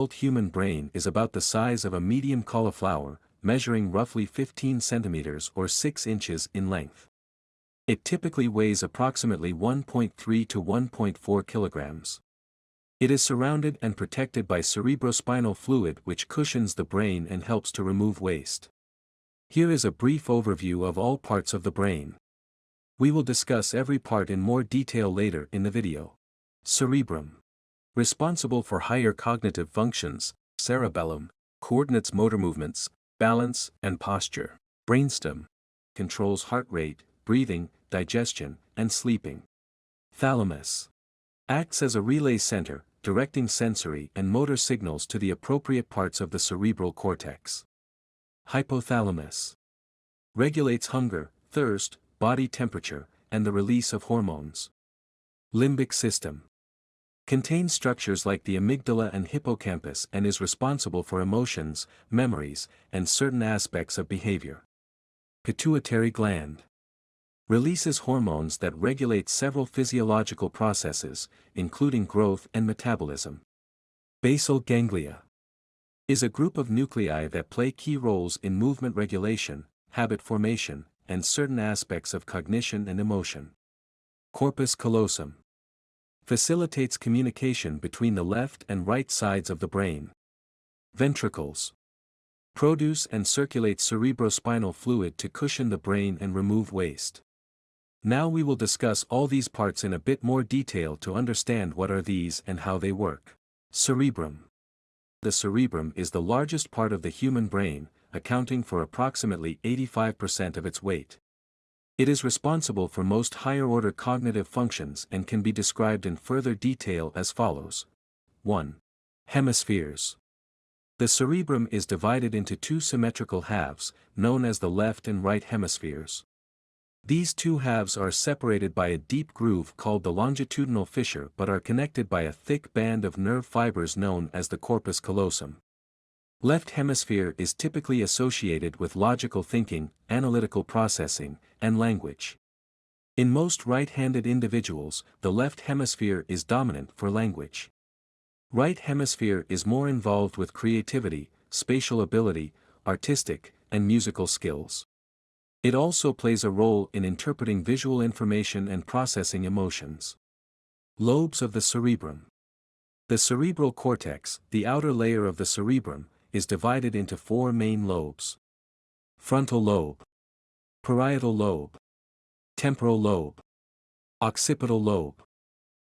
adult human brain is about the size of a medium cauliflower, measuring roughly 15 centimeters or 6 inches in length. It typically weighs approximately 1.3 to 1.4 kilograms. It is surrounded and protected by cerebrospinal fluid which cushions the brain and helps to remove waste. Here is a brief overview of all parts of the brain. We will discuss every part in more detail later in the video. Cerebrum. Responsible for higher cognitive functions, cerebellum, coordinates motor movements, balance, and posture. Brainstem. Controls heart rate, breathing, digestion, and sleeping. Thalamus. Acts as a relay center, directing sensory and motor signals to the appropriate parts of the cerebral cortex. Hypothalamus. Regulates hunger, thirst, body temperature, and the release of hormones. Limbic system. Contains structures like the amygdala and hippocampus and is responsible for emotions, memories, and certain aspects of behavior. Pituitary gland. Releases hormones that regulate several physiological processes, including growth and metabolism. Basal ganglia. Is a group of nuclei that play key roles in movement regulation, habit formation, and certain aspects of cognition and emotion. Corpus callosum. Facilitates communication between the left and right sides of the brain. Ventricles. Produce and circulate cerebrospinal fluid to cushion the brain and remove waste. Now we will discuss all these parts in a bit more detail to understand what are these and how they work. Cerebrum. The cerebrum is the largest part of the human brain, accounting for approximately 85% of its weight. It is responsible for most higher-order cognitive functions and can be described in further detail as follows. 1. Hemispheres. The cerebrum is divided into two symmetrical halves, known as the left and right hemispheres. These two halves are separated by a deep groove called the longitudinal fissure but are connected by a thick band of nerve fibers known as the corpus callosum. Left hemisphere is typically associated with logical thinking, analytical processing, and language. In most right-handed individuals, the left hemisphere is dominant for language. Right hemisphere is more involved with creativity, spatial ability, artistic, and musical skills. It also plays a role in interpreting visual information and processing emotions. Lobes of the cerebrum. The cerebral cortex, the outer layer of the cerebrum, is divided into four main lobes. Frontal lobe. Parietal lobe. Temporal lobe. Occipital lobe.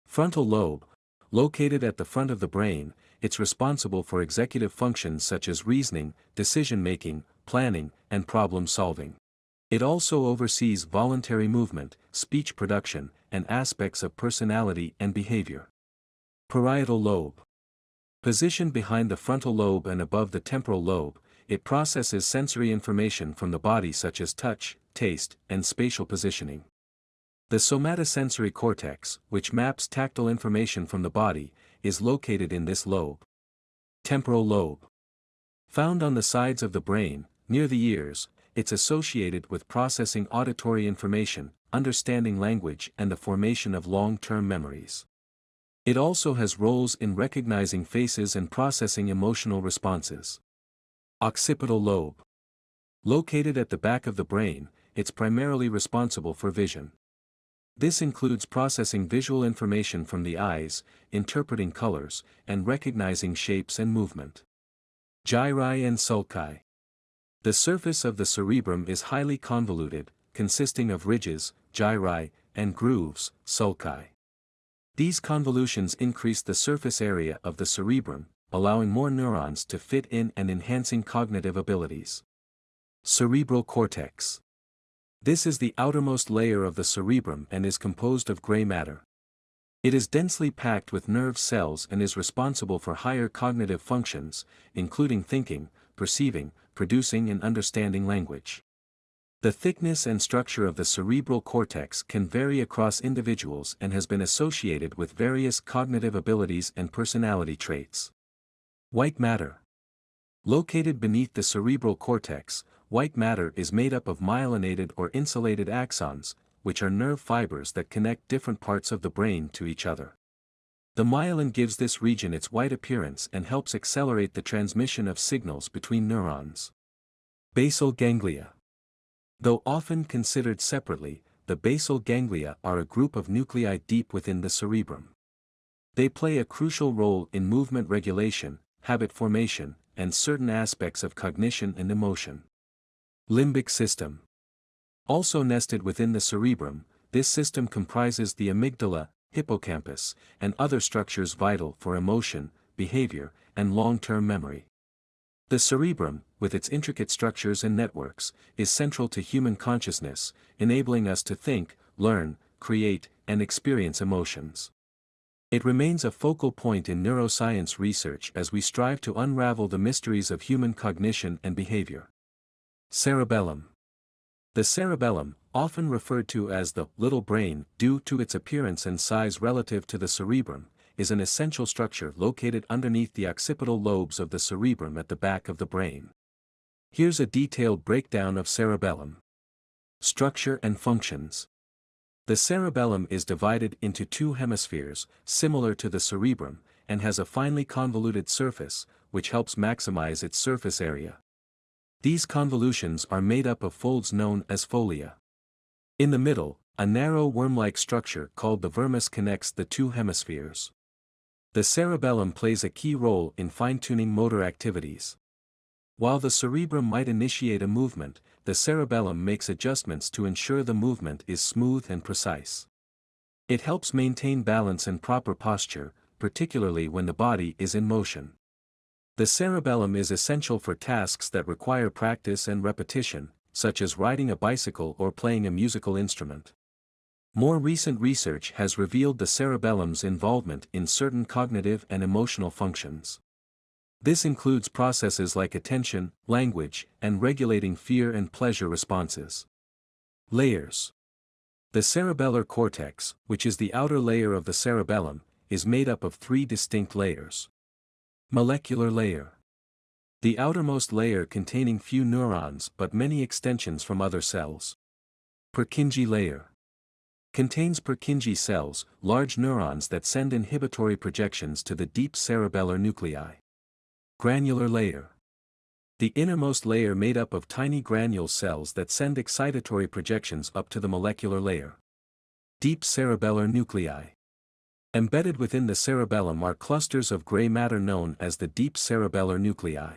Frontal lobe, located at the front of the brain, it's responsible for executive functions such as reasoning, decision-making, planning, and problem-solving. It also oversees voluntary movement, speech production, and aspects of personality and behavior. Parietal lobe. Positioned behind the frontal lobe and above the temporal lobe, it processes sensory information from the body such as touch, taste, and spatial positioning. The somatosensory cortex, which maps tactile information from the body, is located in this lobe. Temporal lobe. Found on the sides of the brain, near the ears, it's associated with processing auditory information, understanding language and the formation of long-term memories. It also has roles in recognizing faces and processing emotional responses. Occipital lobe. Located at the back of the brain, it's primarily responsible for vision. This includes processing visual information from the eyes, interpreting colors, and recognizing shapes and movement. Gyri and sulci. The surface of the cerebrum is highly convoluted, consisting of ridges, gyri, and grooves, sulci. These convolutions increase the surface area of the cerebrum, allowing more neurons to fit in and enhancing cognitive abilities. Cerebral cortex. This is the outermost layer of the cerebrum and is composed of gray matter. It is densely packed with nerve cells and is responsible for higher cognitive functions, including thinking, perceiving, producing and understanding language. The thickness and structure of the cerebral cortex can vary across individuals and has been associated with various cognitive abilities and personality traits. White matter. Located beneath the cerebral cortex, white matter is made up of myelinated or insulated axons, which are nerve fibers that connect different parts of the brain to each other. The myelin gives this region its white appearance and helps accelerate the transmission of signals between neurons. Basal ganglia. Though often considered separately, the basal ganglia are a group of nuclei deep within the cerebrum. They play a crucial role in movement regulation, habit formation, and certain aspects of cognition and emotion. Limbic system. Also nested within the cerebrum, this system comprises the amygdala, hippocampus, and other structures vital for emotion, behavior, and long-term memory. The cerebrum, with its intricate structures and networks, is central to human consciousness, enabling us to think, learn, create, and experience emotions. It remains a focal point in neuroscience research as we strive to unravel the mysteries of human cognition and behavior. Cerebellum. The cerebellum, often referred to as the little brain due to its appearance and size relative to the cerebrum, is an essential structure located underneath the occipital lobes of the cerebrum at the back of the brain. Here's a detailed breakdown of cerebellum. Structure and functions. The cerebellum is divided into two hemispheres, similar to the cerebrum, and has a finely convoluted surface, which helps maximize its surface area. These convolutions are made up of folds known as folia. In the middle, a narrow worm-like structure called the vermis connects the two hemispheres. The cerebellum plays a key role in fine-tuning motor activities. While the cerebrum might initiate a movement, the cerebellum makes adjustments to ensure the movement is smooth and precise. It helps maintain balance and proper posture, particularly when the body is in motion. The cerebellum is essential for tasks that require practice and repetition, such as riding a bicycle or playing a musical instrument. More recent research has revealed the cerebellum's involvement in certain cognitive and emotional functions. This includes processes like attention, language, and regulating fear and pleasure responses. Layers. The cerebellar cortex, which is the outer layer of the cerebellum, is made up of three distinct layers. Molecular layer. The outermost layer containing few neurons but many extensions from other cells. Purkinje layer. Contains Purkinje cells, large neurons that send inhibitory projections to the deep cerebellar nuclei. Granular layer. The innermost layer made up of tiny granule cells that send excitatory projections up to the molecular layer. Deep cerebellar nuclei. Embedded within the cerebellum are clusters of gray matter known as the deep cerebellar nuclei.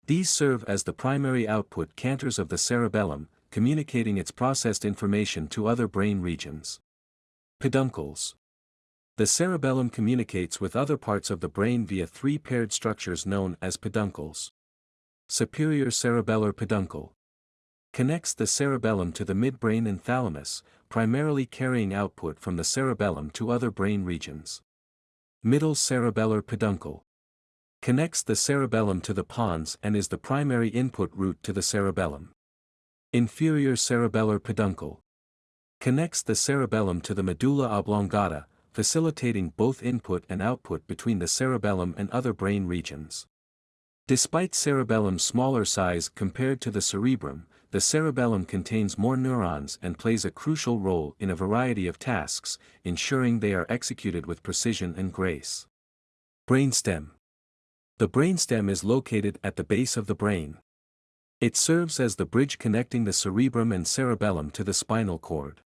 These serve as the primary output cantors of the cerebellum, communicating its processed information to other brain regions. Peduncles. The cerebellum communicates with other parts of the brain via three paired structures known as peduncles. Superior cerebellar peduncle. Connects the cerebellum to the midbrain and thalamus, primarily carrying output from the cerebellum to other brain regions. Middle cerebellar peduncle. Connects the cerebellum to the pons and is the primary input route to the cerebellum. Inferior cerebellar peduncle. Connects the cerebellum to the medulla oblongata, facilitating both input and output between the cerebellum and other brain regions. Despite cerebellum's smaller size compared to the cerebrum, the cerebellum contains more neurons and plays a crucial role in a variety of tasks, ensuring they are executed with precision and grace. Brainstem. The brainstem is located at the base of the brain. It serves as the bridge connecting the cerebrum and cerebellum to the spinal cord.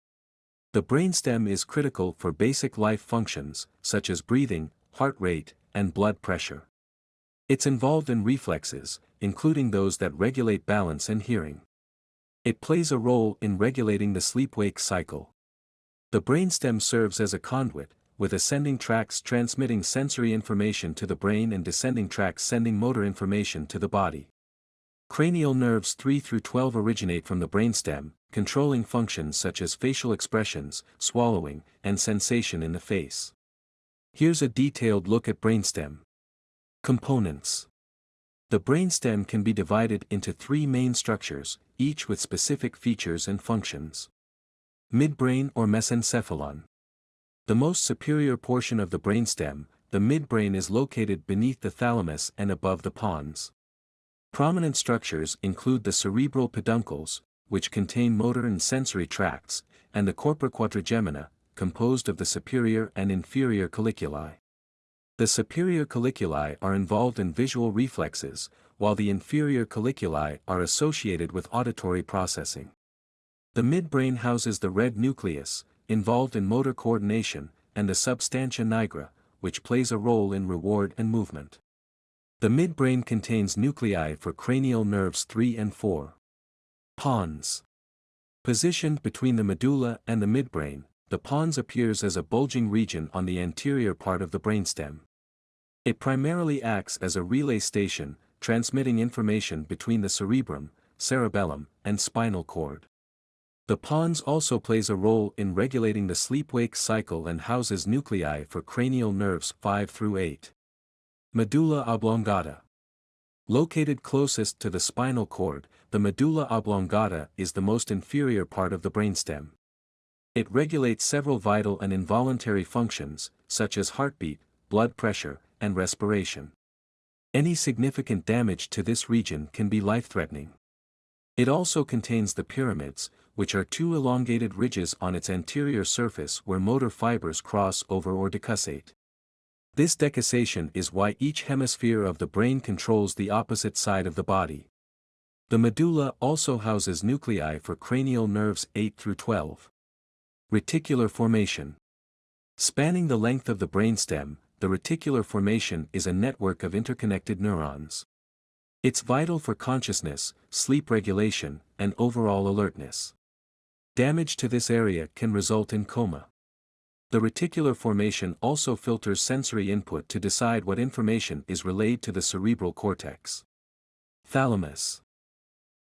The brainstem is critical for basic life functions, such as breathing, heart rate, and blood pressure. It's involved in reflexes, including those that regulate balance and hearing. It plays a role in regulating the sleep-wake cycle. The brainstem serves as a conduit, with ascending tracts transmitting sensory information to the brain and descending tracts sending motor information to the body. Cranial nerves 3 through 12 originate from the brainstem, controlling functions such as facial expressions, swallowing, and sensation in the face. Here's a detailed look at brainstem. Components. The brainstem can be divided into three main structures, each with specific features and functions. Midbrain or mesencephalon. The most superior portion of the brainstem, the midbrain, is located beneath the thalamus and above the pons. Prominent structures include the cerebral peduncles, which contain motor and sensory tracts, and the corpora quadrigemina, composed of the superior and inferior colliculi. The superior colliculi are involved in visual reflexes, while the inferior colliculi are associated with auditory processing. The midbrain houses the red nucleus, involved in motor coordination, and the substantia nigra, which plays a role in reward and movement. The midbrain contains nuclei for cranial nerves 3 and 4. Pons. Positioned between the medulla and the midbrain, the pons appears as a bulging region on the anterior part of the brainstem. It primarily acts as a relay station, transmitting information between the cerebrum, cerebellum, and spinal cord. The pons also plays a role in regulating the sleep-wake cycle and houses nuclei for cranial nerves 5 through 8. Medulla oblongata. Located closest to the spinal cord, the medulla oblongata is the most inferior part of the brainstem. It regulates several vital and involuntary functions, such as heartbeat, blood pressure, and respiration. Any significant damage to this region can be life-threatening. It also contains the pyramids, which are two elongated ridges on its anterior surface where motor fibers cross over or decussate. This decussation is why each hemisphere of the brain controls the opposite side of the body. The medulla also houses nuclei for cranial nerves 8 through 12. Reticular formation. Spanning the length of the brainstem, the reticular formation is a network of interconnected neurons. It's vital for consciousness, sleep regulation, and overall alertness. Damage to this area can result in coma. The reticular formation also filters sensory input to decide what information is relayed to the cerebral cortex. Thalamus.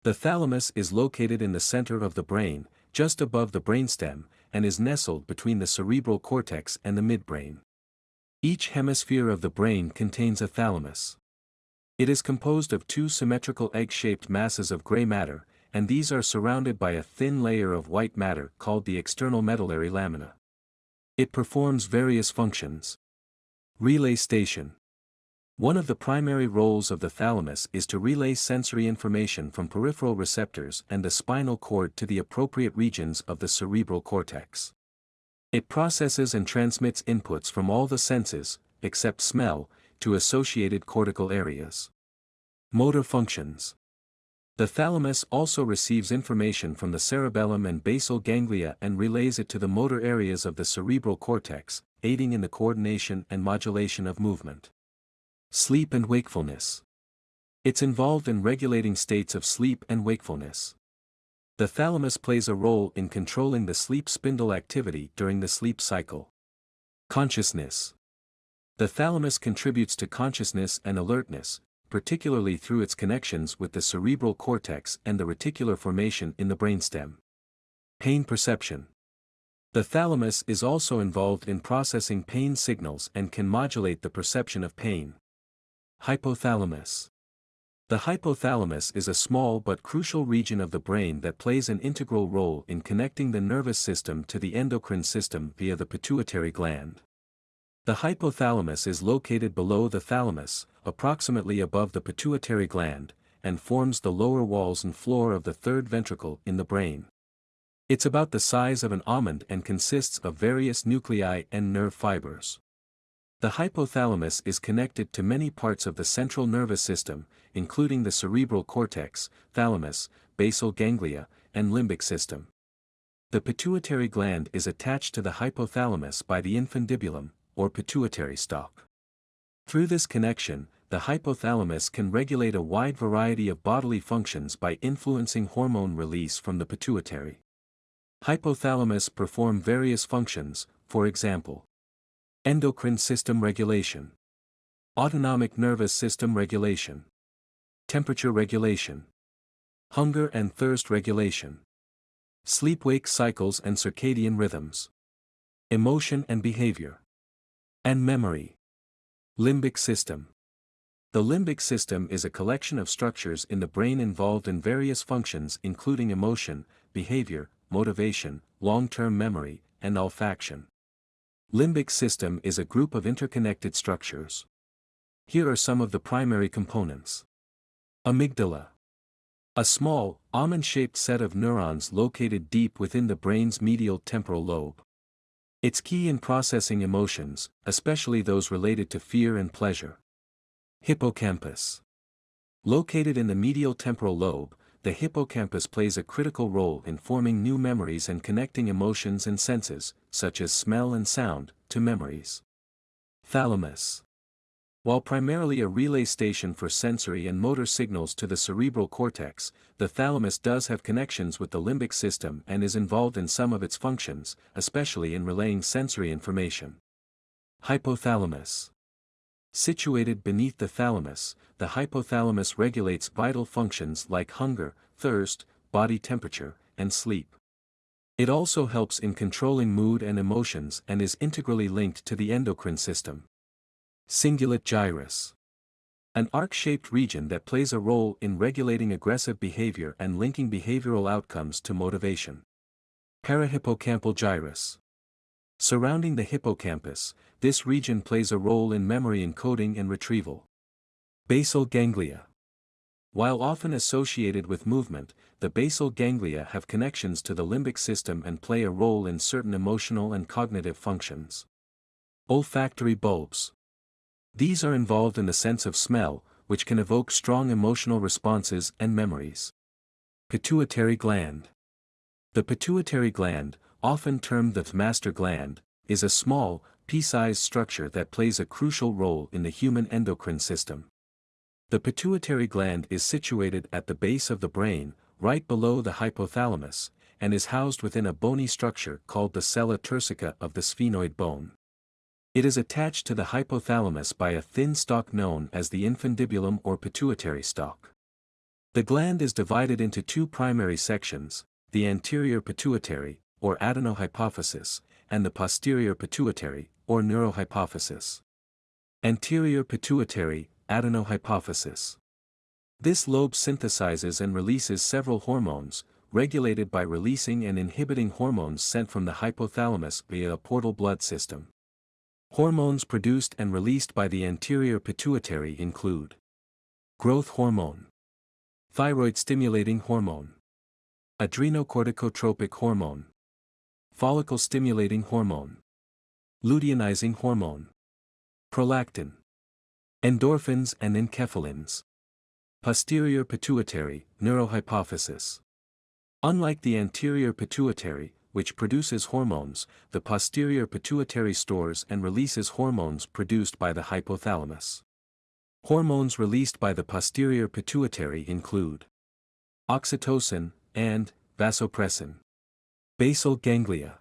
The thalamus is located in the center of the brain, just above the brainstem, and is nestled between the cerebral cortex and the midbrain. Each hemisphere of the brain contains a thalamus. It is composed of two symmetrical egg-shaped masses of gray matter, and these are surrounded by a thin layer of white matter called the external medullary lamina. It performs various functions. Relay station. One of the primary roles of the thalamus is to relay sensory information from peripheral receptors and the spinal cord to the appropriate regions of the cerebral cortex. It processes and transmits inputs from all the senses, except smell, to associated cortical areas. Motor functions. The thalamus also receives information from the cerebellum and basal ganglia and relays it to the motor areas of the cerebral cortex, aiding in the coordination and modulation of movement. Sleep and wakefulness. It's involved in regulating states of sleep and wakefulness. The thalamus plays a role in controlling the sleep spindle activity during the sleep cycle. Consciousness. The thalamus contributes to consciousness and alertness, particularly through its connections with the cerebral cortex and the reticular formation in the brainstem. Pain perception. The thalamus is also involved in processing pain signals and can modulate the perception of pain. Hypothalamus. The hypothalamus is a small but crucial region of the brain that plays an integral role in connecting the nervous system to the endocrine system via the pituitary gland. The hypothalamus is located below the thalamus, approximately above the pituitary gland, and forms the lower walls and floor of the third ventricle in the brain. It's about the size of an almond and consists of various nuclei and nerve fibers. The hypothalamus is connected to many parts of the central nervous system, including the cerebral cortex, thalamus, basal ganglia, and limbic system. The pituitary gland is attached to the hypothalamus by the infundibulum, or pituitary stalk. Through this connection, the hypothalamus can regulate a wide variety of bodily functions by influencing hormone release from the pituitary. Hypothalamus perform various functions, for example, endocrine system regulation, autonomic nervous system regulation, temperature regulation, hunger and thirst regulation, sleep-wake cycles and circadian rhythms, emotion and behavior, and memory. Limbic system. The limbic system is a collection of structures in the brain involved in various functions including emotion, behavior, motivation, long-term memory, and olfaction. Limbic system is a group of interconnected structures. Here are some of the primary components. Amygdala. A small, almond-shaped set of neurons located deep within the brain's medial temporal lobe. It's key in processing emotions, especially those related to fear and pleasure. Hippocampus. Located in the medial temporal lobe, the hippocampus plays a critical role in forming new memories and connecting emotions and senses, such as smell and sound, to memories. Thalamus. While primarily a relay station for sensory and motor signals to the cerebral cortex, the thalamus does have connections with the limbic system and is involved in some of its functions, especially in relaying sensory information. Hypothalamus. Situated beneath the thalamus, the hypothalamus regulates vital functions like hunger, thirst, body temperature, and sleep. It also helps in controlling mood and emotions and is integrally linked to the endocrine system. Cingulate gyrus. An arc-shaped region that plays a role in regulating aggressive behavior and linking behavioral outcomes to motivation. Parahippocampal gyrus. Surrounding the hippocampus, this region plays a role in memory encoding and retrieval. Basal ganglia. While often associated with movement, the basal ganglia have connections to the limbic system and play a role in certain emotional and cognitive functions. Olfactory bulbs. These are involved in the sense of smell, which can evoke strong emotional responses and memories. Pituitary gland. The pituitary gland, often termed the master gland, is a small, pea-sized structure that plays a crucial role in the human endocrine system. The pituitary gland is situated at the base of the brain, right below the hypothalamus, and is housed within a bony structure called the sella turcica of the sphenoid bone. It is attached to the hypothalamus by a thin stalk known as the infundibulum or pituitary stalk. The gland is divided into two primary sections, the anterior pituitary, or adenohypophysis, and the posterior pituitary, or neurohypophysis. Anterior pituitary, adenohypophysis. This lobe synthesizes and releases several hormones, regulated by releasing and inhibiting hormones sent from the hypothalamus via a portal blood system. Hormones produced and released by the anterior pituitary include growth hormone, thyroid-stimulating hormone, adrenocorticotropic hormone, follicle-stimulating hormone, luteinizing hormone, prolactin, endorphins and enkephalins. Posterior pituitary, neurohypophysis. Unlike the anterior pituitary, which produces hormones, the posterior pituitary stores and releases hormones produced by the hypothalamus. Hormones released by the posterior pituitary include oxytocin and vasopressin. Basal ganglia.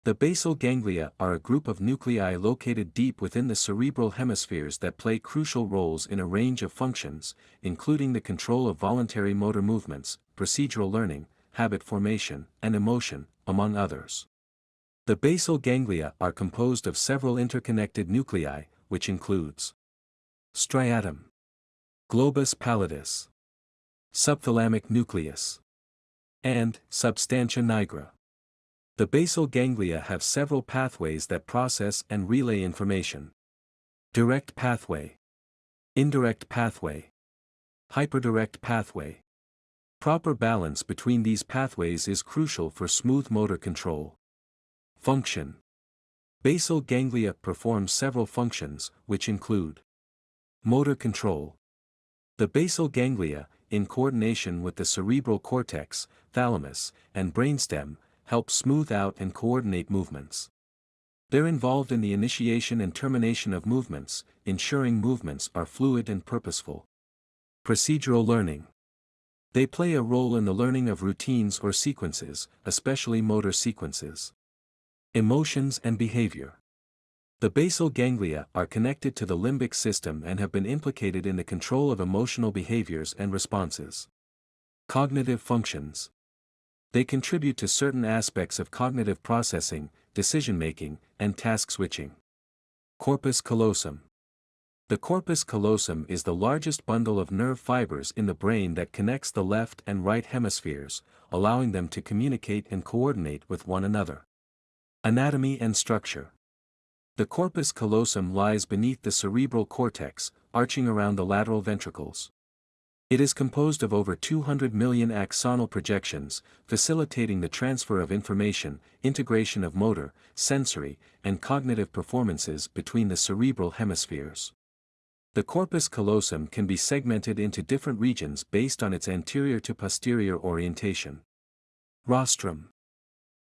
The basal ganglia are a group of nuclei located deep within the cerebral hemispheres that play crucial roles in a range of functions, including the control of voluntary motor movements, procedural learning, habit formation, and emotion, among others. The basal ganglia are composed of several interconnected nuclei, which includes striatum, globus pallidus, subthalamic nucleus, and substantia nigra. The basal ganglia have several pathways that process and relay information. Direct pathway, indirect pathway, hyperdirect pathway. Proper balance between these pathways is crucial for smooth motor control. Function. Basal ganglia perform several functions, which include motor control. The basal ganglia, in coordination with the cerebral cortex, thalamus, and brainstem, help smooth out and coordinate movements. They're involved in the initiation and termination of movements, ensuring movements are fluid and purposeful. Procedural learning. They play a role in the learning of routines or sequences, especially motor sequences. Emotions and behavior. The basal ganglia are connected to the limbic system and have been implicated in the control of emotional behaviors and responses. Cognitive functions. They contribute to certain aspects of cognitive processing, decision-making, and task switching. Corpus callosum. The corpus callosum is the largest bundle of nerve fibers in the brain that connects the left and right hemispheres, allowing them to communicate and coordinate with one another. Anatomy and structure. The corpus callosum lies beneath the cerebral cortex, arching around the lateral ventricles. It is composed of over 200 million axonal projections, facilitating the transfer of information, integration of motor, sensory, and cognitive performances between the cerebral hemispheres. The corpus callosum can be segmented into different regions based on its anterior to posterior orientation. Rostrum,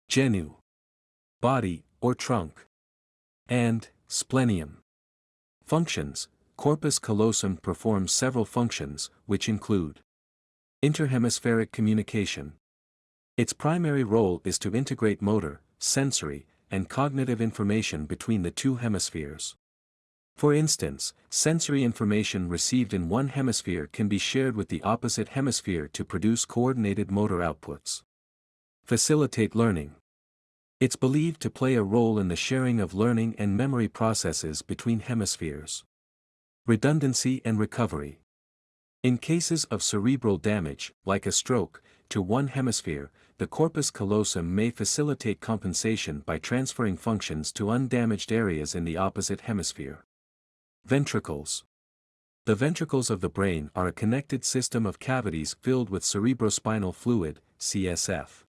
genu, body or trunk, and splenium. Functions. Corpus callosum performs several functions, which include interhemispheric communication. Its primary role is to integrate motor, sensory, and cognitive information between the two hemispheres. For instance, sensory information received in one hemisphere can be shared with the opposite hemisphere to produce coordinated motor outputs. Facilitate learning. It's believed to play a role in the sharing of learning and memory processes between hemispheres. Redundancy and recovery. In cases of cerebral damage, like a stroke, to one hemisphere, the corpus callosum may facilitate compensation by transferring functions to undamaged areas in the opposite hemisphere. Ventricles. The ventricles of the brain are a connected system of cavities filled with cerebrospinal fluid, CSF.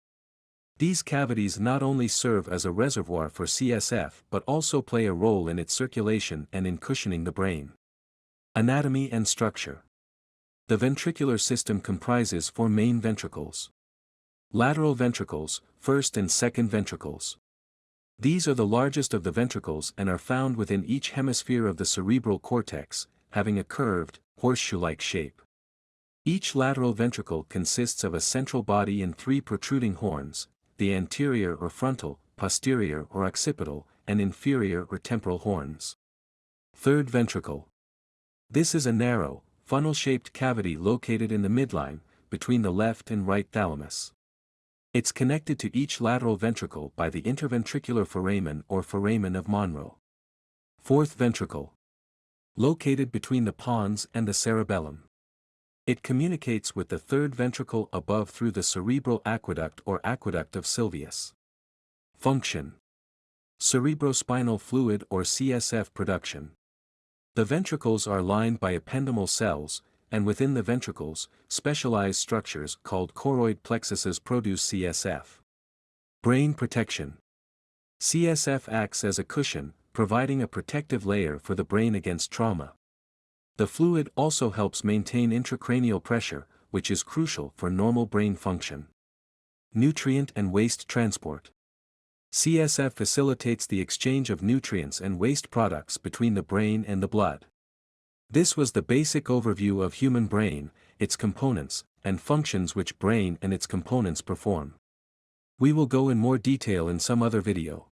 These cavities not only serve as a reservoir for CSF but also play a role in its circulation and in cushioning the brain. Anatomy and structure. The ventricular system comprises four main ventricles. Lateral ventricles, first and second ventricles. These are the largest of the ventricles and are found within each hemisphere of the cerebral cortex, having a curved, horseshoe-like shape. Each lateral ventricle consists of a central body and three protruding horns, the anterior or frontal, posterior or occipital, and inferior or temporal horns. Third ventricle. This is a narrow, funnel-shaped cavity located in the midline, between the left and right thalamus. It's connected to each lateral ventricle by the interventricular foramen or foramen of Monro. Fourth ventricle. Located between the pons and the cerebellum. It communicates with the third ventricle above through the cerebral aqueduct or aqueduct of Sylvius. Function. Cerebrospinal fluid or CSF production. The ventricles are lined by ependymal cells, and within the ventricles, specialized structures called choroid plexuses produce CSF. Brain protection. CSF acts as a cushion, providing a protective layer for the brain against trauma. The fluid also helps maintain intracranial pressure, which is crucial for normal brain function. Nutrient and waste transport. CSF facilitates the exchange of nutrients and waste products between the brain and the blood. This was the basic overview of human brain, its components, and functions which brain and its components perform. We will go in more detail in some other video.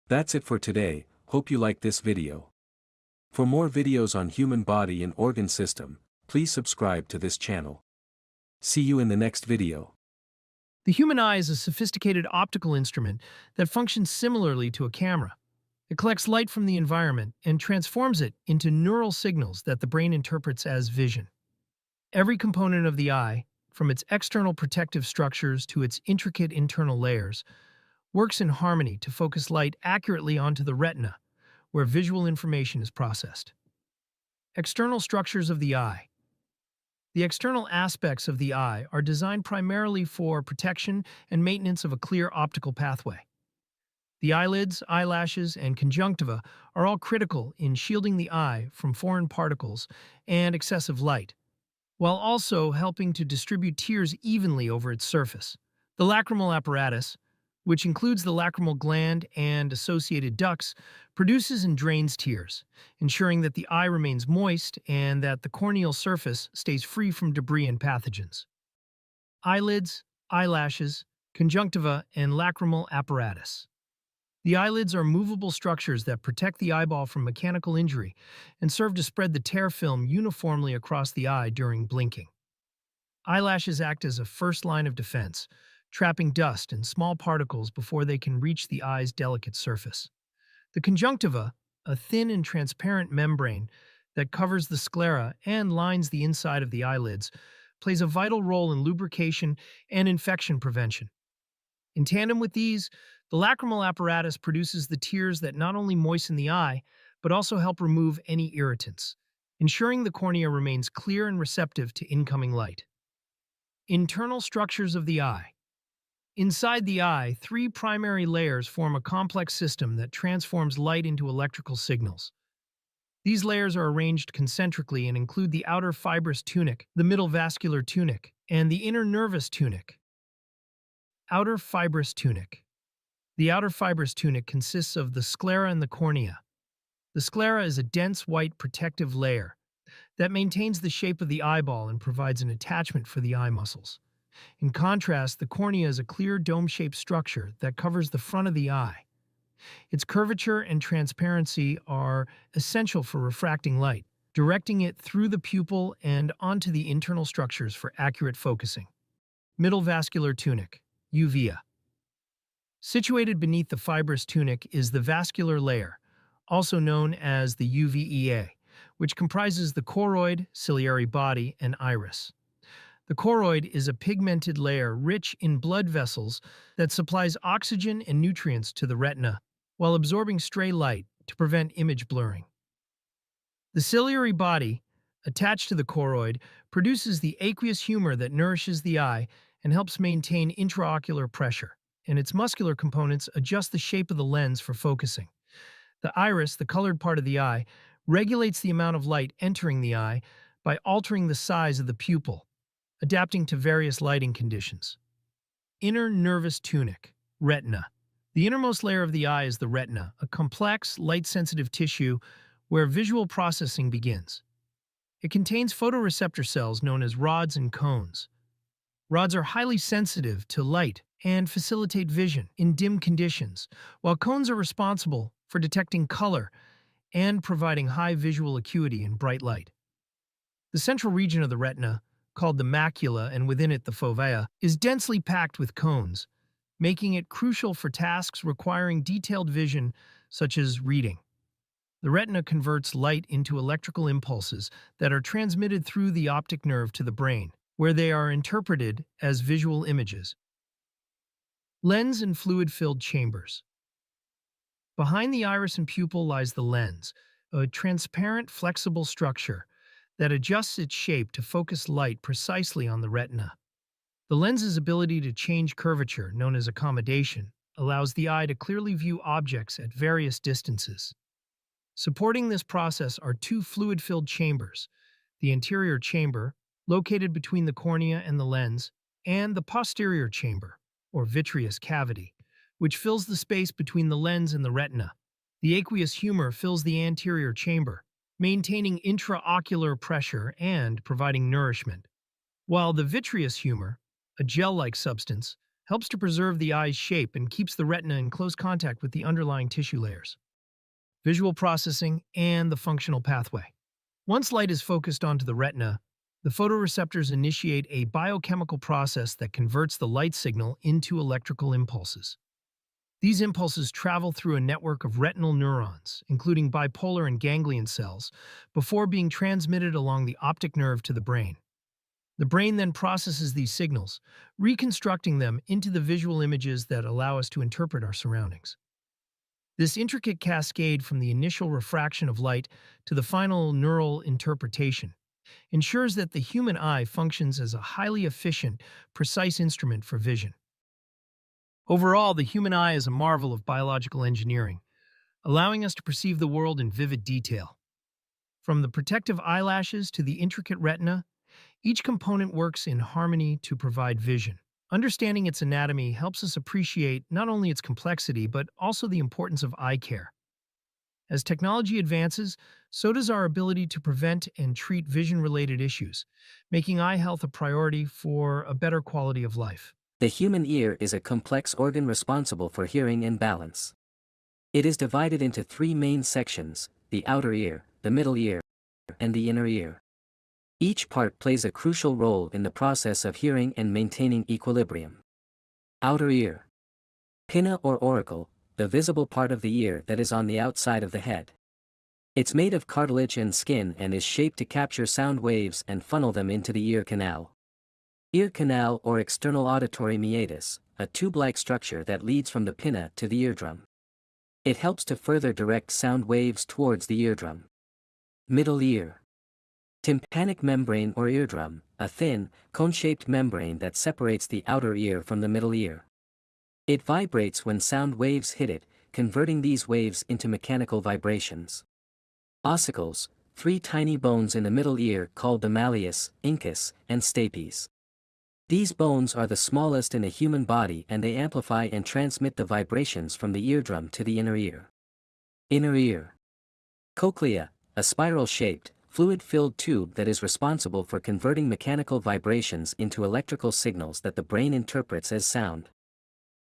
That's it for today. Hope you liked this video. For more videos on human body and organ system, please subscribe to this channel. See you in the next video. The human eye is a sophisticated optical instrument that functions similarly to a camera. It collects light from the environment and transforms it into neural signals that the brain interprets as vision. Every component of the eye, from its external protective structures to its intricate internal layers, works in harmony to focus light accurately onto the retina, where visual information is processed. External structures of the eye. The external aspects of the eye are designed primarily for protection and maintenance of a clear optical pathway. The eyelids, eyelashes, and conjunctiva are all critical in shielding the eye from foreign particles and excessive light, while also helping to distribute tears evenly over its surface. The lacrimal apparatus, which includes the lacrimal gland and associated ducts, produces and drains tears, ensuring that the eye remains moist and that the corneal surface stays free from debris and pathogens. Eyelids, eyelashes, conjunctiva, and lacrimal apparatus. The eyelids are movable structures that protect the eyeball from mechanical injury and serve to spread the tear film uniformly across the eye during blinking. Eyelashes act as a first line of defense, trapping dust and small particles before they can reach the eye's delicate surface. The conjunctiva, a thin and transparent membrane that covers the sclera and lines the inside of the eyelids, plays a vital role in lubrication and infection prevention. In tandem with these, the lacrimal apparatus produces the tears that not only moisten the eye, but also help remove any irritants. ensuring the cornea remains clear and receptive to incoming light. Internal structures of the eye. Inside the eye, three primary layers form a complex system that transforms light into electrical signals. These layers are arranged concentrically and include the outer fibrous tunic, the middle vascular tunic, and the inner nervous tunic. Outer fibrous tunic. The outer fibrous tunic consists of the sclera and the cornea. The sclera is a dense white protective layer that maintains the shape of the eyeball and provides an attachment for the eye muscles. In contrast, the cornea is a clear dome-shaped structure that covers the front of the eye. Its curvature and transparency are essential for refracting light, directing it through the pupil and onto the internal structures for accurate focusing. Middle vascular tunic, uvea. Situated beneath the fibrous tunic is the vascular layer, also known as the uvea, which comprises the choroid, ciliary body, and iris. The choroid is a pigmented layer rich in blood vessels that supplies oxygen and nutrients to the retina while absorbing stray light to prevent image blurring. The ciliary body, attached to the choroid, produces the aqueous humor that nourishes the eye and helps maintain intraocular pressure, and its muscular components adjust the shape of the lens for focusing. The iris, the colored part of the eye, regulates the amount of light entering the eye by altering the size of the pupil, adapting to various lighting conditions. Inner nervous tunic, retina. The innermost layer of the eye is the retina, a complex, light-sensitive tissue where visual processing begins. It contains photoreceptor cells known as rods and cones. Rods are highly sensitive to light and facilitate vision in dim conditions, while cones are responsible for detecting color and providing high visual acuity in bright light. The central region of the retina, called the macula and within it the fovea, is densely packed with cones, making it crucial for tasks requiring detailed vision such as reading. The retina converts light into electrical impulses that are transmitted through the optic nerve to the brain, where they are interpreted as visual images. Lens and fluid-filled chambers. Behind the iris and pupil lies the lens, a transparent, flexible structure that adjusts its shape to focus light precisely on the retina. The lens's ability to change curvature, known as accommodation, allows the eye to clearly view objects at various distances. Supporting this process are two fluid-filled chambers: the anterior chamber, located between the cornea and the lens, and the posterior chamber, or vitreous cavity, which fills the space between the lens and the retina. The aqueous humor fills the anterior chamber, maintaining intraocular pressure and providing nourishment, while the vitreous humor, a gel-like substance, helps to preserve the eye's shape and keeps the retina in close contact with the underlying tissue layers. Visual processing and the functional pathway. Once light is focused onto the retina, the photoreceptors initiate a biochemical process that converts the light signal into electrical impulses. These impulses travel through a network of retinal neurons, including bipolar and ganglion cells, before being transmitted along the optic nerve to the brain. The brain then processes these signals, reconstructing them into the visual images that allow us to interpret our surroundings. This intricate cascade from the initial refraction of light to the final neural interpretation ensures that the human eye functions as a highly efficient, precise instrument for vision. Overall, the human eye is a marvel of biological engineering, allowing us to perceive the world in vivid detail. From the protective eyelashes to the intricate retina, each component works in harmony to provide vision. Understanding its anatomy helps us appreciate not only its complexity, but also the importance of eye care. As technology advances, so does our ability to prevent and treat vision-related issues, making eye health a priority for a better quality of life. The human ear is a complex organ responsible for hearing and balance. It is divided into three main sections: the outer ear, the middle ear, and the inner ear. Each part plays a crucial role in the process of hearing and maintaining equilibrium. Outer ear. Pinna or auricle, the visible part of the ear that is on the outside of the head. It's made of cartilage and skin and is shaped to capture sound waves and funnel them into the ear canal. Ear canal or external auditory meatus, a tube-like structure that leads from the pinna to the eardrum. It helps to further direct sound waves towards the eardrum. Middle ear. Tympanic membrane or eardrum, a thin, cone-shaped membrane that separates the outer ear from the middle ear. It vibrates when sound waves hit it, converting these waves into mechanical vibrations. Ossicles, 3 tiny bones in the middle ear called the malleus, incus, and stapes. These bones are the smallest in a human body and they amplify and transmit the vibrations from the eardrum to the inner ear. Inner ear. Cochlea, a spiral-shaped, fluid-filled tube that is responsible for converting mechanical vibrations into electrical signals that the brain interprets as sound.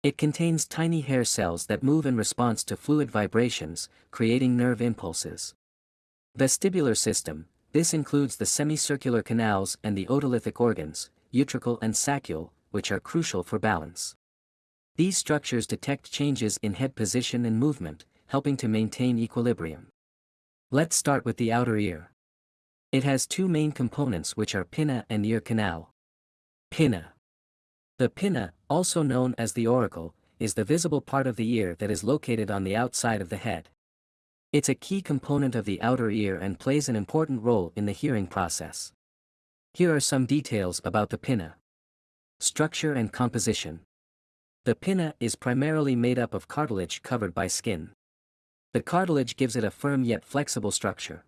It contains tiny hair cells that move in response to fluid vibrations, creating nerve impulses. Vestibular system, this includes the semicircular canals and the otolithic organs, utricle and saccule, which are crucial for balance. These structures detect changes in head position and movement, helping to maintain equilibrium. Let's start with the outer ear. It has 2 main components which are pinna and ear canal. Pinna. The pinna, also known as the auricle, is the visible part of the ear that is located on the outside of the head. It's a key component of the outer ear and plays an important role in the hearing process. Here are some details about the pinna. Structure and composition. The pinna is primarily made up of cartilage covered by skin. The cartilage gives it a firm yet flexible structure.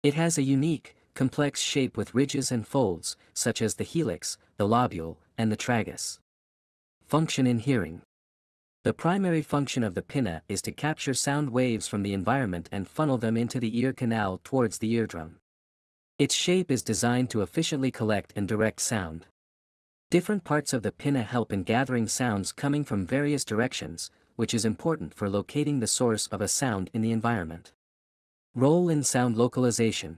It has a unique, complex shape with ridges and folds, such as the helix, the lobule, and the tragus. Function in hearing. The primary function of the pinna is to capture sound waves from the environment and funnel them into the ear canal towards the eardrum. Its shape is designed to efficiently collect and direct sound. Different parts of the pinna help in gathering sounds coming from various directions, which is important for locating the source of a sound in the environment. Role in sound localization.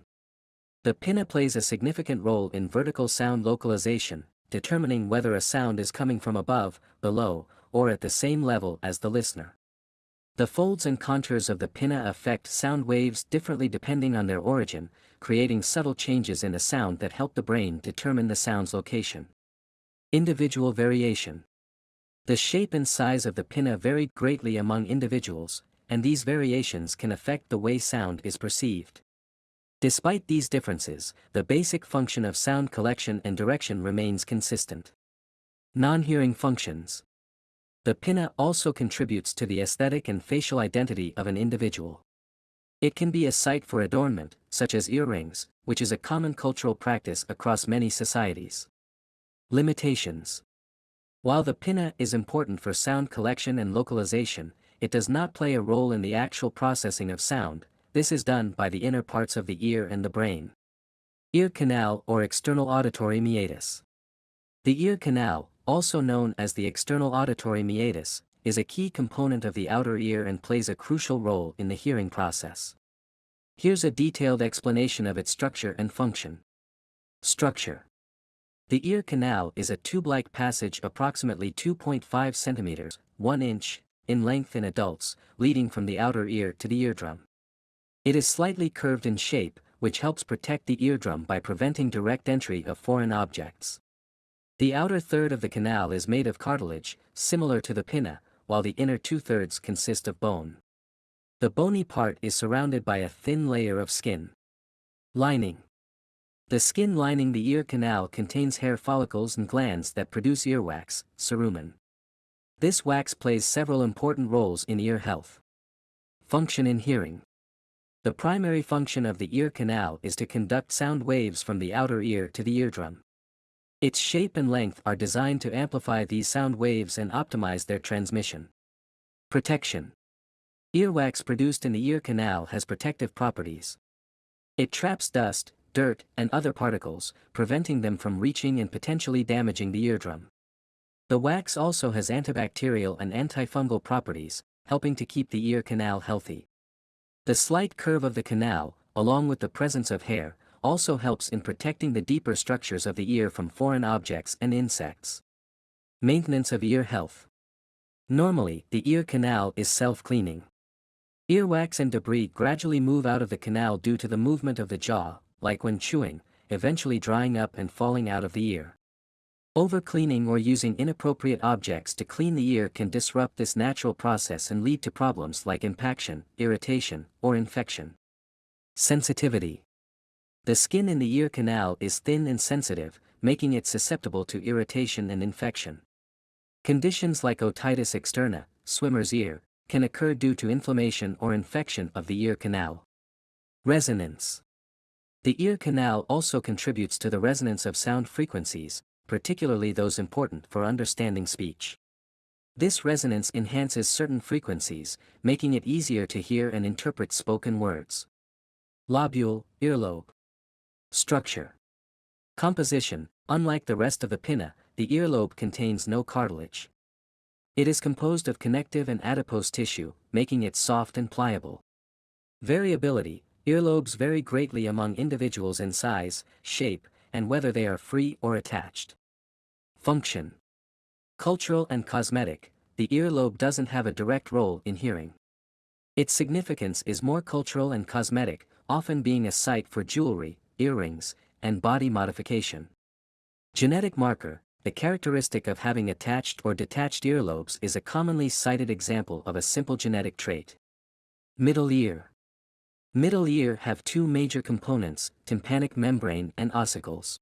The pinna plays a significant role in vertical sound localization, determining whether a sound is coming from above, below, or at the same level as the listener. The folds and contours of the pinna affect sound waves differently depending on their origin, creating subtle changes in the sound that help the brain determine the sound's location. Individual variation. The shape and size of the pinna vary greatly among individuals, and these variations can affect the way sound is perceived. Despite these differences, the basic function of sound collection and direction remains consistent. Non-hearing functions. The pinna also contributes to the aesthetic and facial identity of an individual. It can be a site for adornment, such as earrings, which is a common cultural practice across many societies. Limitations. While the pinna is important for sound collection and localization, it does not play a role in the actual processing of sound. This is done by the inner parts of the ear and the brain. Ear canal or external auditory meatus. The ear canal, also known as the external auditory meatus, is a key component of the outer ear and plays a crucial role in the hearing process. Here's a detailed explanation of its structure and function. Structure. The ear canal is a tube-like passage approximately 2.5 centimeters, 1 inch, in length in adults, leading from the outer ear to the eardrum. It is slightly curved in shape, which helps protect the eardrum by preventing direct entry of foreign objects. The outer third of the canal is made of cartilage, similar to the pinna, while the inner 2/3 consist of bone. The bony part is surrounded by a thin layer of skin. Lining. The skin lining the ear canal contains hair follicles and glands that produce earwax, cerumen. This wax plays several important roles in ear health. Function in hearing. The primary function of the ear canal is to conduct sound waves from the outer ear to the eardrum. Its shape and length are designed to amplify these sound waves and optimize their transmission. Protection. Earwax produced in the ear canal has protective properties. It traps dust, dirt, and other particles, preventing them from reaching and potentially damaging the eardrum. The wax also has antibacterial and antifungal properties, helping to keep the ear canal healthy. The slight curve of the canal, along with the presence of hair, also helps in protecting the deeper structures of the ear from foreign objects and insects. Maintenance of ear health. Normally, the ear canal is self-cleaning. Earwax and debris gradually move out of the canal due to the movement of the jaw, like when chewing, eventually drying up and falling out of the ear. Overcleaning or using inappropriate objects to clean the ear can disrupt this natural process and lead to problems like impaction, irritation, or infection. Sensitivity. The skin in the ear canal is thin and sensitive, making it susceptible to irritation and infection. Conditions like otitis externa, swimmer's ear, can occur due to inflammation or infection of the ear canal. Resonance. The ear canal also contributes to the resonance of sound frequencies, particularly those important for understanding speech. This resonance enhances certain frequencies, making it easier to hear and interpret spoken words. Lobule, earlobe. Structure. Composition. Unlike the rest of the pinna, the earlobe contains no cartilage. It is composed of connective and adipose tissue, making it soft and pliable. Variability. Earlobes vary greatly among individuals in size, shape, and whether they are free or attached. Function. Cultural and cosmetic. The earlobe doesn't have a direct role in hearing. Its significance is more cultural and cosmetic, often being a site for jewelry, earrings, and body modification. Genetic marker. The characteristic of having attached or detached earlobes is a commonly cited example of a simple genetic trait. Middle ear. Middle ear have two major components, tympanic membrane and ossicles.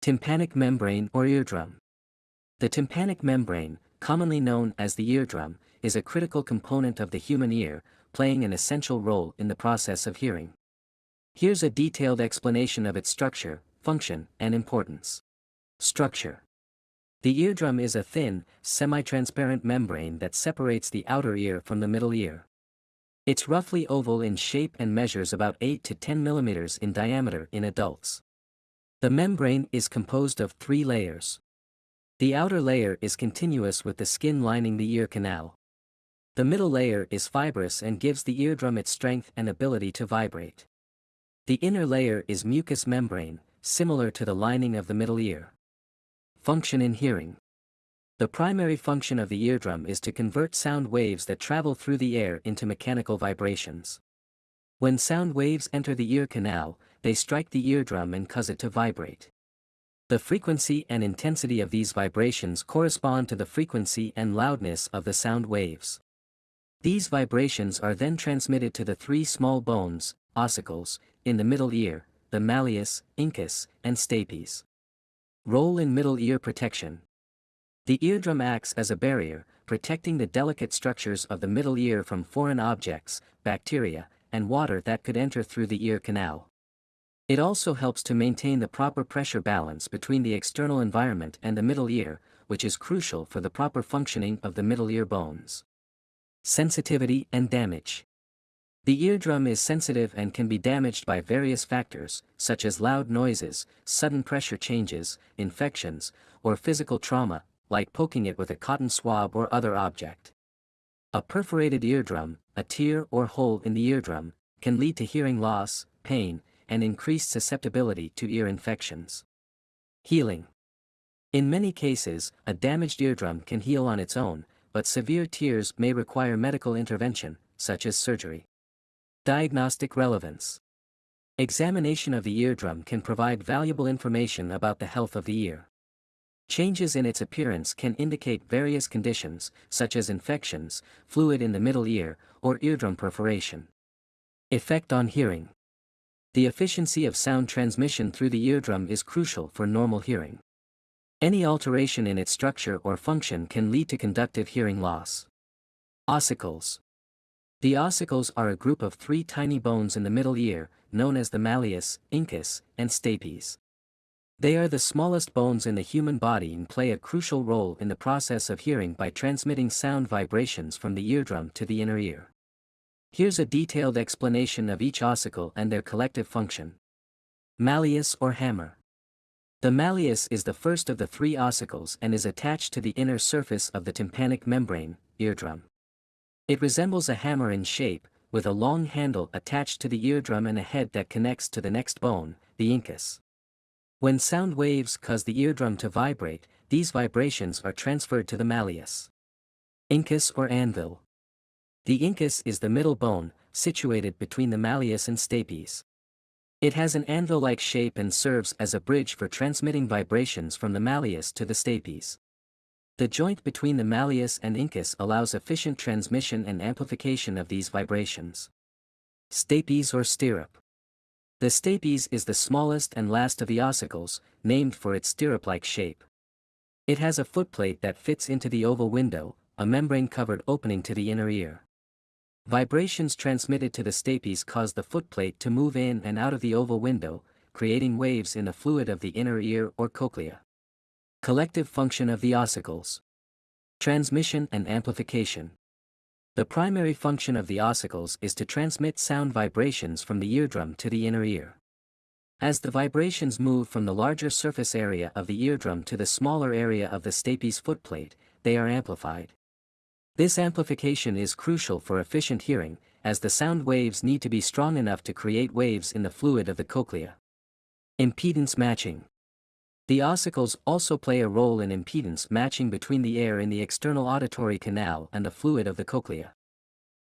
Tympanic membrane or eardrum. The tympanic membrane, commonly known as the eardrum, is a critical component of the human ear, playing an essential role in the process of hearing. Here's a detailed explanation of its structure, function, and importance. Structure. The eardrum is a thin, semi-transparent membrane that separates the outer ear from the middle ear. It's roughly oval in shape and measures about 8 to 10 millimeters in diameter in adults. The membrane is composed of 3 layers. The outer layer is continuous with the skin lining the ear canal. The middle layer is fibrous and gives the eardrum its strength and ability to vibrate. The inner layer is mucous membrane, similar to the lining of the middle ear. Function in hearing. The primary function of the eardrum is to convert sound waves that travel through the air into mechanical vibrations. When sound waves enter the ear canal, they strike the eardrum and cause it to vibrate. The frequency and intensity of these vibrations correspond to the frequency and loudness of the sound waves. These vibrations are then transmitted to the 3 small bones, ossicles, in the middle ear, the malleus, incus, and stapes. Role in middle ear protection. The eardrum acts as a barrier, protecting the delicate structures of the middle ear from foreign objects, bacteria, and water that could enter through the ear canal. It also helps to maintain the proper pressure balance between the external environment and the middle ear, which is crucial for the proper functioning of the middle ear bones. Sensitivity and damage. The eardrum is sensitive and can be damaged by various factors, such as loud noises, sudden pressure changes, infections, or physical trauma, like poking it with a cotton swab or other object. A perforated eardrum, a tear or hole in the eardrum, can lead to hearing loss, pain, and increased susceptibility to ear infections. Healing. In many cases, a damaged eardrum can heal on its own, but severe tears may require medical intervention, such as surgery. Diagnostic relevance. Examination of the eardrum can provide valuable information about the health of the ear. Changes in its appearance can indicate various conditions, such as infections, fluid in the middle ear, or eardrum perforation. Effect on hearing. The efficiency of sound transmission through the eardrum is crucial for normal hearing. Any alteration in its structure or function can lead to conductive hearing loss. Ossicles. The ossicles are a group of 3 tiny bones in the middle ear, known as the malleus, incus, and stapes. They are the smallest bones in the human body and play a crucial role in the process of hearing by transmitting sound vibrations from the eardrum to the inner ear. Here's a detailed explanation of each ossicle and their collective function. Malleus or hammer. The malleus is the first of the 3 ossicles and is attached to the inner surface of the tympanic membrane, eardrum. It resembles a hammer in shape, with a long handle attached to the eardrum and a head that connects to the next bone, the incus. When sound waves cause the eardrum to vibrate, these vibrations are transferred to the malleus. Incus or anvil. The incus is the middle bone, situated between the malleus and stapes. It has an anvil-like shape and serves as a bridge for transmitting vibrations from the malleus to the stapes. The joint between the malleus and incus allows efficient transmission and amplification of these vibrations. Stapes or stirrup. The stapes is the smallest and last of the ossicles, named for its stirrup-like shape. It has a footplate that fits into the oval window, a membrane-covered opening to the inner ear. Vibrations transmitted to the stapes cause the footplate to move in and out of the oval window, creating waves in the fluid of the inner ear or cochlea. Collective function of the ossicles. Transmission and amplification. The primary function of the ossicles is to transmit sound vibrations from the eardrum to the inner ear. As the vibrations move from the larger surface area of the eardrum to the smaller area of the stapes footplate, they are amplified. This amplification is crucial for efficient hearing, as the sound waves need to be strong enough to create waves in the fluid of the cochlea. Impedance matching. The ossicles also play a role in impedance matching between the air in the external auditory canal and the fluid of the cochlea.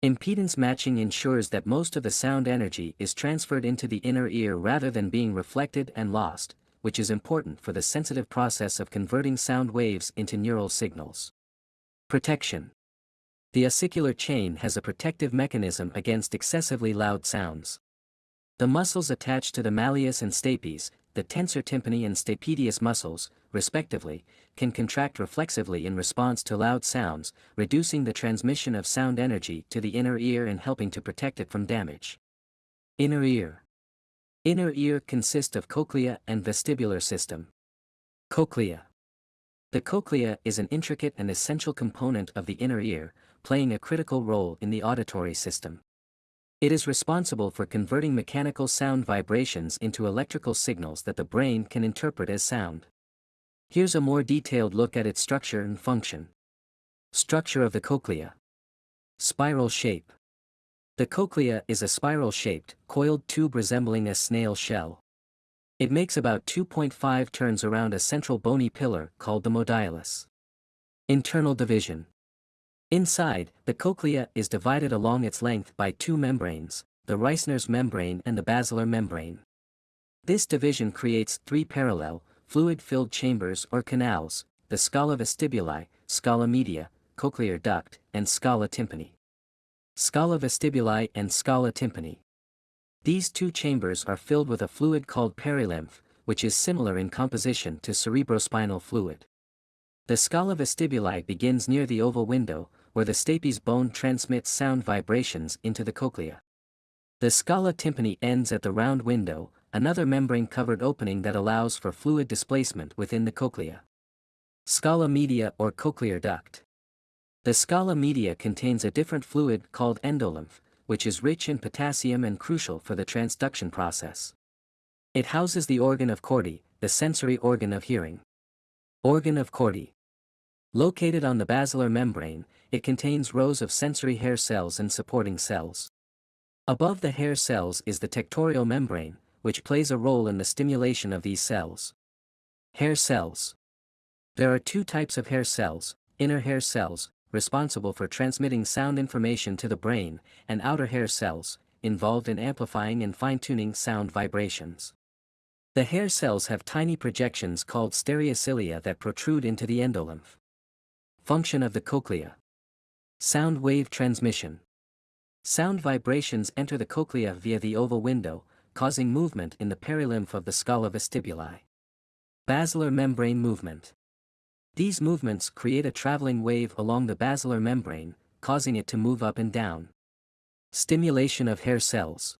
Impedance matching ensures that most of the sound energy is transferred into the inner ear rather than being reflected and lost, which is important for the sensitive process of converting sound waves into neural signals. Protection. The ossicular chain has a protective mechanism against excessively loud sounds. The muscles attached to the malleus and stapes, the tensor tympani and stapedius muscles, respectively, can contract reflexively in response to loud sounds, reducing the transmission of sound energy to the inner ear and helping to protect it from damage. Inner ear. Inner ear consists of cochlea and vestibular system. Cochlea. The cochlea is an intricate and essential component of the inner ear, playing a critical role in the auditory system. It is responsible for converting mechanical sound vibrations into electrical signals that the brain can interpret as sound. Here's a more detailed look at its structure and function. Structure of the cochlea. Spiral shape. The cochlea is a spiral-shaped, coiled tube resembling a snail shell. It makes about 2.5 turns around a central bony pillar called the modiolus. Internal division. Inside, the cochlea is divided along its length by two membranes, the Reissner's membrane and the basilar membrane. This division creates three parallel, fluid-filled chambers or canals, the scala vestibuli, scala media, cochlear duct, and scala tympani. Scala vestibuli and scala tympani. These two chambers are filled with a fluid called perilymph, which is similar in composition to cerebrospinal fluid. The scala vestibuli begins near the oval window, where the stapes bone transmits sound vibrations into the cochlea. The scala tympani ends at the round window, another membrane-covered opening that allows for fluid displacement within the cochlea. Scala media or cochlear duct. The scala media contains a different fluid called endolymph, which is rich in potassium and crucial for the transduction process. It houses the organ of Corti, the sensory organ of hearing. Organ of Corti. Located on the basilar membrane, it contains rows of sensory hair cells and supporting cells. Above the hair cells is the tectorial membrane, which plays a role in the stimulation of these cells. Hair cells. There are two types of hair cells: inner hair cells, responsible for transmitting sound information to the brain, and outer hair cells, involved in amplifying and fine-tuning sound vibrations. The hair cells have tiny projections called stereocilia that protrude into the endolymph. Function of the cochlea. Sound wave transmission. Sound vibrations enter the cochlea via the oval window, causing movement in the perilymph of the scala vestibuli. Basilar membrane movement. These movements create a traveling wave along the basilar membrane, causing it to move up and down. Stimulation of hair cells.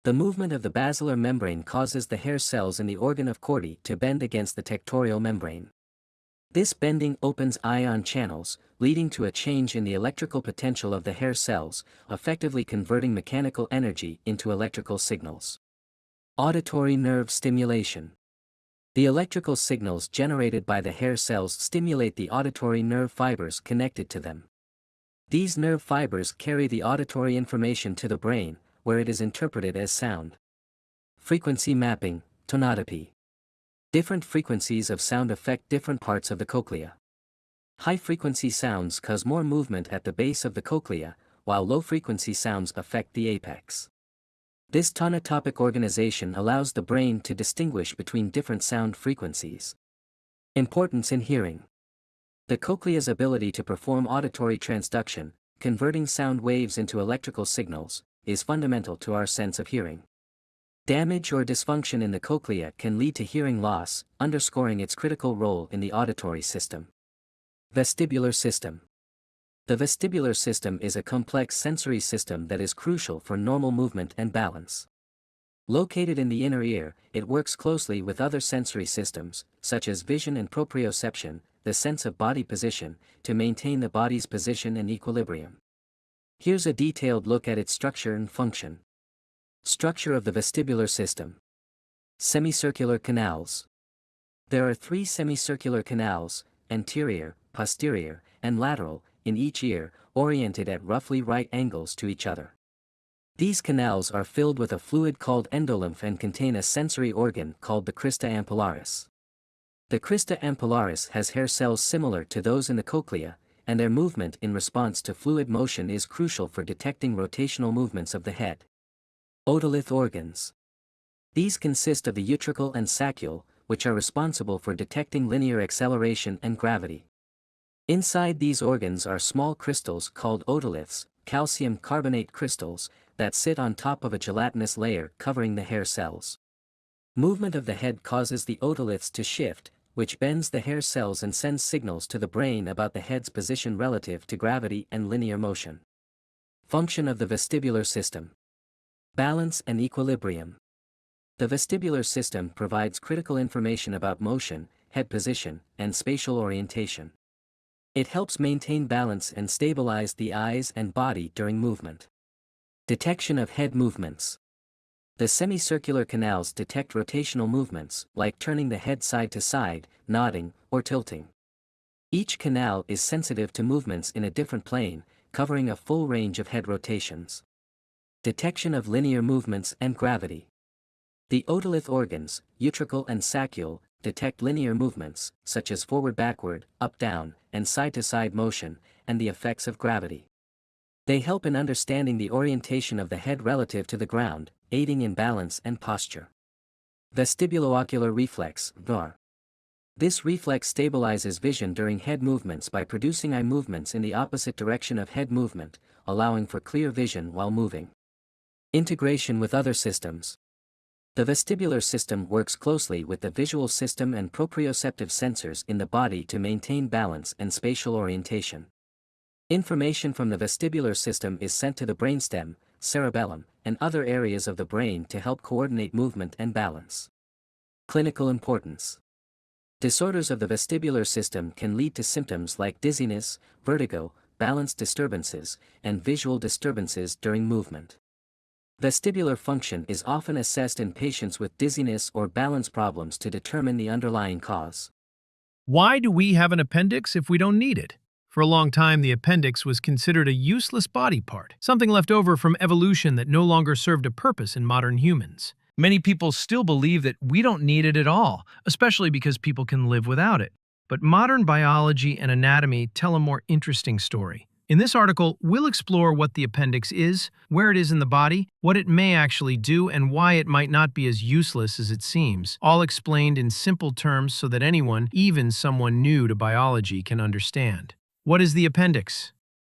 The movement of the basilar membrane causes the hair cells in the organ of Corti to bend against the tectorial membrane. This bending opens ion channels, leading to a change in the electrical potential of the hair cells, effectively converting mechanical energy into electrical signals. Auditory nerve stimulation. The electrical signals generated by the hair cells stimulate the auditory nerve fibers connected to them. These nerve fibers carry the auditory information to the brain, where it is interpreted as sound. Frequency mapping, tonotopy. Different frequencies of sound affect different parts of the cochlea. High-frequency sounds cause more movement at the base of the cochlea, while low-frequency sounds affect the apex. This tonotopic organization allows the brain to distinguish between different sound frequencies. Importance in hearing. The cochlea's ability to perform auditory transduction, converting sound waves into electrical signals, is fundamental to our sense of hearing. Damage or dysfunction in the cochlea can lead to hearing loss, underscoring its critical role in the auditory system. Vestibular system. The vestibular system is a complex sensory system that is crucial for normal movement and balance. Located in the inner ear, it works closely with other sensory systems, such as vision and proprioception, the sense of body position, to maintain the body's position and equilibrium. Here's a detailed look at its structure and function. Structure of the vestibular system. Semicircular canals. There are 3 semicircular canals, anterior, posterior, and lateral, in each ear, oriented at roughly right angles to each other. These canals are filled with a fluid called endolymph and contain a sensory organ called the crista ampullaris. The crista ampullaris has hair cells similar to those in the cochlea, and their movement in response to fluid motion is crucial for detecting rotational movements of the head. Otolith organs. These consist of the utricle and saccule, which are responsible for detecting linear acceleration and gravity. Inside these organs are small crystals called otoliths, calcium carbonate crystals, that sit on top of a gelatinous layer covering the hair cells. Movement of the head causes the otoliths to shift, which bends the hair cells and sends signals to the brain about the head's position relative to gravity and linear motion. Function of the vestibular system. Balance and equilibrium. The vestibular system provides critical information about motion, head position, and spatial orientation. It helps maintain balance and stabilize the eyes and body during movement. Detection of head movements. The semicircular canals detect rotational movements, like turning the head side to side, nodding, or tilting. Each canal is sensitive to movements in a different plane, covering a full range of head rotations. Detection of linear movements and gravity. The otolith organs, utricle and saccule, detect linear movements, such as forward-backward, up-down, and side-to-side motion, and the effects of gravity. They help in understanding the orientation of the head relative to the ground, aiding in balance and posture. Vestibuloocular reflex, VAR. This reflex stabilizes vision during head movements by producing eye movements in the opposite direction of head movement, allowing for clear vision while moving. Integration with other systems. The vestibular system works closely with the visual system and proprioceptive sensors in the body to maintain balance and spatial orientation. Information from the vestibular system is sent to the brainstem, cerebellum, and other areas of the brain to help coordinate movement and balance. Clinical importance. Disorders of the vestibular system can lead to symptoms like dizziness, vertigo, balance disturbances, and visual disturbances during movement. Vestibular function is often assessed in patients with dizziness or balance problems to determine the underlying cause. Why do we have an appendix if we don't need it? For a long time, the appendix was considered a useless body part, something left over from evolution that no longer served a purpose in modern humans. Many people still believe that we don't need it at all, especially because people can live without it. But modern biology and anatomy tell a more interesting story. In this article, we'll explore what the appendix is, where it is in the body, what it may actually do, and why it might not be as useless as it seems, all explained in simple terms so that anyone, even someone new to biology, can understand. What is the appendix?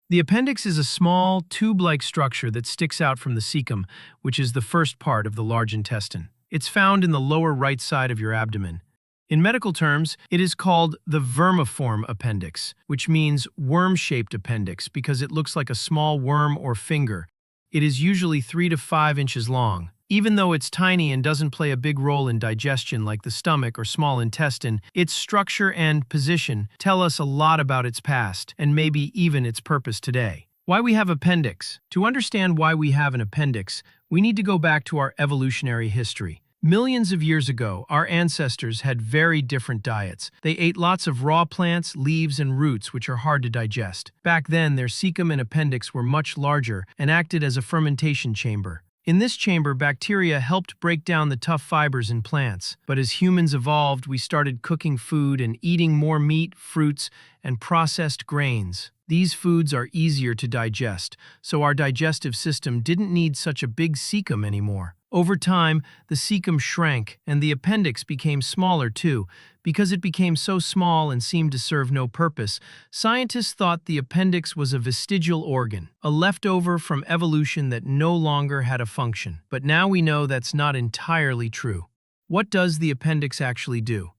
The appendix is a small, tube-like structure that sticks out from the cecum, which is the first part of the large intestine. It's found in the lower right side of your abdomen. In medical terms, it is called the vermiform appendix, which means worm-shaped appendix because it looks like a small worm or finger. It is usually 3 to 5 inches long. Even though it's tiny and doesn't play a big role in digestion like the stomach or small intestine, its structure and position tell us a lot about its past and maybe even its purpose today. Why we have appendix? To understand why we have an appendix, we need to go back to our evolutionary history. Millions of years ago, our ancestors had very different diets. They ate lots of raw plants, leaves, and roots, which are hard to digest. Back then, their cecum and appendix were much larger and acted as a fermentation chamber. In this chamber, bacteria helped break down the tough fibers in plants. But as humans evolved, we started cooking food and eating more meat, fruits, and processed grains. These foods are easier to digest, so our digestive system didn't need such a big cecum anymore. Over time, the cecum shrank, and the appendix became smaller too. Because it became so small and seemed to serve no purpose, scientists thought the appendix was a vestigial organ, a leftover from evolution that no longer had a function. But now we know that's not entirely true. What does the appendix actually do?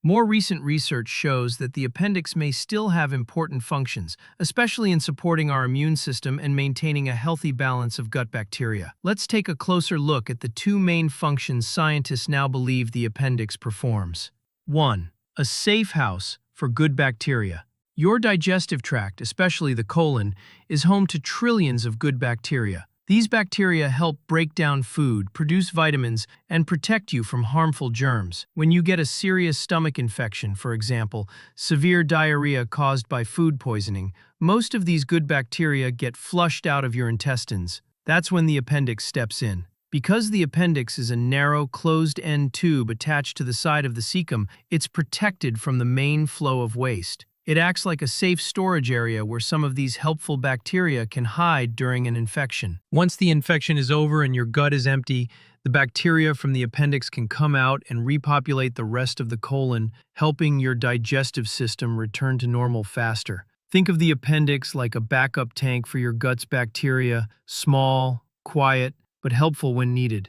More recent research shows that the appendix may still have important functions, especially in supporting our immune system and maintaining a healthy balance of gut bacteria. Let's take a closer look at the two main functions scientists now believe the appendix performs. 1. A safe house for good bacteria. Your digestive tract, especially the colon, is home to trillions of good bacteria. These bacteria help break down food, produce vitamins, and protect you from harmful germs. When you get a serious stomach infection, for example, severe diarrhea caused by food poisoning, most of these good bacteria get flushed out of your intestines. That's when the appendix steps in. Because the appendix is a narrow, closed-end tube attached to the side of the cecum, it's protected from the main flow of waste. It acts like a safe storage area where some of these helpful bacteria can hide during an infection. Once the infection is over and your gut is empty, the bacteria from the appendix can come out and repopulate the rest of the colon, helping your digestive system return to normal faster. Think of the appendix like a backup tank for your gut's bacteria, small, quiet, but helpful when needed.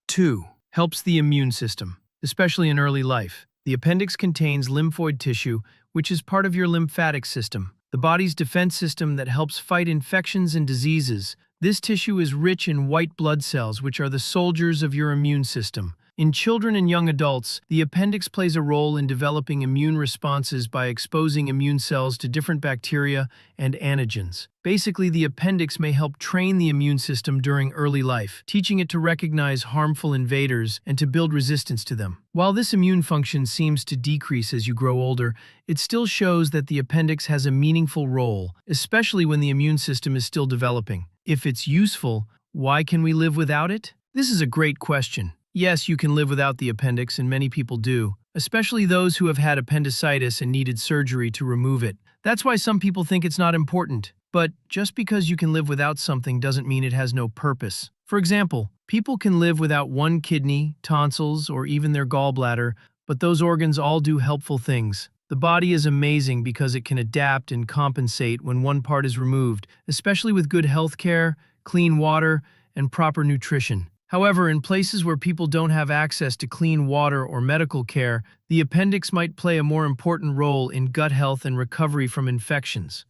2. Helps the immune system, especially in early life. The appendix contains lymphoid tissue, which is part of your lymphatic system, the body's defense system that helps fight infections and diseases. This tissue is rich in white blood cells, which are the soldiers of your immune system. In children and young adults, the appendix plays a role in developing immune responses by exposing immune cells to different bacteria and antigens. Basically, the appendix may help train the immune system during early life, teaching it to recognize harmful invaders and to build resistance to them. While this immune function seems to decrease as you grow older, it still shows that the appendix has a meaningful role, especially when the immune system is still developing. If it's useful, why can we live without it? This is a great question. Yes, you can live without the appendix, and many people do, especially those who have had appendicitis and needed surgery to remove it. That's why some people think it's not important. But just because you can live without something doesn't mean it has no purpose. For example, people can live without one kidney, tonsils, or even their gallbladder, but those organs all do helpful things. The body is amazing because it can adapt and compensate when one part is removed, especially with good health care, clean water, and proper nutrition. However, in places where people don't have access to clean water or medical care, the appendix might play a more important role in gut health and recovery from infections.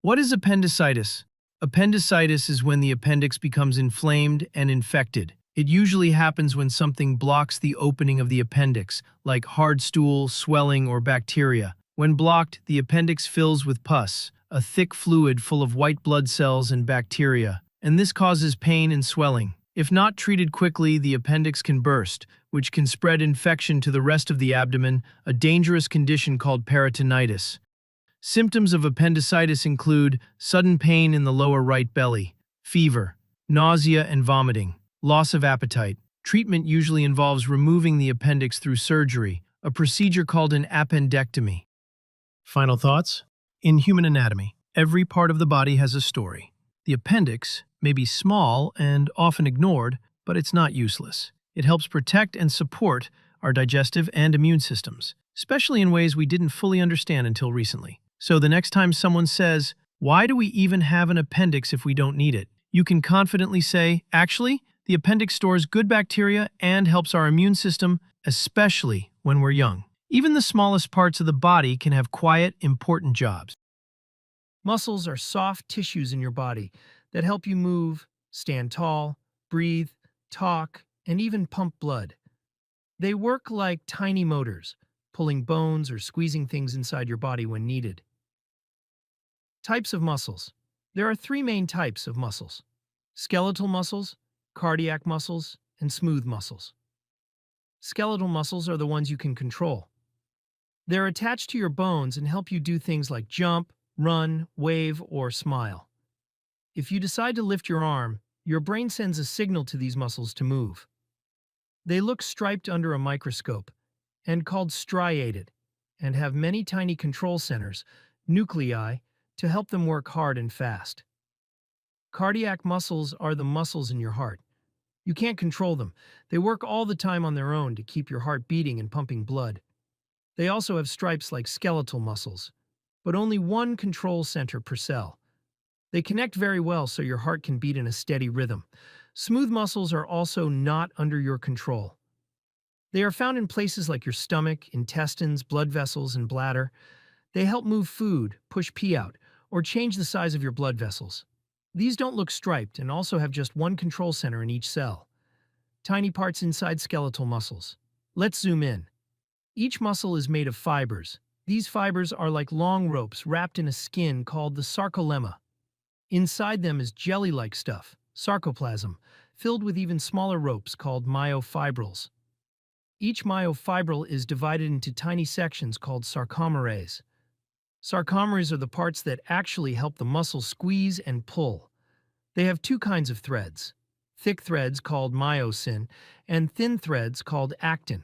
What is appendicitis? Appendicitis is when the appendix becomes inflamed and infected. It usually happens when something blocks the opening of the appendix, like hard stool, swelling, or bacteria. When blocked, the appendix fills with pus, a thick fluid full of white blood cells and bacteria, and this causes pain and swelling. If not treated quickly, the appendix can burst, which can spread infection to the rest of the abdomen, a dangerous condition called peritonitis. Symptoms of appendicitis include sudden pain in the lower right belly, fever, nausea and vomiting, loss of appetite. Treatment usually involves removing the appendix through surgery, a procedure called an appendectomy. Final thoughts? In human anatomy, every part of the body has a story. The appendix may be small and often ignored, but it's not useless. It helps protect and support our digestive and immune systems, especially in ways we didn't fully understand until recently. So the next time someone says, "Why do we even have an appendix if we don't need it?" you can confidently say, "Actually, the appendix stores good bacteria and helps our immune system, especially when we're young." Even the smallest parts of the body can have quiet, important jobs. Muscles are soft tissues in your body that help you move, stand tall, breathe, talk, and even pump blood. They work like tiny motors, pulling bones or squeezing things inside your body when needed. Types of muscles. There are three main types of muscles: skeletal muscles, cardiac muscles, and smooth muscles. Skeletal muscles are the ones you can control. They're attached to your bones and help you do things like jump, run, wave, or smile. If you decide to lift your arm, your brain sends a signal to these muscles to move. They look striped under a microscope and called striated and have many tiny control centers, nuclei, to help them work hard and fast. Cardiac muscles are the muscles in your heart. You can't control them. They work all the time on their own to keep your heart beating and pumping blood. They also have stripes like skeletal muscles, but only one control center per cell. They connect very well so your heart can beat in a steady rhythm. Smooth muscles are also not under your control. They are found in places like your stomach, intestines, blood vessels, and bladder. They help move food, push pee out, or change the size of your blood vessels. These don't look striped and also have just one control center in each cell. Tiny parts inside skeletal muscles. Let's zoom in. Each muscle is made of fibers. These fibers are like long ropes wrapped in a skin called the sarcolemma. Inside them is jelly-like stuff, sarcoplasm, filled with even smaller ropes called myofibrils. Each myofibril is divided into tiny sections called sarcomeres. Sarcomeres are the parts that actually help the muscle squeeze and pull. They have two kinds of threads, thick threads called myosin and thin threads called actin.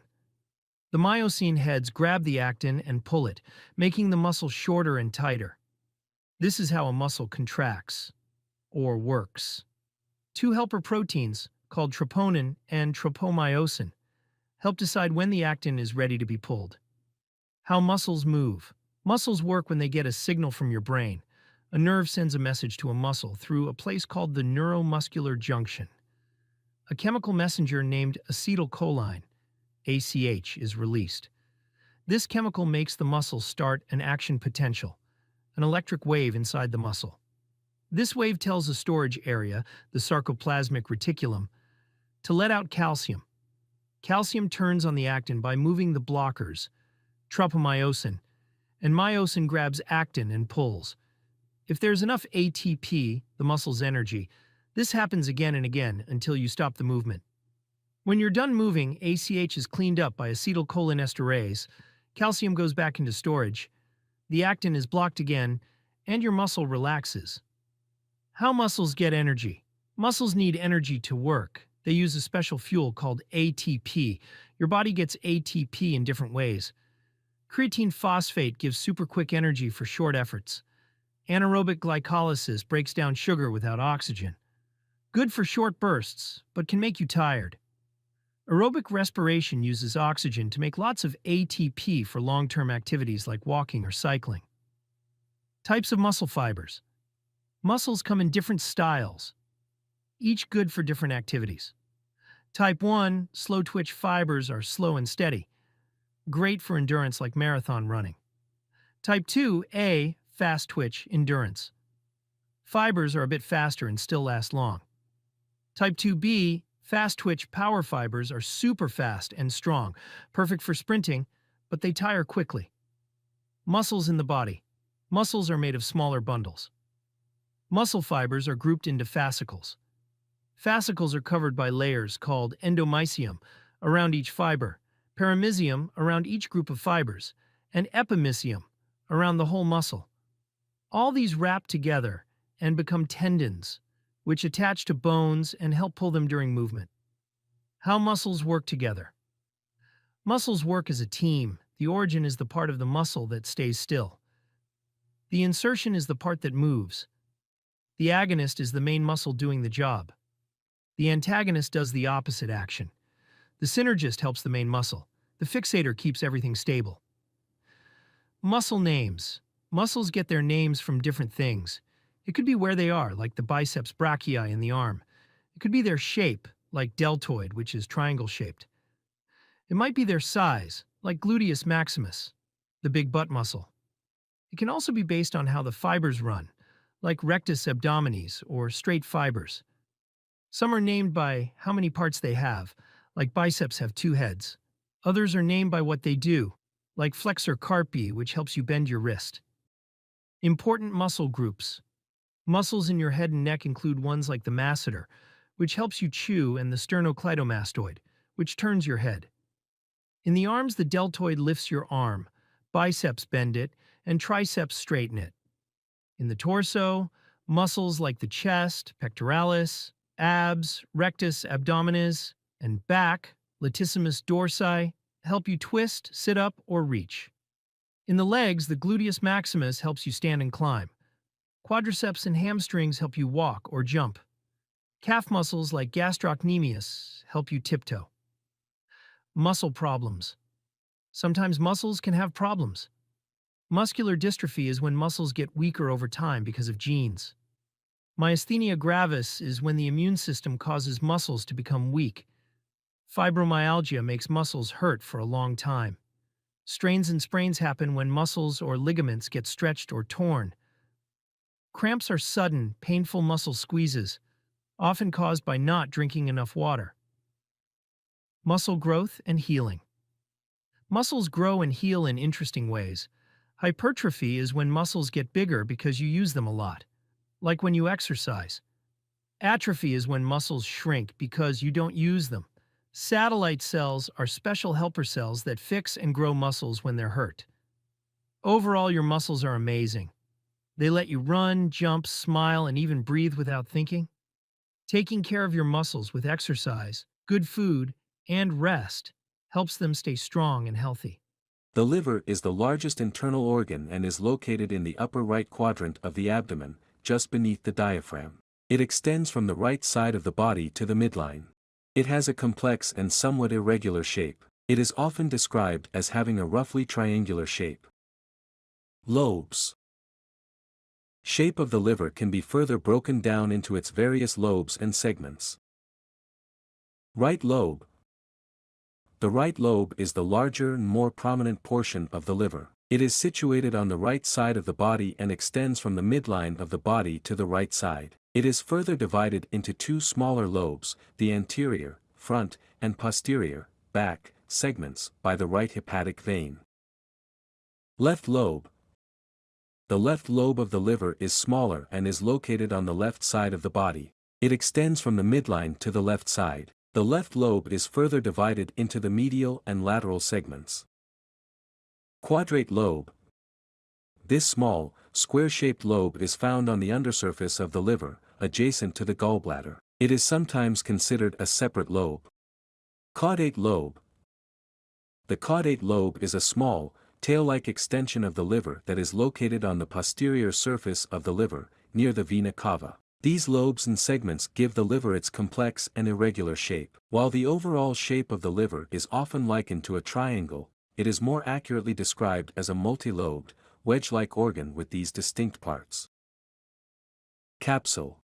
The myosin heads grab the actin and pull it, making the muscle shorter and tighter. This is how a muscle contracts, or works. Two helper proteins, called troponin and tropomyosin, help decide when the actin is ready to be pulled. How muscles move. Muscles work when they get a signal from your brain. A nerve sends a message to a muscle through a place called the neuromuscular junction. A chemical messenger named acetylcholine, ACH, is released. This chemical makes the muscle start an action potential, an electric wave inside the muscle. This wave tells a storage area, the sarcoplasmic reticulum, to let out calcium. Calcium turns on the actin by moving the blockers, tropomyosin, and myosin grabs actin and pulls. If there's enough ATP, the muscle's energy, this happens again and again until you stop the movement. When you're done moving, ACH is cleaned up by acetylcholinesterase, calcium goes back into storage, the actin is blocked again, and your muscle relaxes. How muscles get energy. Muscles need energy to work. They use a special fuel called ATP. Your body gets ATP in different ways. Creatine phosphate gives super quick energy for short efforts. Anaerobic glycolysis breaks down sugar without oxygen. Good for short bursts, but can make you tired. Aerobic respiration uses oxygen to make lots of ATP for long-term activities like walking or cycling. Types of muscle fibers. Muscles come in different styles, each good for different activities. Type 1, slow-twitch fibers are slow and steady, great for endurance like marathon running. Type 2A, fast-twitch endurance. Fibers are a bit faster and still last long. Type 2B, fast-twitch power fibers are super fast and strong, perfect for sprinting, but they tire quickly. Muscles in the body. Muscles are made of smaller bundles. Muscle fibers are grouped into fascicles. Fascicles are covered by layers called endomysium around each fiber, perimysium around each group of fibers, and epimysium around the whole muscle. All these wrap together and become tendons, which attach to bones and help pull them during movement. How muscles work together. Muscles work as a team. The origin is the part of the muscle that stays still. The insertion is the part that moves. The agonist is the main muscle doing the job. The antagonist does the opposite action. The synergist helps the main muscle. The fixator keeps everything stable. Muscle names. Muscles get their names from different things. It could be where they are, like the biceps brachii in the arm. It could be their shape, like deltoid, which is triangle-shaped. It might be their size, like gluteus maximus, the big butt muscle. It can also be based on how the fibers run, like rectus abdominis or straight fibers. Some are named by how many parts they have, like biceps have 2 heads. Others are named by what they do, like flexor carpi, which helps you bend your wrist. Important muscle groups. Muscles in your head and neck include ones like the masseter, which helps you chew, and the sternocleidomastoid, which turns your head. In the arms, the deltoid lifts your arm, biceps bend it, and triceps straighten it. In the torso, muscles like the chest, pectoralis, abs, rectus abdominis, and back, latissimus dorsi, help you twist, sit up, or reach. In the legs, the gluteus maximus helps you stand and climb. Quadriceps and hamstrings help you walk or jump. Calf muscles like gastrocnemius help you tiptoe. Muscle problems. Sometimes muscles can have problems. Muscular dystrophy is when muscles get weaker over time because of genes. Myasthenia gravis is when the immune system causes muscles to become weak. Fibromyalgia makes muscles hurt for a long time. Strains and sprains happen when muscles or ligaments get stretched or torn. Cramps are sudden, painful muscle squeezes, often caused by not drinking enough water. Muscle growth and healing. Muscles grow and heal in interesting ways. Hypertrophy is when muscles get bigger because you use them a lot, like when you exercise. Atrophy is when muscles shrink because you don't use them. Satellite cells are special helper cells that fix and grow muscles when they're hurt. Overall, your muscles are amazing. They let you run, jump, smile, and even breathe without thinking. Taking care of your muscles with exercise, good food, and rest helps them stay strong and healthy. The liver is the largest internal organ and is located in the upper right quadrant of the abdomen, just beneath the diaphragm. It extends from the right side of the body to the midline. It has a complex and somewhat irregular shape. It is often described as having a roughly triangular shape. Lobes. Shape of the liver can be further broken down into its various lobes and segments. Right lobe. The right lobe is the larger and more prominent portion of the liver. It is situated on the right side of the body and extends from the midline of the body to the right side. It is further divided into two smaller lobes, the anterior, front, and posterior, back, segments, by the right hepatic vein. Left lobe. The left lobe of the liver is smaller and is located on the left side of the body. It extends from the midline to the left side. The left lobe is further divided into the medial and lateral segments. Quadrate lobe. This small, square-shaped lobe is found on the undersurface of the liver, adjacent to the gallbladder. It is sometimes considered a separate lobe. Caudate lobe. The caudate lobe is a small, tail-like extension of the liver that is located on the posterior surface of the liver, near the vena cava. These lobes and segments give the liver its complex and irregular shape. While the overall shape of the liver is often likened to a triangle, it is more accurately described as a multi-lobed, wedge-like organ with these distinct parts. Capsule.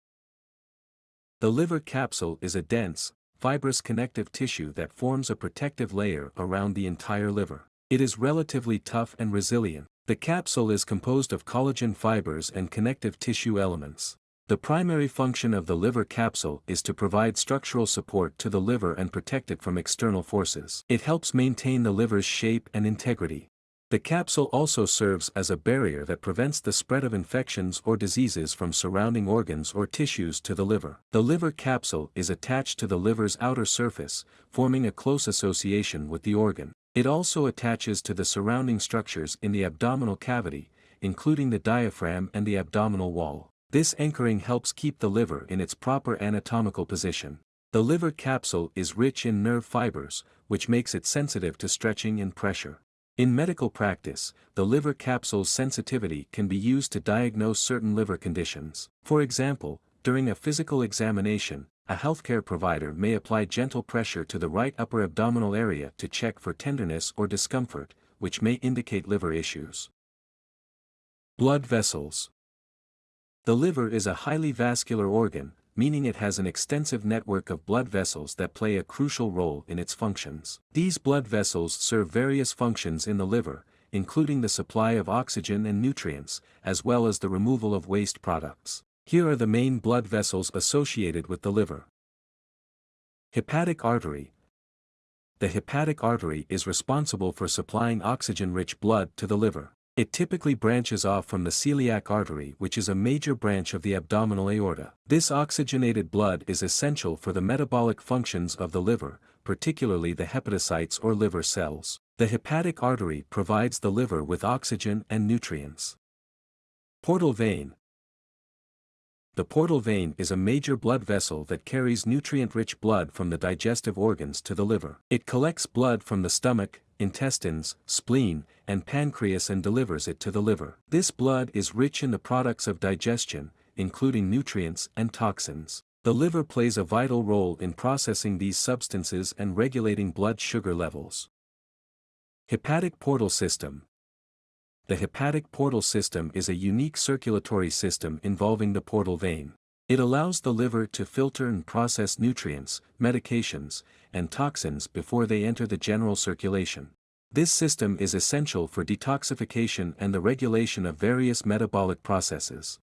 The liver capsule is a dense, fibrous connective tissue that forms a protective layer around the entire liver. It is relatively tough and resilient. The capsule is composed of collagen fibers and connective tissue elements. The primary function of the liver capsule is to provide structural support to the liver and protect it from external forces. It helps maintain the liver's shape and integrity. The capsule also serves as a barrier that prevents the spread of infections or diseases from surrounding organs or tissues to the liver. The liver capsule is attached to the liver's outer surface, forming a close association with the organ. It also attaches to the surrounding structures in the abdominal cavity, including the diaphragm and the abdominal wall. This anchoring helps keep the liver in its proper anatomical position. The liver capsule is rich in nerve fibers, which makes it sensitive to stretching and pressure. In medical practice, the liver capsule's sensitivity can be used to diagnose certain liver conditions. For example, during a physical examination, a healthcare provider may apply gentle pressure to the right upper abdominal area to check for tenderness or discomfort, which may indicate liver issues. Blood vessels. The liver is a highly vascular organ, meaning it has an extensive network of blood vessels that play a crucial role in its functions. These blood vessels serve various functions in the liver, including the supply of oxygen and nutrients, as well as the removal of waste products. Here are the main blood vessels associated with the liver. Hepatic artery. The hepatic artery is responsible for supplying oxygen-rich blood to the liver. It typically branches off from the celiac artery, which is a major branch of the abdominal aorta. This oxygenated blood is essential for the metabolic functions of the liver, particularly the hepatocytes or liver cells. The hepatic artery provides the liver with oxygen and nutrients. Portal vein. The portal vein is a major blood vessel that carries nutrient-rich blood from the digestive organs to the liver. It collects blood from the stomach, intestines, spleen, and pancreas and delivers it to the liver. This blood is rich in the products of digestion, including nutrients and toxins. The liver plays a vital role in processing these substances and regulating blood sugar levels. Hepatic portal system. The hepatic portal system is a unique circulatory system involving the portal vein. It allows the liver to filter and process nutrients, medications, and toxins before they enter the general circulation. This system is essential for detoxification and the regulation of various metabolic processes.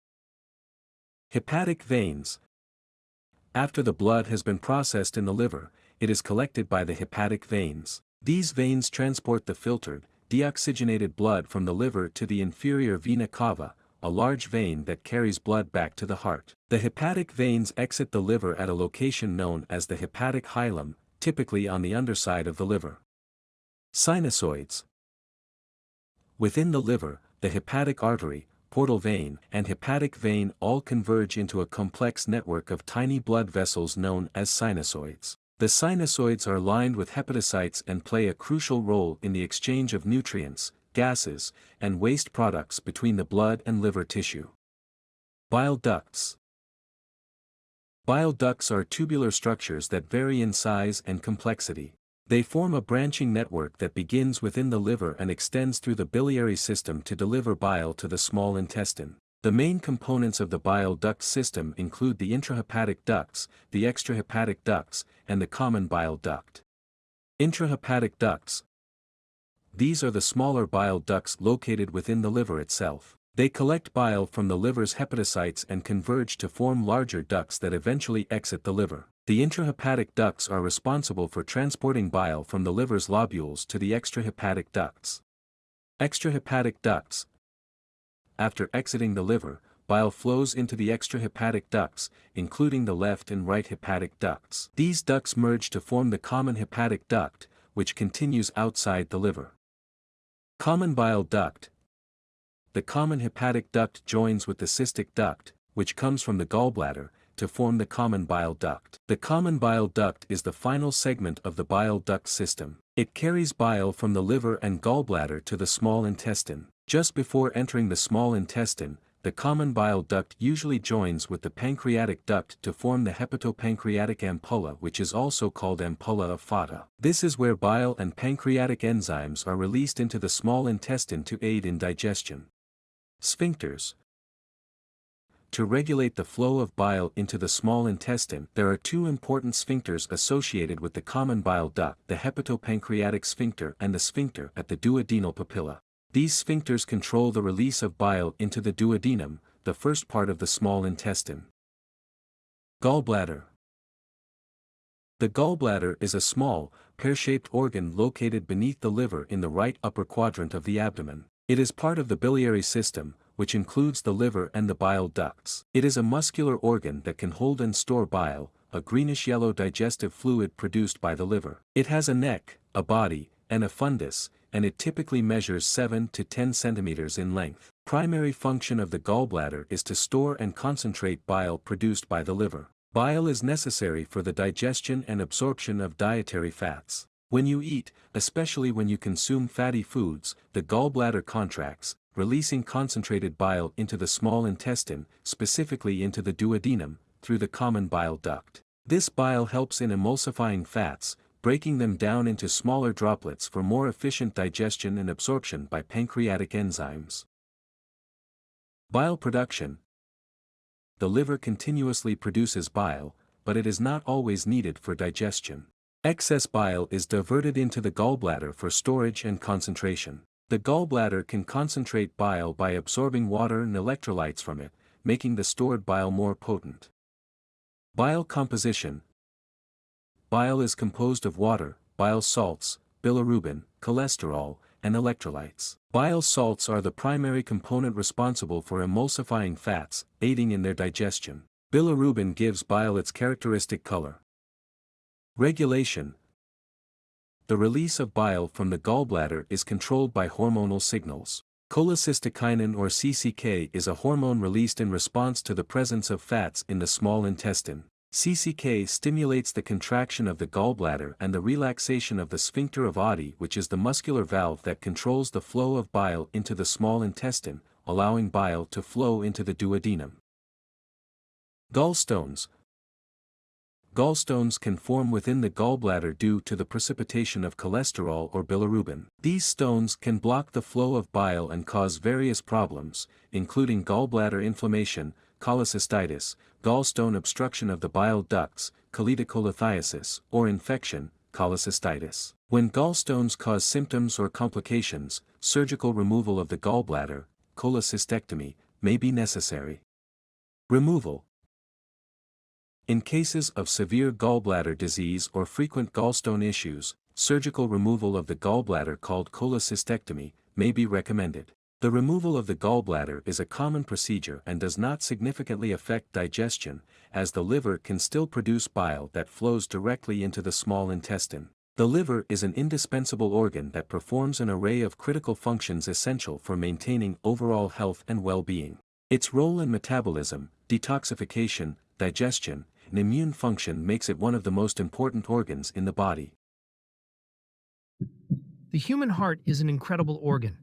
Hepatic veins. After the blood has been processed in the liver, it is collected by the hepatic veins. These veins transport the filtered, deoxygenated blood from the liver to the inferior vena cava, a large vein that carries blood back to the heart. The hepatic veins exit the liver at a location known as the hepatic hilum, typically on the underside of the liver. Sinusoids. Within the liver, the hepatic artery, portal vein, and hepatic vein all converge into a complex network of tiny blood vessels known as sinusoids. The sinusoids are lined with hepatocytes and play a crucial role in the exchange of nutrients, gases, and waste products between the blood and liver tissue. Bile ducts. Bile ducts are tubular structures that vary in size and complexity. They form a branching network that begins within the liver and extends through the biliary system to deliver bile to the small intestine. The main components of the bile duct system include the intrahepatic ducts, the extrahepatic ducts, and the common bile duct. Intrahepatic ducts. These are the smaller bile ducts located within the liver itself. They collect bile from the liver's hepatocytes and converge to form larger ducts that eventually exit the liver. The intrahepatic ducts are responsible for transporting bile from the liver's lobules to the extrahepatic ducts. Extrahepatic ducts. After exiting the liver, bile flows into the extrahepatic ducts, including the left and right hepatic ducts. These ducts merge to form the common hepatic duct, which continues outside the liver. Common bile duct. The common hepatic duct joins with the cystic duct, which comes from the gallbladder, to form the common bile duct. The common bile duct is the final segment of the bile duct system. It carries bile from the liver and gallbladder to the small intestine. Just before entering the small intestine, the common bile duct usually joins with the pancreatic duct to form the hepatopancreatic ampulla, which is also called ampulla of Fata. This is where bile and pancreatic enzymes are released into the small intestine to aid in digestion. Sphincters. To regulate the flow of bile into the small intestine, there are two important sphincters associated with the common bile duct: the hepatopancreatic sphincter and the sphincter at the duodenal papilla. These sphincters control the release of bile into the duodenum, the first part of the small intestine. Gallbladder. The gallbladder is a small, pear-shaped organ located beneath the liver in the right upper quadrant of the abdomen. It is part of the biliary system, which includes the liver and the bile ducts. It is a muscular organ that can hold and store bile, a greenish-yellow digestive fluid produced by the liver. It has a neck, a body, and a fundus, and it typically measures 7 to 10 centimeters in length. Primary function of the gallbladder is to store and concentrate bile produced by the liver. Bile is necessary for the digestion and absorption of dietary fats. When you eat, especially when you consume fatty foods, the gallbladder contracts, releasing concentrated bile into the small intestine, specifically into the duodenum, through the common bile duct. This bile helps in emulsifying fats, breaking them down into smaller droplets for more efficient digestion and absorption by pancreatic enzymes. Bile production. The liver continuously produces bile, but it is not always needed for digestion. Excess bile is diverted into the gallbladder for storage and concentration. The gallbladder can concentrate bile by absorbing water and electrolytes from it, making the stored bile more potent. Bile composition. Bile is composed of water, bile salts, bilirubin, cholesterol, and electrolytes. Bile salts are the primary component responsible for emulsifying fats, aiding in their digestion. Bilirubin gives bile its characteristic color. Regulation. The release of bile from the gallbladder is controlled by hormonal signals. Cholecystokinin or CCK is a hormone released in response to the presence of fats in the small intestine. CCK stimulates the contraction of the gallbladder and the relaxation of the sphincter of Oddi, which is the muscular valve that controls the flow of bile into the small intestine, allowing bile to flow into the duodenum. Gallstones. Gallstones can form within the gallbladder due to the precipitation of cholesterol or bilirubin. These stones can block the flow of bile and cause various problems, including gallbladder inflammation, cholecystitis, gallstone obstruction of the bile ducts, cholelithiasis, or infection, cholecystitis. When gallstones cause symptoms or complications, surgical removal of the gallbladder, cholecystectomy, may be necessary. Removal. In cases of severe gallbladder disease or frequent gallstone issues, surgical removal of the gallbladder called cholecystectomy may be recommended. The removal of the gallbladder is a common procedure and does not significantly affect digestion, as the liver can still produce bile that flows directly into the small intestine. The liver is an indispensable organ that performs an array of critical functions essential for maintaining overall health and well-being. Its role in metabolism, detoxification, digestion, and immune function makes it one of the most important organs in the body. The human heart is an incredible organ.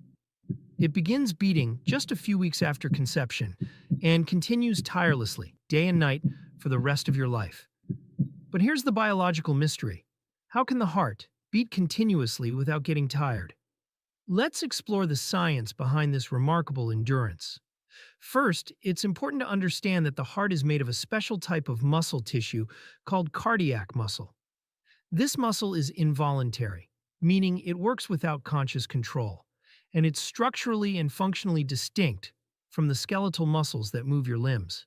It begins beating just a few weeks after conception and continues tirelessly, day and night, for the rest of your life. But here's the biological mystery. How can the heart beat continuously without getting tired? Let's explore the science behind this remarkable endurance. First, it's important to understand that the heart is made of a special type of muscle tissue called cardiac muscle. This muscle is involuntary, meaning it works without conscious control, and it's structurally and functionally distinct from the skeletal muscles that move your limbs.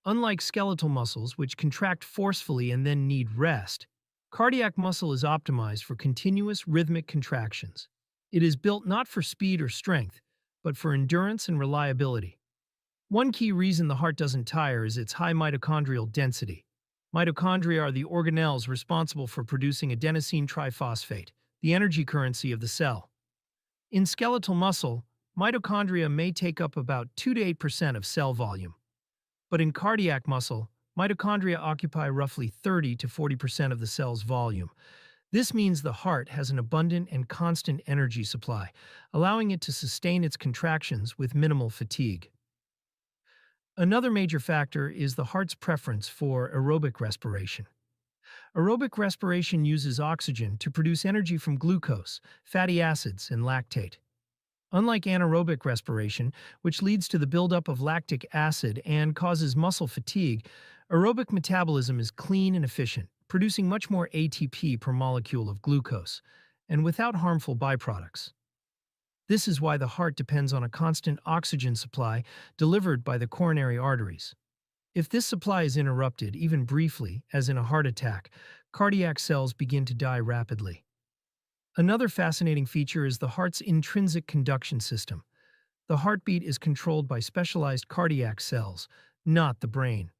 Unlike skeletal muscles, which contract forcefully and then need rest, cardiac muscle is optimized for continuous rhythmic contractions. It is built not for speed or strength, but for endurance and reliability. One key reason the heart doesn't tire is its high mitochondrial density. Mitochondria are the organelles responsible for producing adenosine triphosphate, the energy currency of the cell. In skeletal muscle, mitochondria may take up about 2 to 8% of cell volume. But in cardiac muscle, mitochondria occupy roughly 30 to 40% of the cell's volume. This means the heart has an abundant and constant energy supply, allowing it to sustain its contractions with minimal fatigue. Another major factor is the heart's preference for aerobic respiration. Aerobic respiration uses oxygen to produce energy from glucose, fatty acids, and lactate. Unlike anaerobic respiration, which leads to the buildup of lactic acid and causes muscle fatigue, aerobic metabolism is clean and efficient, producing much more ATP per molecule of glucose, and without harmful byproducts. This is why the heart depends on a constant oxygen supply delivered by the coronary arteries. If this supply is interrupted, even briefly, as in a heart attack, cardiac cells begin to die rapidly. Another fascinating feature is the heart's intrinsic conduction system. The heartbeat is controlled by specialized cardiac cells, not the brain.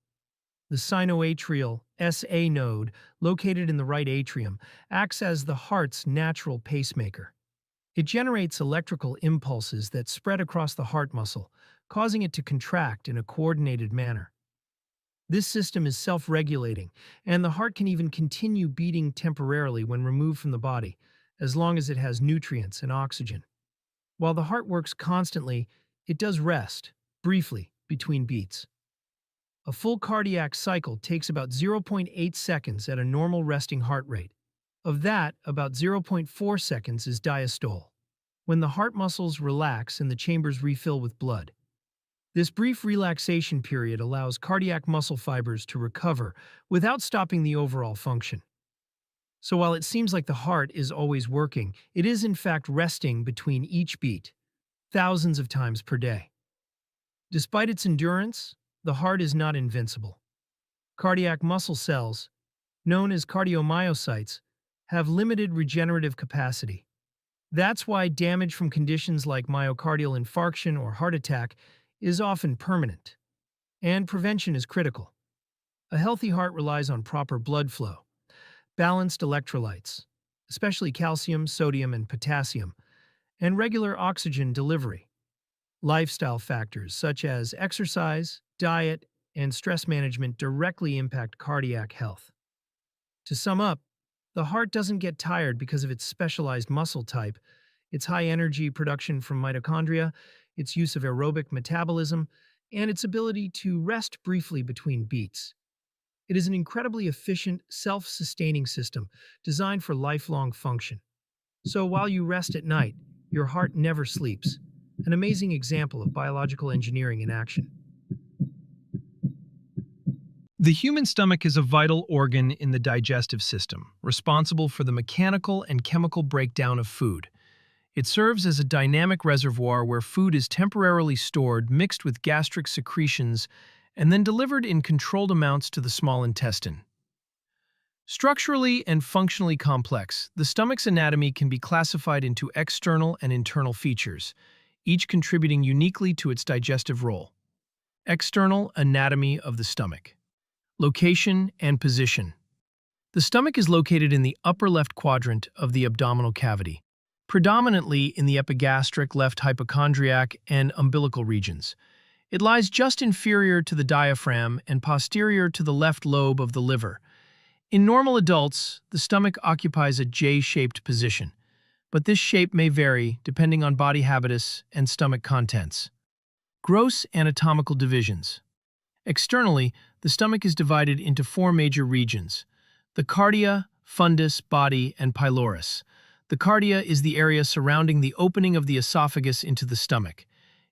The sinoatrial SA node, located in the right atrium, acts as the heart's natural pacemaker. It generates electrical impulses that spread across the heart muscle, causing it to contract in a coordinated manner. This system is self-regulating, and the heart can even continue beating temporarily when removed from the body, as long as it has nutrients and oxygen. While the heart works constantly, it does rest, briefly, between beats. A full cardiac cycle takes about 0.8 seconds at a normal resting heart rate. Of that, about 0.4 seconds is diastole, when the heart muscles relax and the chambers refill with blood. This brief relaxation period allows cardiac muscle fibers to recover without stopping the overall function. So while it seems like the heart is always working, it is in fact resting between each beat, thousands of times per day. Despite its endurance, the heart is not invincible. Cardiac muscle cells, known as cardiomyocytes, have limited regenerative capacity. That's why damage from conditions like myocardial infarction or heart attack is often permanent, and prevention is critical. A healthy heart relies on proper blood flow, balanced electrolytes, especially calcium, sodium, and potassium, and regular oxygen delivery. Lifestyle factors such as exercise, diet, and stress management directly impact cardiac health. To sum up, the heart doesn't get tired because of its specialized muscle type, its high energy production from mitochondria, its use of aerobic metabolism, and its ability to rest briefly between beats. It is an incredibly efficient, self-sustaining system designed for lifelong function. So while you rest at night, your heart never sleeps. An amazing example of biological engineering in action. The human stomach is a vital organ in the digestive system, responsible for the mechanical and chemical breakdown of food. It serves as a dynamic reservoir where food is temporarily stored, mixed with gastric secretions, and then delivered in controlled amounts to the small intestine. Structurally and functionally complex, the stomach's anatomy can be classified into external and internal features, each contributing uniquely to its digestive role. External anatomy of the stomach. Location and position. The stomach is located in the upper left quadrant of the abdominal cavity, predominantly in the epigastric, left hypochondriac, and umbilical regions. It lies just inferior to the diaphragm and posterior to the left lobe of the liver. In normal adults, the stomach occupies a J-shaped position, but this shape may vary depending on body habitus and stomach contents. Gross anatomical divisions. Externally, the stomach is divided into four major regions: the cardia, fundus, body, and pylorus. The cardia is the area surrounding the opening of the esophagus into the stomach.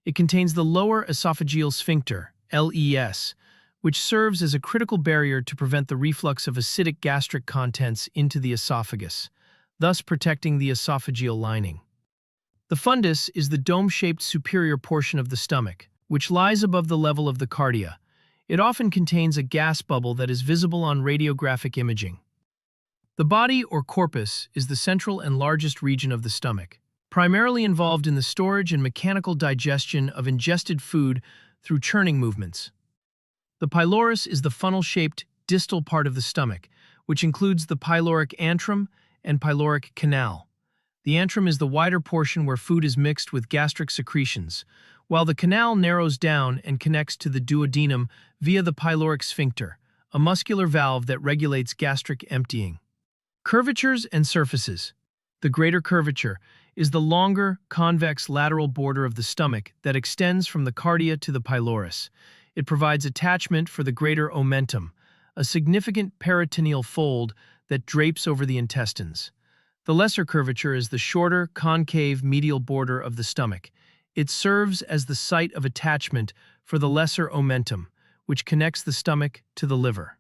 It contains the lower esophageal sphincter, LES, which serves as a critical barrier to prevent the reflux of acidic gastric contents into the esophagus, thus protecting the esophageal lining. The fundus is the dome-shaped superior portion of the stomach, which lies above the level of the cardia. It often contains a gas bubble that is visible on radiographic imaging. The body or corpus is the central and largest region of the stomach, primarily involved in the storage and mechanical digestion of ingested food through churning movements. The pylorus is the funnel-shaped distal part of the stomach, which includes the pyloric antrum and pyloric canal. The antrum is the wider portion where food is mixed with gastric secretions, while the canal narrows down and connects to the duodenum via the pyloric sphincter, a muscular valve that regulates gastric emptying. Curvatures and surfaces. The greater curvature is the longer, convex lateral border of the stomach that extends from the cardia to the pylorus. It provides attachment for the greater omentum, a significant peritoneal fold that drapes over the intestines. The lesser curvature is the shorter, concave medial border of the stomach. It serves as the site of attachment for the lesser omentum, which connects the stomach to the liver.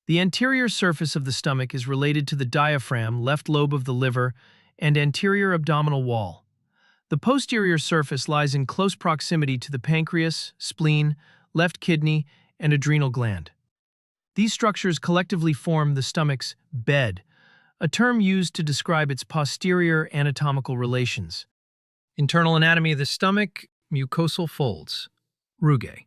The anterior surface of the stomach is related to the diaphragm, left lobe of the liver, and anterior abdominal wall. The posterior surface lies in close proximity to the pancreas, spleen, left kidney, and adrenal gland. These structures collectively form the stomach's bed, a term used to describe its posterior anatomical relations. Internal anatomy of the stomach, mucosal folds, rugae.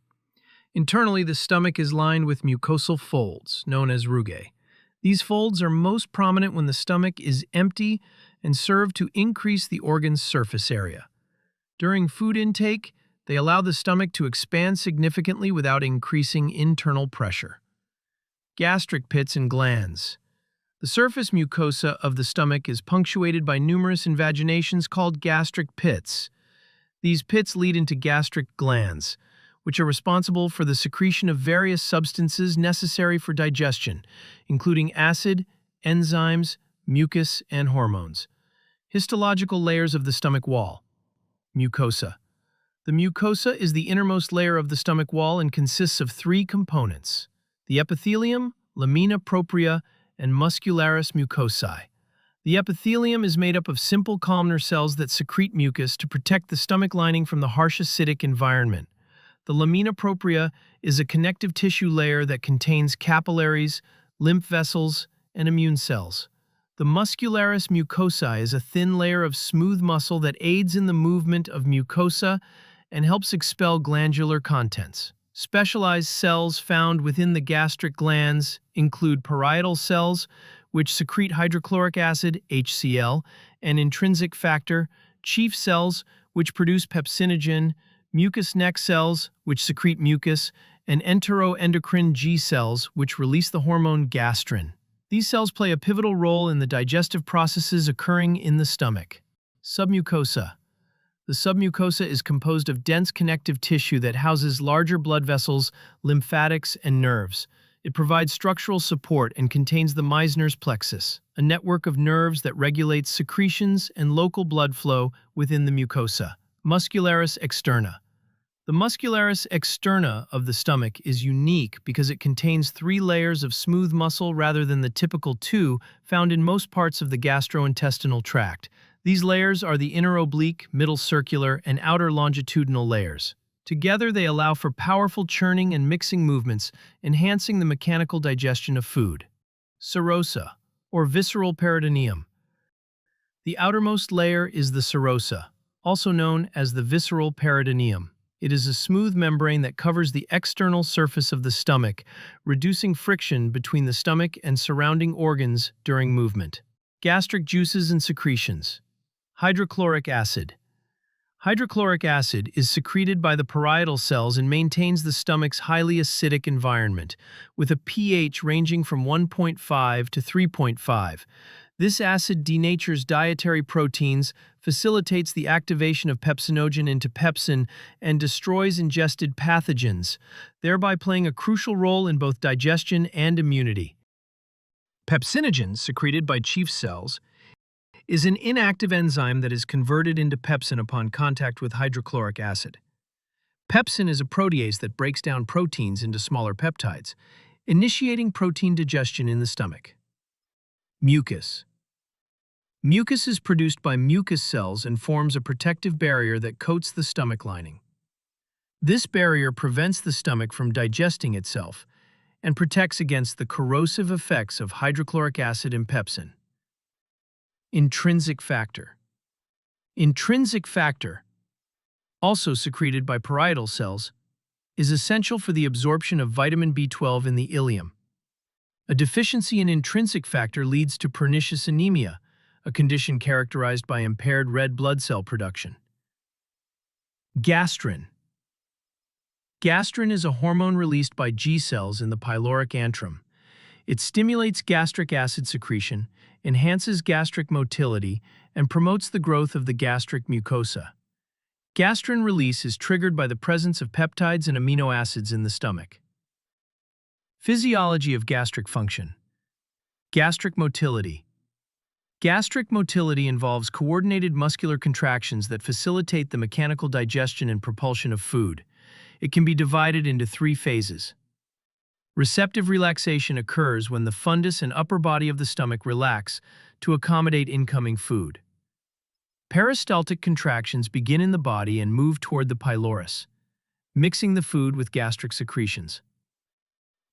Internally, the stomach is lined with mucosal folds, known as rugae. These folds are most prominent when the stomach is empty and serve to increase the organ's surface area. During food intake, they allow the stomach to expand significantly without increasing internal pressure. Gastric pits and glands. The surface mucosa of the stomach is punctuated by numerous invaginations called gastric pits. These pits lead into gastric glands, which are responsible for the secretion of various substances necessary for digestion, including acid, enzymes, mucus, and hormones. Histological layers of the stomach wall. Mucosa. The mucosa is the innermost layer of the stomach wall and consists of three components: the epithelium, lamina propria, and muscularis mucosae. The epithelium is made up of simple columnar cells that secrete mucus to protect the stomach lining from the harsh acidic environment. The lamina propria is a connective tissue layer that contains capillaries, lymph vessels, and immune cells. The muscularis mucosae is a thin layer of smooth muscle that aids in the movement of mucosa and helps expel glandular contents. Specialized cells found within the gastric glands include parietal cells, which secrete hydrochloric acid, HCl, and intrinsic factor, chief cells, which produce pepsinogen, mucous neck cells, which secrete mucus, and enteroendocrine G cells, which release the hormone gastrin. These cells play a pivotal role in the digestive processes occurring in the stomach. Submucosa. The submucosa is composed of dense connective tissue that houses larger blood vessels, lymphatics, and nerves. It provides structural support and contains the Meissner's plexus, a network of nerves that regulates secretions and local blood flow within the mucosa. Muscularis externa. The muscularis externa of the stomach is unique because it contains 3 layers of smooth muscle rather than the typical 2 found in most parts of the gastrointestinal tract. These layers are the inner oblique, middle circular, and outer longitudinal layers. Together, they allow for powerful churning and mixing movements, enhancing the mechanical digestion of food. Serosa, or visceral peritoneum. The outermost layer is the serosa, also known as the visceral peritoneum. It is a smooth membrane that covers the external surface of the stomach, reducing friction between the stomach and surrounding organs during movement. Gastric juices and secretions. Hydrochloric acid. Hydrochloric acid is secreted by the parietal cells and maintains the stomach's highly acidic environment, with a pH ranging from 1.5 to 3.5. This acid denatures dietary proteins, facilitates the activation of pepsinogen into pepsin, and destroys ingested pathogens, thereby playing a crucial role in both digestion and immunity. Pepsinogen, secreted by Chief cells, is an inactive enzyme that is converted into pepsin upon contact with hydrochloric acid. Pepsin is a protease that breaks down proteins into smaller peptides, initiating protein digestion in the stomach. Mucus. Mucus is produced by mucus cells and forms a protective barrier that coats the stomach lining. This barrier prevents the stomach from digesting itself and protects against the corrosive effects of hydrochloric acid and pepsin. Intrinsic factor. Intrinsic factor, also secreted by parietal cells, is essential for the absorption of vitamin B12 in the ileum. A deficiency in intrinsic factor leads to pernicious anemia, a condition characterized by impaired red blood cell production. Gastrin. Gastrin is a hormone released by G cells in the pyloric antrum. It stimulates gastric acid secretion, enhances gastric motility, and promotes the growth of the gastric mucosa. Gastrin release is triggered by the presence of peptides and amino acids in the stomach. Physiology of gastric function. Gastric motility. Gastric motility involves coordinated muscular contractions that facilitate the mechanical digestion and propulsion of food. It can be divided into 3 phases. Receptive relaxation occurs when the fundus and upper body of the stomach relax to accommodate incoming food. Peristaltic contractions begin in the body and move toward the pylorus, mixing the food with gastric secretions.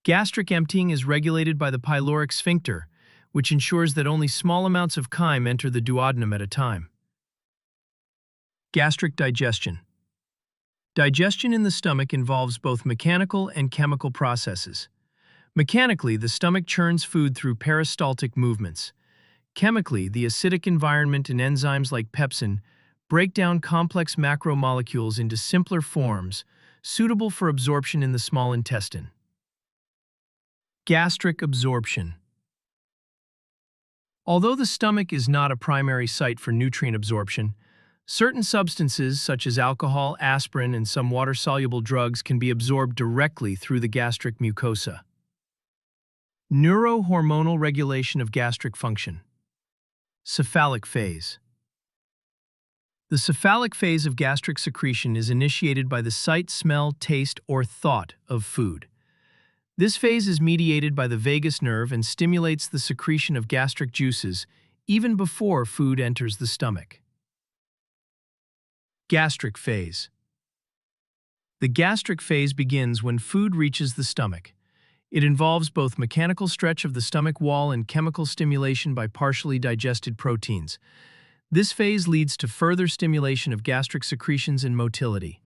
Gastric emptying is regulated by the pyloric sphincter, which ensures that only small amounts of chyme enter the duodenum at a time. Gastric digestion. Digestion in the stomach involves both mechanical and chemical processes. Mechanically, the stomach churns food through peristaltic movements. Chemically, the acidic environment and enzymes like pepsin break down complex macromolecules into simpler forms, suitable for absorption in the small intestine. Gastric absorption. Although the stomach is not a primary site for nutrient absorption, certain substances such as alcohol, aspirin, and some water-soluble drugs can be absorbed directly through the gastric mucosa. Neurohormonal regulation of gastric function. Cephalic phase. The cephalic phase of gastric secretion is initiated by the sight, smell, taste, or thought of food. This phase is mediated by the vagus nerve and stimulates the secretion of gastric juices even before food enters the stomach. Gastric phase. The gastric phase begins when food reaches the stomach. It involves both mechanical stretch of the stomach wall and chemical stimulation by partially digested proteins. This phase leads to further stimulation of gastric secretions and motility.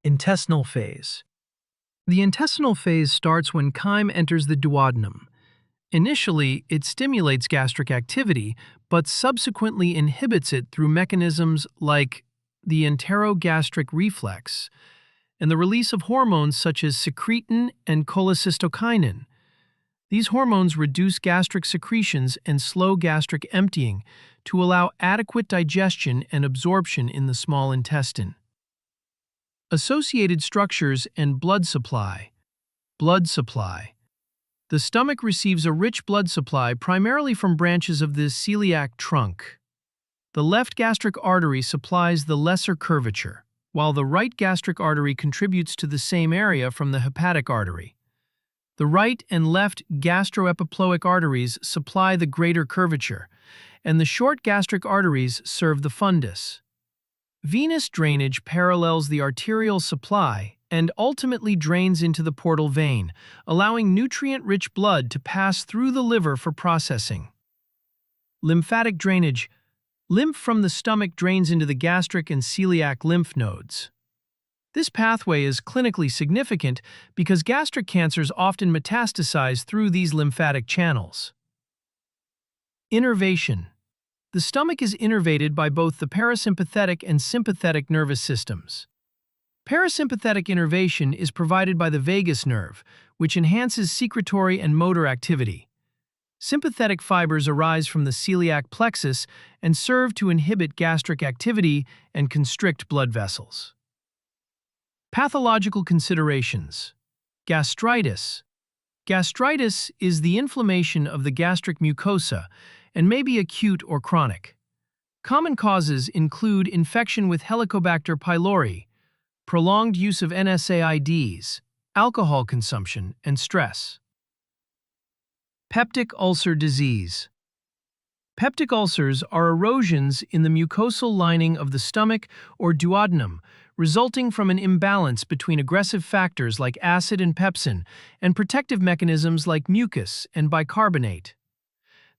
Intestinal phase. The intestinal phase starts when chyme enters the duodenum. Initially, it stimulates gastric activity, but subsequently inhibits it through mechanisms like the enterogastric reflex and the release of hormones such as secretin and cholecystokinin. These hormones reduce gastric secretions and slow gastric emptying to allow adequate digestion and absorption in the small intestine. Associated structures and blood supply. Blood supply. The stomach receives a rich blood supply primarily from branches of the celiac trunk. The left gastric artery supplies the lesser curvature, while the right gastric artery contributes to the same area from the hepatic artery. The right and left gastroepiploic arteries supply the greater curvature, and the short gastric arteries serve the fundus. Venous drainage parallels the arterial supply and ultimately drains into the portal vein, allowing nutrient-rich blood to pass through the liver for processing. Lymphatic drainage. Lymph from the stomach drains into the gastric and celiac lymph nodes. This pathway is clinically significant because gastric cancers often metastasize through these lymphatic channels. Innervation. The stomach is innervated by both the parasympathetic and sympathetic nervous systems. Parasympathetic innervation is provided by the vagus nerve, which enhances secretory and motor activity. Sympathetic fibers arise from the celiac plexus and serve to inhibit gastric activity and constrict blood vessels. Pathological considerations. Gastritis. Gastritis is the inflammation of the gastric mucosa and may be acute or chronic. Common causes include infection with Helicobacter pylori, prolonged use of NSAIDs, alcohol consumption, and stress. Peptic ulcer disease. Peptic ulcers are erosions in the mucosal lining of the stomach or duodenum, resulting from an imbalance between aggressive factors like acid and pepsin and protective mechanisms like mucus and bicarbonate.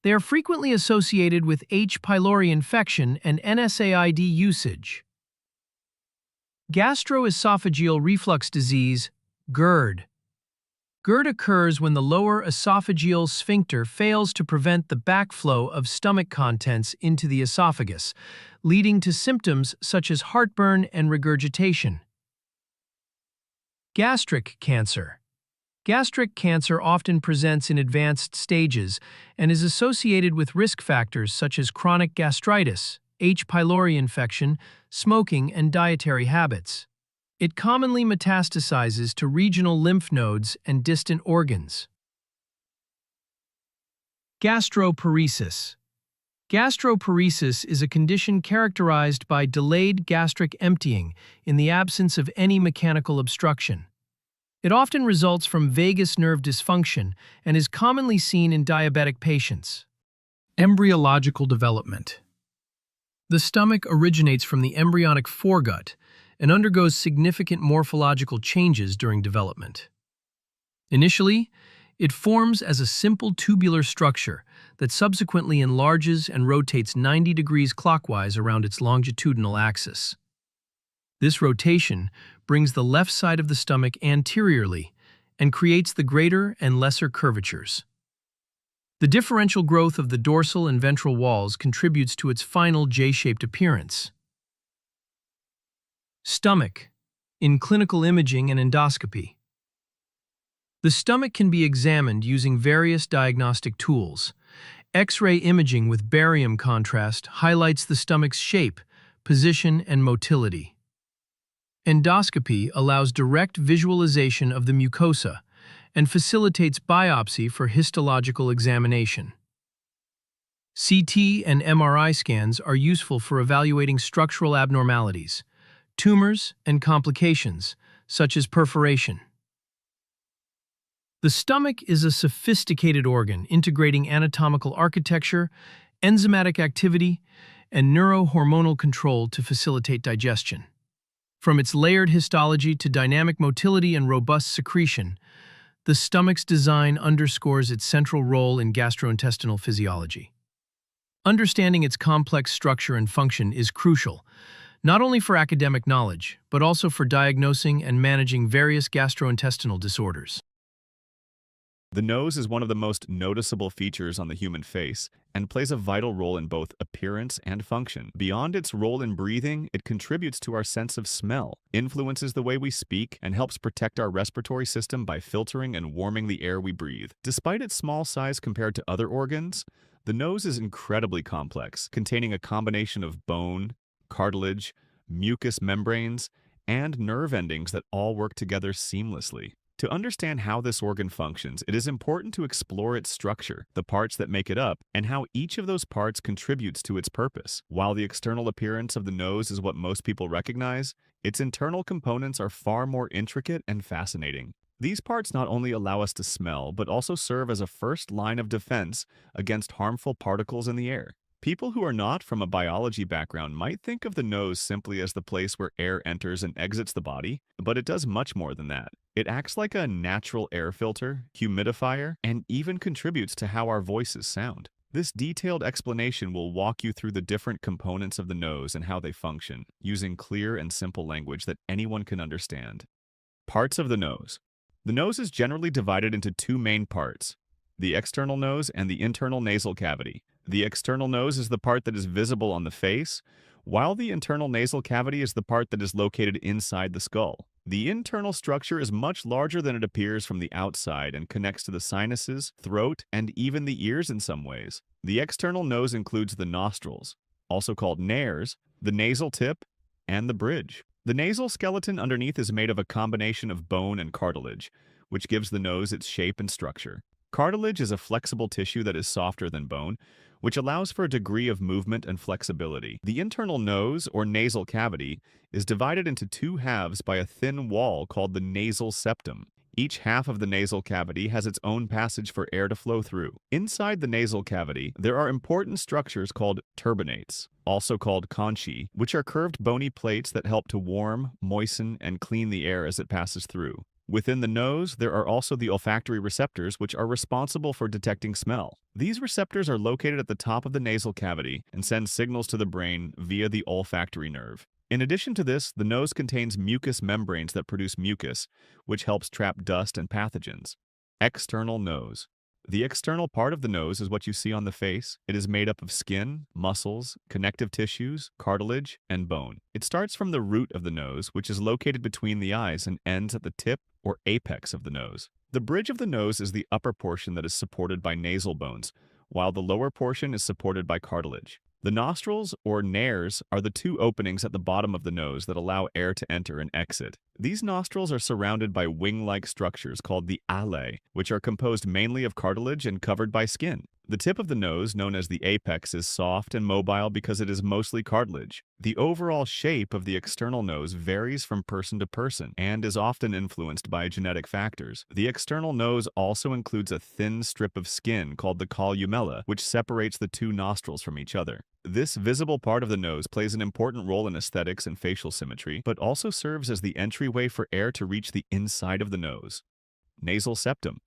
They are frequently associated with H. pylori infection and NSAID usage. Gastroesophageal reflux disease, GERD. GERD occurs when the lower esophageal sphincter fails to prevent the backflow of stomach contents into the esophagus, leading to symptoms such as heartburn and regurgitation. Gastric cancer. Gastric cancer often presents in advanced stages and is associated with risk factors such as chronic gastritis, H. pylori infection, smoking, and dietary habits. It commonly metastasizes to regional lymph nodes and distant organs. Gastroparesis. Gastroparesis is a condition characterized by delayed gastric emptying in the absence of any mechanical obstruction. It often results from vagus nerve dysfunction and is commonly seen in diabetic patients. Embryological development. The stomach originates from the embryonic foregut and undergoes significant morphological changes during development. Initially, it forms as a simple tubular structure that subsequently enlarges and rotates 90 degrees clockwise around its longitudinal axis. This rotation brings the left side of the stomach anteriorly and creates the greater and lesser curvatures. The differential growth of the dorsal and ventral walls contributes to its final J-shaped appearance. Stomach, in clinical imaging and endoscopy. The stomach can be examined using various diagnostic tools. X-ray imaging with barium contrast highlights the stomach's shape, position, and motility. Endoscopy allows direct visualization of the mucosa and facilitates biopsy for histological examination. CT and MRI scans are useful for evaluating structural abnormalities, tumors, and complications, such as perforation. The stomach is a sophisticated organ integrating anatomical architecture, enzymatic activity, and neurohormonal control to facilitate digestion. From its layered histology to dynamic motility and robust secretion, the stomach's design underscores its central role in gastrointestinal physiology. Understanding its complex structure and function is crucial, not only for academic knowledge, but also for diagnosing and managing various gastrointestinal disorders. The nose is one of the most noticeable features on the human face and plays a vital role in both appearance and function. Beyond its role in breathing, it contributes to our sense of smell, influences the way we speak, and helps protect our respiratory system by filtering and warming the air we breathe. Despite its small size compared to other organs, the nose is incredibly complex, containing a combination of bone, cartilage, mucous membranes, and nerve endings that all work together seamlessly. To understand how this organ functions, it is important to explore its structure, the parts that make it up, and how each of those parts contributes to its purpose. While the external appearance of the nose is what most people recognize, its internal components are far more intricate and fascinating. These parts not only allow us to smell, but also serve as a first line of defense against harmful particles in the air. People who are not from a biology background might think of the nose simply as the place where air enters and exits the body, but it does much more than that. It acts like a natural air filter, humidifier, and even contributes to how our voices sound. This detailed explanation will walk you through the different components of the nose and how they function, using clear and simple language that anyone can understand. Parts of the nose. The nose is generally divided into two main parts: the external nose and the internal nasal cavity. The external nose is the part that is visible on the face, while the internal nasal cavity is the part that is located inside the skull. The internal structure is much larger than it appears from the outside and connects to the sinuses, throat, and even the ears in some ways. The external nose includes the nostrils, also called nares, the nasal tip, and the bridge. The nasal skeleton underneath is made of a combination of bone and cartilage, which gives the nose its shape and structure. Cartilage is a flexible tissue that is softer than bone, which allows for a degree of movement and flexibility. The internal nose, or nasal cavity, is divided into two halves by a thin wall called the nasal septum. Each half of the nasal cavity has its own passage for air to flow through. Inside the nasal cavity, there are important structures called turbinates, also called conchae, which are curved bony plates that help to warm, moisten, and clean the air as it passes through. Within the nose, there are also the olfactory receptors, which are responsible for detecting smell. These receptors are located at the top of the nasal cavity and send signals to the brain via the olfactory nerve. In addition to this, the nose contains mucous membranes that produce mucus, which helps trap dust and pathogens. External nose. The external part of the nose is what you see on the face. It is made up of skin, muscles, connective tissues, cartilage, and bone. It starts from the root of the nose, which is located between the eyes and ends at the tip or apex of the nose. The bridge of the nose is the upper portion that is supported by nasal bones, while the lower portion is supported by cartilage. The nostrils, or nares, are the two openings at the bottom of the nose that allow air to enter and exit. These nostrils are surrounded by wing-like structures called the alae, which are composed mainly of cartilage and covered by skin. The tip of the nose, known as the apex, is soft and mobile because it is mostly cartilage. The overall shape of the external nose varies from person to person and is often influenced by genetic factors. The external nose also includes a thin strip of skin called the columella, which separates the two nostrils from each other. This visible part of the nose plays an important role in aesthetics and facial symmetry, but also serves as the entryway for air to reach the inside of the nose. Nasal septum.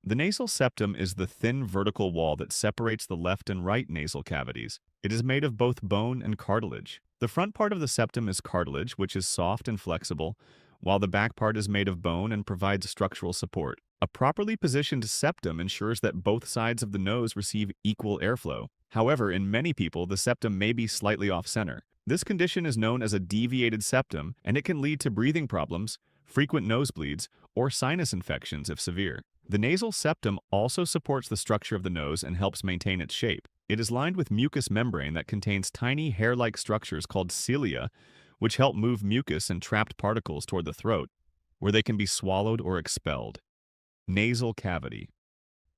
The nasal septum is the thin vertical wall that separates the left and right nasal cavities. It is made of both bone and cartilage. The front part of the septum is cartilage, which is soft and flexible, while the back part is made of bone and provides structural support. A properly positioned septum ensures that both sides of the nose receive equal airflow. However, in many people, the septum may be slightly off-center. This condition is known as a deviated septum, and it can lead to breathing problems, frequent nosebleeds, or sinus infections if severe. The nasal septum also supports the structure of the nose and helps maintain its shape. It is lined with mucous membrane that contains tiny hair-like structures called cilia, which help move mucus and trapped particles toward the throat, where they can be swallowed or expelled. Nasal cavity.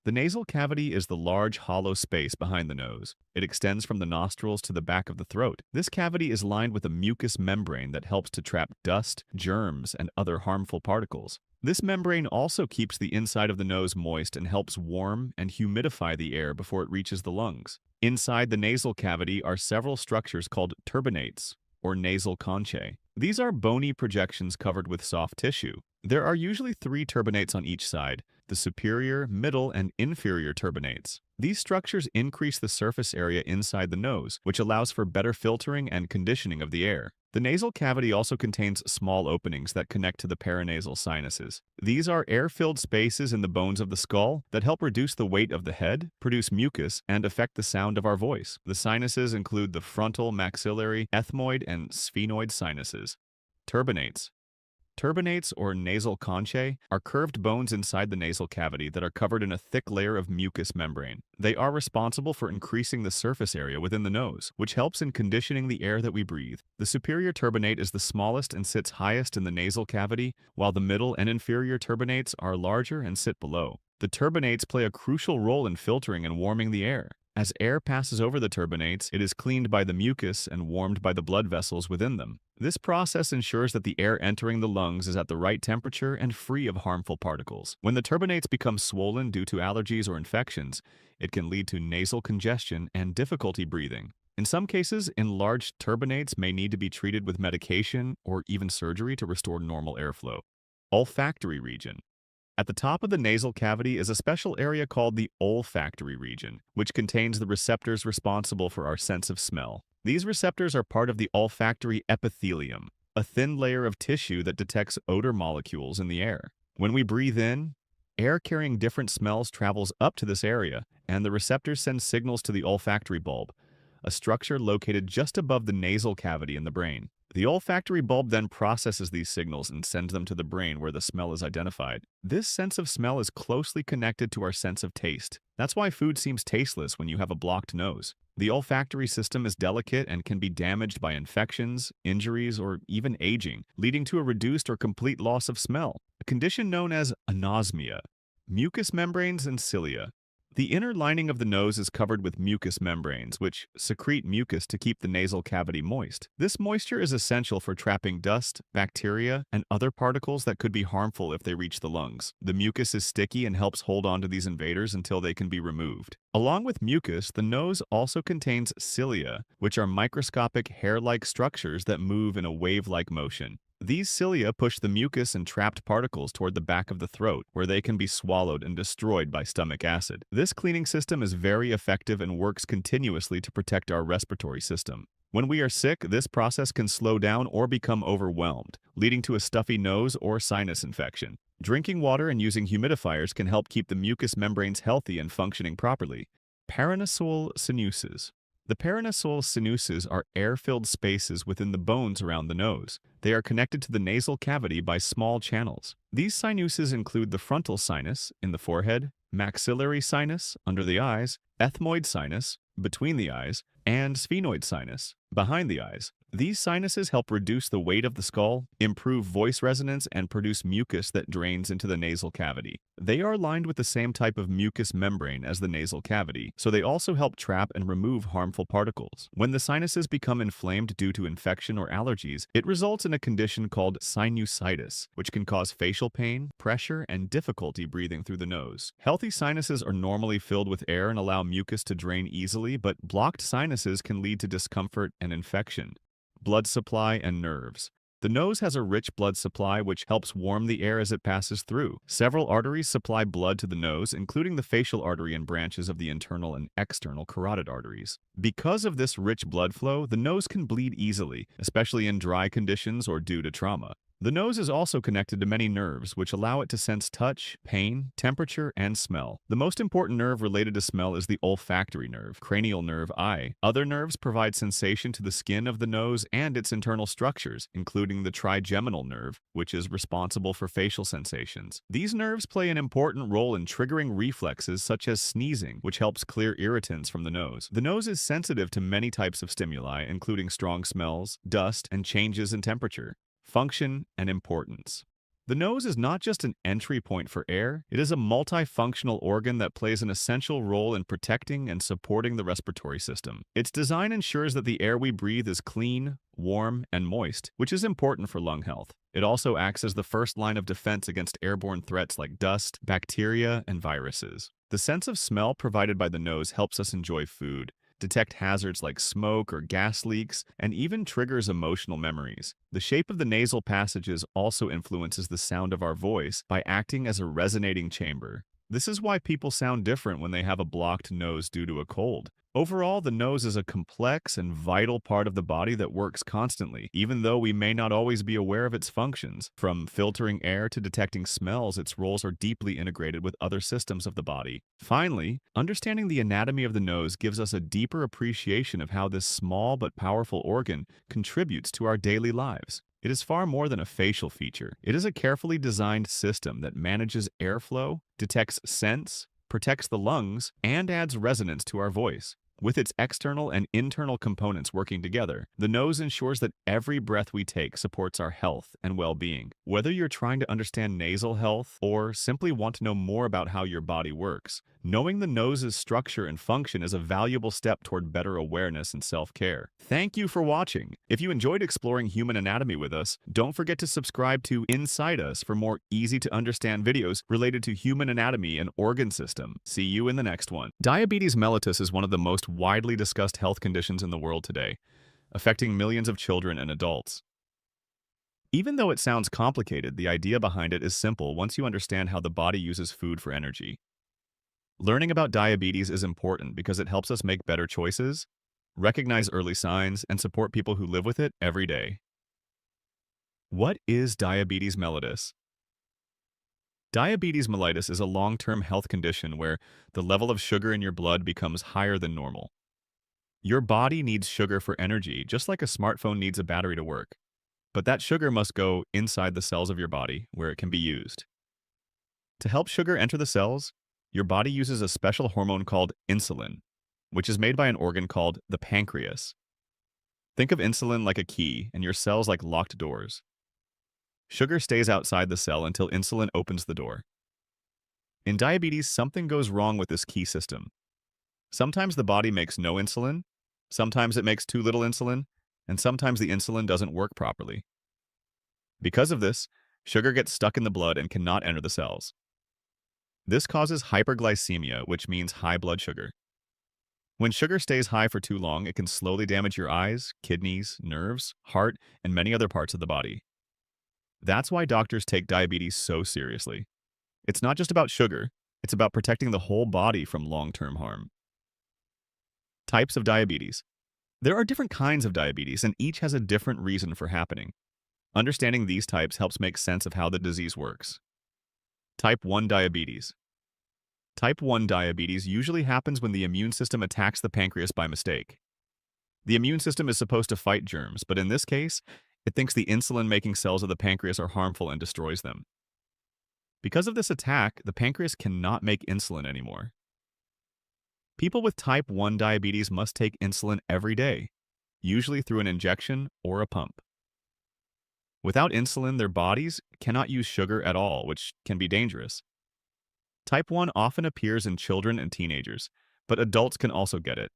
The nasal cavity is the large hollow space behind the nose. It extends from the nostrils to the back of the throat. This cavity is lined with a mucous membrane that helps to trap dust, germs, and other harmful particles. This membrane also keeps the inside of the nose moist and helps warm and humidify the air before it reaches the lungs. Inside the nasal cavity are several structures called turbinates, or nasal conchae. These are bony projections covered with soft tissue. There are usually 3 turbinates on each side: the superior, middle, and inferior turbinates. These structures increase the surface area inside the nose, which allows for better filtering and conditioning of the air. The nasal cavity also contains small openings that connect to the paranasal sinuses. These are air-filled spaces in the bones of the skull that help reduce the weight of the head, produce mucus, and affect the sound of our voice. The sinuses include the frontal, maxillary, ethmoid, and sphenoid sinuses. Turbinates. Turbinates, or nasal conchae, are curved bones inside the nasal cavity that are covered in a thick layer of mucous membrane. They are responsible for increasing the surface area within the nose, which helps in conditioning the air that we breathe. The superior turbinate is the smallest and sits highest in the nasal cavity, while the middle and inferior turbinates are larger and sit below. The turbinates play a crucial role in filtering and warming the air. As air passes over the turbinates, it is cleaned by the mucus and warmed by the blood vessels within them. This process ensures that the air entering the lungs is at the right temperature and free of harmful particles. When the turbinates become swollen due to allergies or infections, it can lead to nasal congestion and difficulty breathing. In some cases, enlarged turbinates may need to be treated with medication or even surgery to restore normal airflow. Olfactory region. At the top of the nasal cavity is a special area called the olfactory region, which contains the receptors responsible for our sense of smell. These receptors are part of the olfactory epithelium, a thin layer of tissue that detects odor molecules in the air. When we breathe in, air carrying different smells travels up to this area, and the receptors send signals to the olfactory bulb, a structure located just above the nasal cavity in the brain. The olfactory bulb then processes these signals and sends them to the brain where the smell is identified. This sense of smell is closely connected to our sense of taste. That's why food seems tasteless when you have a blocked nose. The olfactory system is delicate and can be damaged by infections, injuries, or even aging, leading to a reduced or complete loss of smell, a condition known as anosmia. Mucous membranes and cilia. The inner lining of the nose is covered with mucous membranes, which secrete mucus to keep the nasal cavity moist. This moisture is essential for trapping dust, bacteria, and other particles that could be harmful if they reach the lungs. The mucus is sticky and helps hold on to these invaders until they can be removed. Along with mucus, the nose also contains cilia, which are microscopic hair-like structures that move in a wave-like motion. These cilia push the mucus and trapped particles toward the back of the throat, where they can be swallowed and destroyed by stomach acid. This cleaning system is very effective and works continuously to protect our respiratory system. When we are sick, this process can slow down or become overwhelmed, leading to a stuffy nose or sinus infection. Drinking water and using humidifiers can help keep the mucous membranes healthy and functioning properly. Paranasal sinuses. The paranasal sinuses are air-filled spaces within the bones around the nose. They are connected to the nasal cavity by small channels. These sinuses include the frontal sinus in the forehead, maxillary sinus under the eyes, ethmoid sinus between the eyes, and sphenoid sinus behind the eyes. These sinuses help reduce the weight of the skull, improve voice resonance, and produce mucus that drains into the nasal cavity. They are lined with the same type of mucous membrane as the nasal cavity, so they also help trap and remove harmful particles. When the sinuses become inflamed due to infection or allergies, it results in a condition called sinusitis, which can cause facial pain, pressure, and difficulty breathing through the nose. Healthy sinuses are normally filled with air and allow mucus to drain easily, but blocked sinuses can lead to discomfort and infection. Blood supply and nerves. The nose has a rich blood supply which helps warm the air as it passes through. Several arteries supply blood to the nose, including the facial artery and branches of the internal and external carotid arteries. Because of this rich blood flow, the nose can bleed easily, especially in dry conditions or due to trauma. The nose is also connected to many nerves, which allow it to sense touch, pain, temperature, and smell. The most important nerve related to smell is the olfactory nerve, cranial nerve I. Other nerves provide sensation to the skin of the nose and its internal structures, including the trigeminal nerve, which is responsible for facial sensations. These nerves play an important role in triggering reflexes such as sneezing, which helps clear irritants from the nose. The nose is sensitive to many types of stimuli, including strong smells, dust, and changes in temperature. Function and importance. The nose is not just an entry point for air, it is a multifunctional organ that plays an essential role in protecting and supporting the respiratory system. Its design ensures that the air we breathe is clean, warm, and moist, which is important for lung health. It also acts as the first line of defense against airborne threats like dust, bacteria, and viruses. The sense of smell provided by the nose helps us enjoy food, detect hazards like smoke or gas leaks, and even triggers emotional memories. The shape of the nasal passages also influences the sound of our voice by acting as a resonating chamber. This is why people sound different when they have a blocked nose due to a cold. Overall, the nose is a complex and vital part of the body that works constantly, even though we may not always be aware of its functions. From filtering air to detecting smells, its roles are deeply integrated with other systems of the body. Finally, understanding the anatomy of the nose gives us a deeper appreciation of how this small but powerful organ contributes to our daily lives. It is far more than a facial feature. It is a carefully designed system that manages airflow, detects scents, protects the lungs, and adds resonance to our voice. With its external and internal components working together, the nose ensures that every breath we take supports our health and well-being. Whether you're trying to understand nasal health or simply want to know more about how your body works, knowing the nose's structure and function is a valuable step toward better awareness and self-care. Thank you for watching. If you enjoyed exploring human anatomy with us, don't forget to subscribe to Inside Us for more easy-to-understand videos related to human anatomy and organ system. See you in the next one. Diabetes mellitus is one of the most widely discussed health conditions in the world today, affecting millions of children and adults. Even though it sounds complicated, the idea behind it is simple once you understand how the body uses food for energy. Learning about diabetes is important because it helps us make better choices, recognize early signs, and support people who live with it every day. What is diabetes mellitus? Diabetes mellitus is a long-term health condition where the level of sugar in your blood becomes higher than normal. Your body needs sugar for energy, just like a smartphone needs a battery to work. But that sugar must go inside the cells of your body, where it can be used. To help sugar enter the cells, your body uses a special hormone called insulin, which is made by an organ called the pancreas. Think of insulin like a key and your cells like locked doors. Sugar stays outside the cell until insulin opens the door. In diabetes, something goes wrong with this key system. Sometimes the body makes no insulin, sometimes it makes too little insulin, and sometimes the insulin doesn't work properly. Because of this, sugar gets stuck in the blood and cannot enter the cells. This causes hyperglycemia, which means high blood sugar. When sugar stays high for too long, it can slowly damage your eyes, kidneys, nerves, heart, and many other parts of the body. That's why doctors take diabetes so seriously. It's not just about sugar, it's about protecting the whole body from long-term harm. Types of diabetes. There are different kinds of diabetes, and each has a different reason for happening. Understanding these types helps make sense of how the disease works. Type 1 diabetes. Type 1 diabetes usually happens when the immune system attacks the pancreas by mistake. The immune system is supposed to fight germs, but in this case, it thinks the insulin-making cells of the pancreas are harmful and destroys them. Because of this attack, the pancreas cannot make insulin anymore. People with type 1 diabetes must take insulin every day, usually through an injection or a pump. Without insulin, their bodies cannot use sugar at all, which can be dangerous. Type 1 often appears in children and teenagers, but adults can also get it.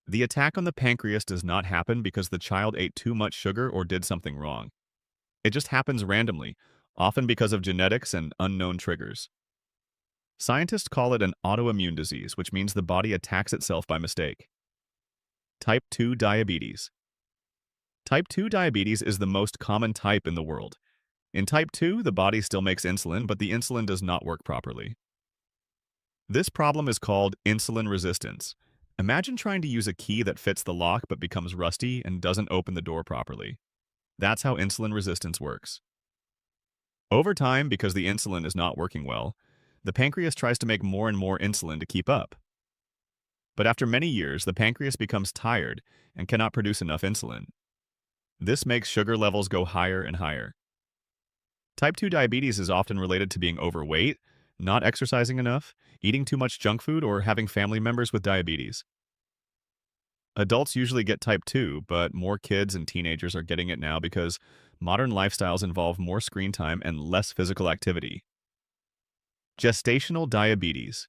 The attack on the pancreas does not happen because the child ate too much sugar or did something wrong. It just happens randomly, often because of genetics and unknown triggers. Scientists call it an autoimmune disease, which means the body attacks itself by mistake. Type 2 diabetes. Type 2 diabetes is the most common type in the world. In type 2, the body still makes insulin, but the insulin does not work properly. This problem is called insulin resistance. Imagine trying to use a key that fits the lock but becomes rusty and doesn't open the door properly. That's how insulin resistance works. Over time, because the insulin is not working well, the pancreas tries to make more and more insulin to keep up. But after many years, the pancreas becomes tired and cannot produce enough insulin. This makes sugar levels go higher and higher. Type 2 diabetes is often related to being overweight, not exercising enough, eating too much junk food, or having family members with diabetes. Adults usually get type 2, but more kids and teenagers are getting it now because modern lifestyles involve more screen time and less physical activity. Gestational diabetes.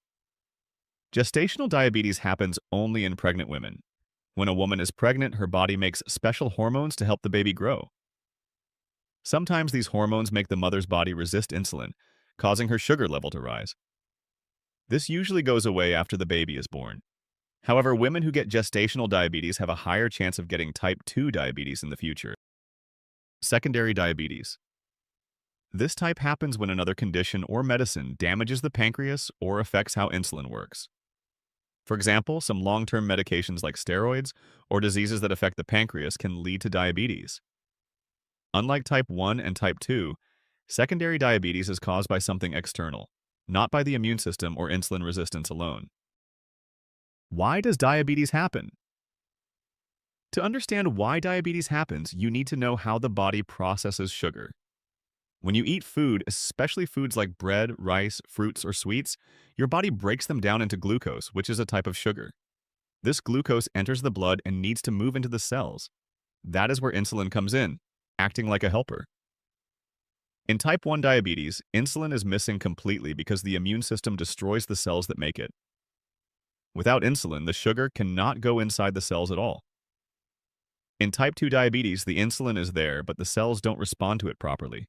Gestational diabetes happens only in pregnant women. When a woman is pregnant, her body makes special hormones to help the baby grow. Sometimes these hormones make the mother's body resist insulin, causing her sugar level to rise. This usually goes away after the baby is born. However, women who get gestational diabetes have a higher chance of getting type 2 diabetes in the future. Secondary diabetes. This type happens when another condition or medicine damages the pancreas or affects how insulin works. For example, some long-term medications like steroids or diseases that affect the pancreas can lead to diabetes. Unlike type 1 and type 2, secondary diabetes is caused by something external, not by the immune system or insulin resistance alone. Why does diabetes happen? To understand why diabetes happens, you need to know how the body processes sugar. When you eat food, especially foods like bread, rice, fruits, or sweets, your body breaks them down into glucose, which is a type of sugar. This glucose enters the blood and needs to move into the cells. That is where insulin comes in, acting like a helper. In type 1 diabetes, insulin is missing completely because the immune system destroys the cells that make it. Without insulin, the sugar cannot go inside the cells at all. In type 2 diabetes, the insulin is there, but the cells don't respond to it properly.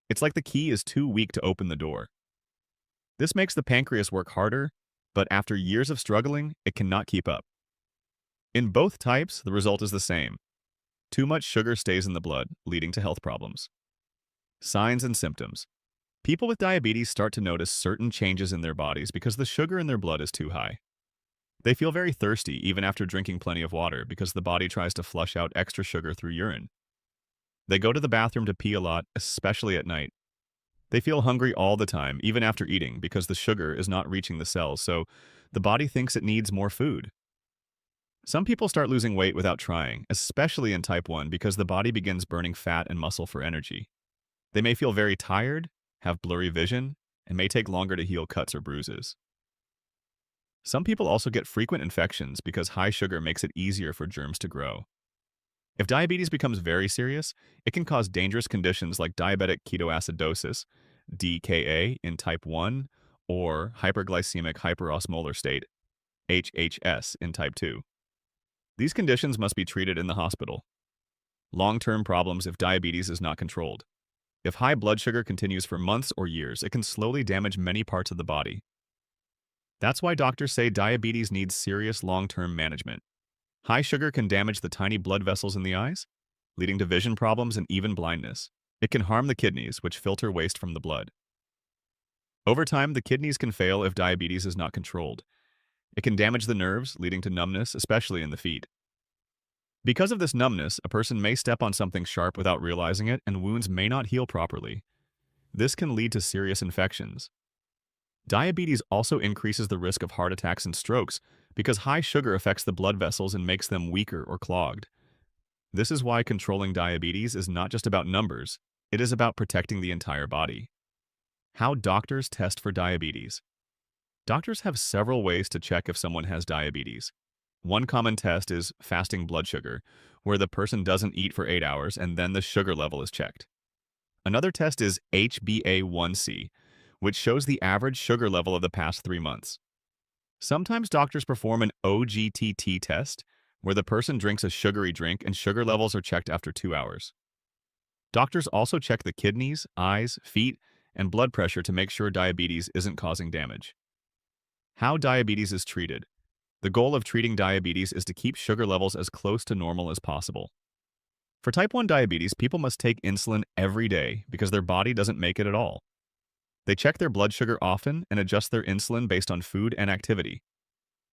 It's like the key is too weak to open the door. This makes the pancreas work harder, but after years of struggling, it cannot keep up. In both types, the result is the same. Too much sugar stays in the blood, leading to health problems. Signs and symptoms. People with diabetes start to notice certain changes in their bodies because the sugar in their blood is too high. They feel very thirsty even after drinking plenty of water because the body tries to flush out extra sugar through urine. They go to the bathroom to pee a lot, especially at night. They feel hungry all the time, even after eating, because the sugar is not reaching the cells, so the body thinks it needs more food. Some people start losing weight without trying, especially in type 1 because the body begins burning fat and muscle for energy. They may feel very tired, have blurry vision, and may take longer to heal cuts or bruises. Some people also get frequent infections because high sugar makes it easier for germs to grow. If diabetes becomes very serious, it can cause dangerous conditions like diabetic ketoacidosis, DKA in type 1, or hyperglycemic hyperosmolar state, HHS in type 2. These conditions must be treated in the hospital. Long-term problems if diabetes is not controlled. If high blood sugar continues for months or years, it can slowly damage many parts of the body. That's why doctors say diabetes needs serious long-term management. High sugar can damage the tiny blood vessels in the eyes, leading to vision problems and even blindness. It can harm the kidneys, which filter waste from the blood. Over time, the kidneys can fail if diabetes is not controlled. It can damage the nerves, leading to numbness, especially in the feet. Because of this numbness, a person may step on something sharp without realizing it, and wounds may not heal properly. This can lead to serious infections. Diabetes also increases the risk of heart attacks and strokes because high sugar affects the blood vessels and makes them weaker or clogged. This is why controlling diabetes is not just about numbers, it is about protecting the entire body. How doctors test for diabetes. Doctors have several ways to check if someone has diabetes. One common test is fasting blood sugar, where the person doesn't eat for 8 hours and then the sugar level is checked. Another test is HbA1c, which shows the average sugar level of the past 3 months. Sometimes doctors perform an OGTT test, where the person drinks a sugary drink and sugar levels are checked after 2 hours. Doctors also check the kidneys, eyes, feet, and blood pressure to make sure diabetes isn't causing damage. How diabetes is treated. The goal of treating diabetes is to keep sugar levels as close to normal as possible. For type 1 diabetes, people must take insulin every day because their body doesn't make it at all. They check their blood sugar often and adjust their insulin based on food and activity.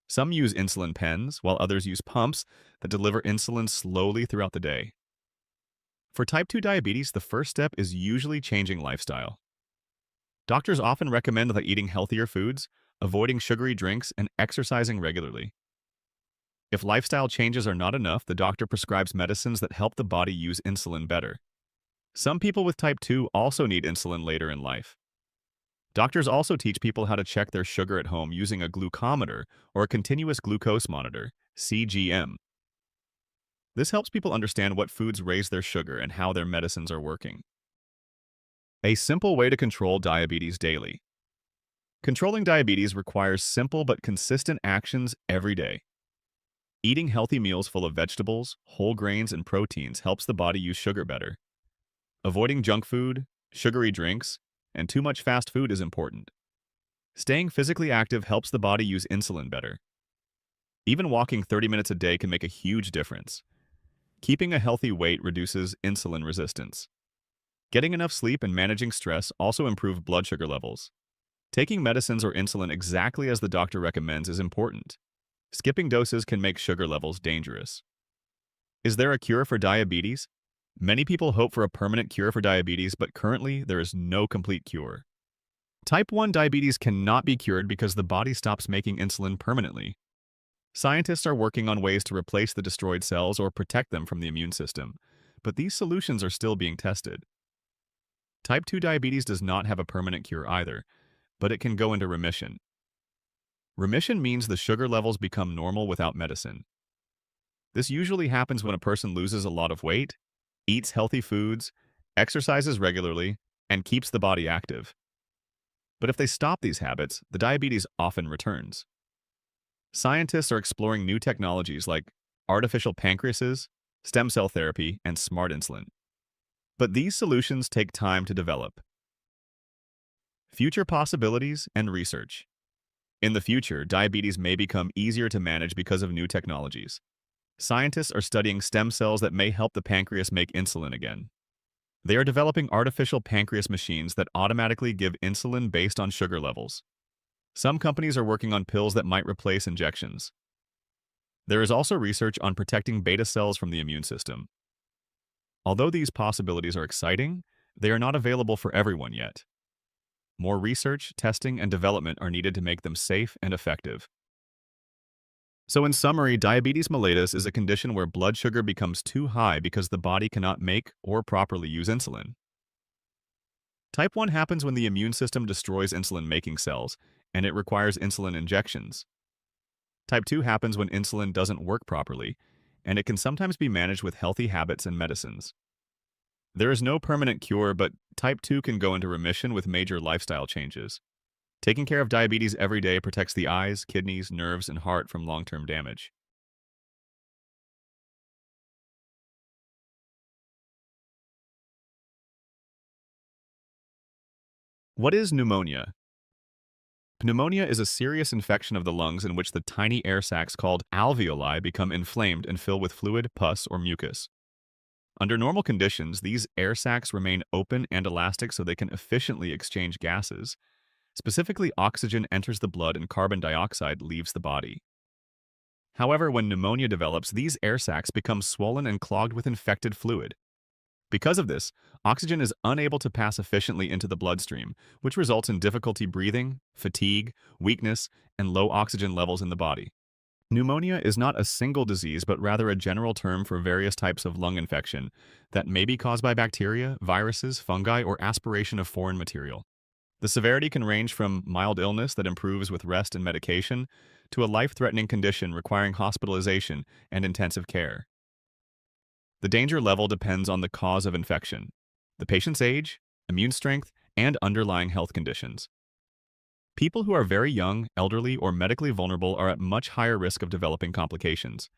Some use insulin pens, while others use pumps that deliver insulin slowly throughout the day. For type 2 diabetes, the first step is usually changing lifestyle. Doctors often recommend that eating healthier foods, avoiding sugary drinks, and exercising regularly. If lifestyle changes are not enough, the doctor prescribes medicines that help the body use insulin better. Some people with type 2 also need insulin later in life. Doctors also teach people how to check their sugar at home using a glucometer or a continuous glucose monitor, CGM. This helps people understand what foods raise their sugar and how their medicines are working. A simple way to control diabetes daily. Controlling diabetes requires simple but consistent actions every day. Eating healthy meals full of vegetables, whole grains, and proteins helps the body use sugar better. Avoiding junk food, sugary drinks, and too much fast food is important. Staying physically active helps the body use insulin better. Even walking 30 minutes a day can make a huge difference. Keeping a healthy weight reduces insulin resistance. Getting enough sleep and managing stress also improve blood sugar levels. Taking medicines or insulin exactly as the doctor recommends is important. Skipping doses can make sugar levels dangerous. Is there a cure for diabetes? Many people hope for a permanent cure for diabetes, but currently there is no complete cure. Type 1 diabetes cannot be cured because the body stops making insulin permanently. Scientists are working on ways to replace the destroyed cells or protect them from the immune system, but these solutions are still being tested. Type 2 diabetes does not have a permanent cure either, but it can go into remission. Remission means the sugar levels become normal without medicine. This usually happens when a person loses a lot of weight, eats healthy foods, exercises regularly, and keeps the body active. But if they stop these habits, the diabetes often returns. Scientists are exploring new technologies like artificial pancreases, stem cell therapy, and smart insulin. But these solutions take time to develop. Future possibilities and research. In the future, diabetes may become easier to manage because of new technologies. Scientists are studying stem cells that may help the pancreas make insulin again. They are developing artificial pancreas machines that automatically give insulin based on sugar levels. Some companies are working on pills that might replace injections. There is also research on protecting beta cells from the immune system. Although these possibilities are exciting, they are not available for everyone yet. More research, testing, and development are needed to make them safe and effective. So in summary, diabetes mellitus is a condition where blood sugar becomes too high because the body cannot make or properly use insulin. Type 1 happens when the immune system destroys insulin-making cells, and it requires insulin injections. Type 2 happens when insulin doesn't work properly, and it can sometimes be managed with healthy habits and medicines. There is no permanent cure, but type 2 can go into remission with major lifestyle changes. Taking care of diabetes every day protects the eyes, kidneys, nerves, and heart from long-term damage. What is pneumonia? Pneumonia is a serious infection of the lungs in which the tiny air sacs called alveoli become inflamed and fill with fluid, pus, or mucus. Under normal conditions, these air sacs remain open and elastic so they can efficiently exchange gases. Specifically, oxygen enters the blood and carbon dioxide leaves the body. However, when pneumonia develops, these air sacs become swollen and clogged with infected fluid. Because of this, oxygen is unable to pass efficiently into the bloodstream, which results in difficulty breathing, fatigue, weakness, and low oxygen levels in the body. Pneumonia is not a single disease, but rather a general term for various types of lung infection that may be caused by bacteria, viruses, fungi, or aspiration of foreign material. The severity can range from mild illness that improves with rest and medication to a life-threatening condition requiring hospitalization and intensive care. The danger level depends on the cause of infection, the patient's age, immune strength, and underlying health conditions. People who are very young, elderly, or medically vulnerable are at much higher risk of developing complications.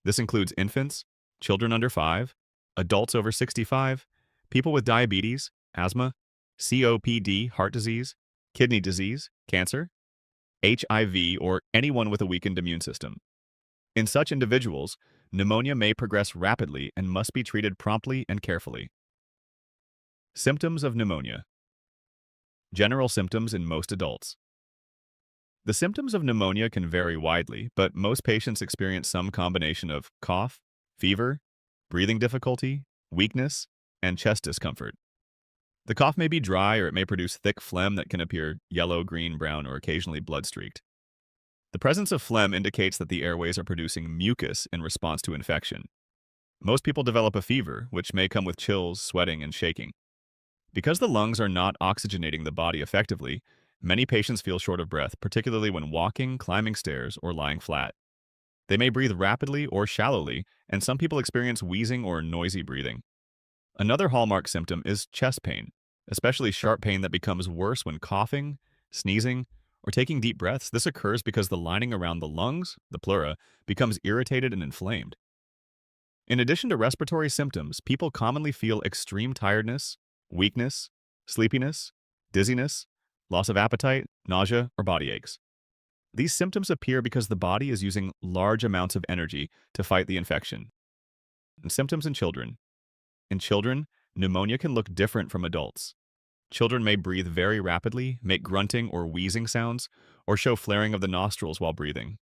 This includes infants, children under 5, adults over 65, people with diabetes, asthma, COPD, heart disease, kidney disease, cancer, HIV, or anyone with a weakened immune system. In such individuals, pneumonia may progress rapidly and must be treated promptly and carefully. Symptoms of pneumonia. General symptoms in most adults. The symptoms of pneumonia can vary widely, but most patients experience some combination of cough, fever, breathing difficulty, weakness, and chest discomfort. The cough may be dry or it may produce thick phlegm that can appear yellow, green, brown, or occasionally blood-streaked. The presence of phlegm indicates that the airways are producing mucus in response to infection. Most people develop a fever, which may come with chills, sweating, and shaking. Because the lungs are not oxygenating the body effectively, many patients feel short of breath, particularly when walking, climbing stairs, or lying flat. They may breathe rapidly or shallowly, and some people experience wheezing or noisy breathing. Another hallmark symptom is chest pain, especially sharp pain that becomes worse when coughing, sneezing, or taking deep breaths. This occurs because the lining around the lungs, the pleura, becomes irritated and inflamed. In addition to respiratory symptoms, people commonly feel extreme tiredness, weakness, sleepiness, dizziness, loss of appetite, nausea, or body aches. These symptoms appear because the body is using large amounts of energy to fight the infection. And symptoms in children. In children, pneumonia can look different from adults. Children may breathe very rapidly, make grunting or wheezing sounds, or show flaring of the nostrils while breathing.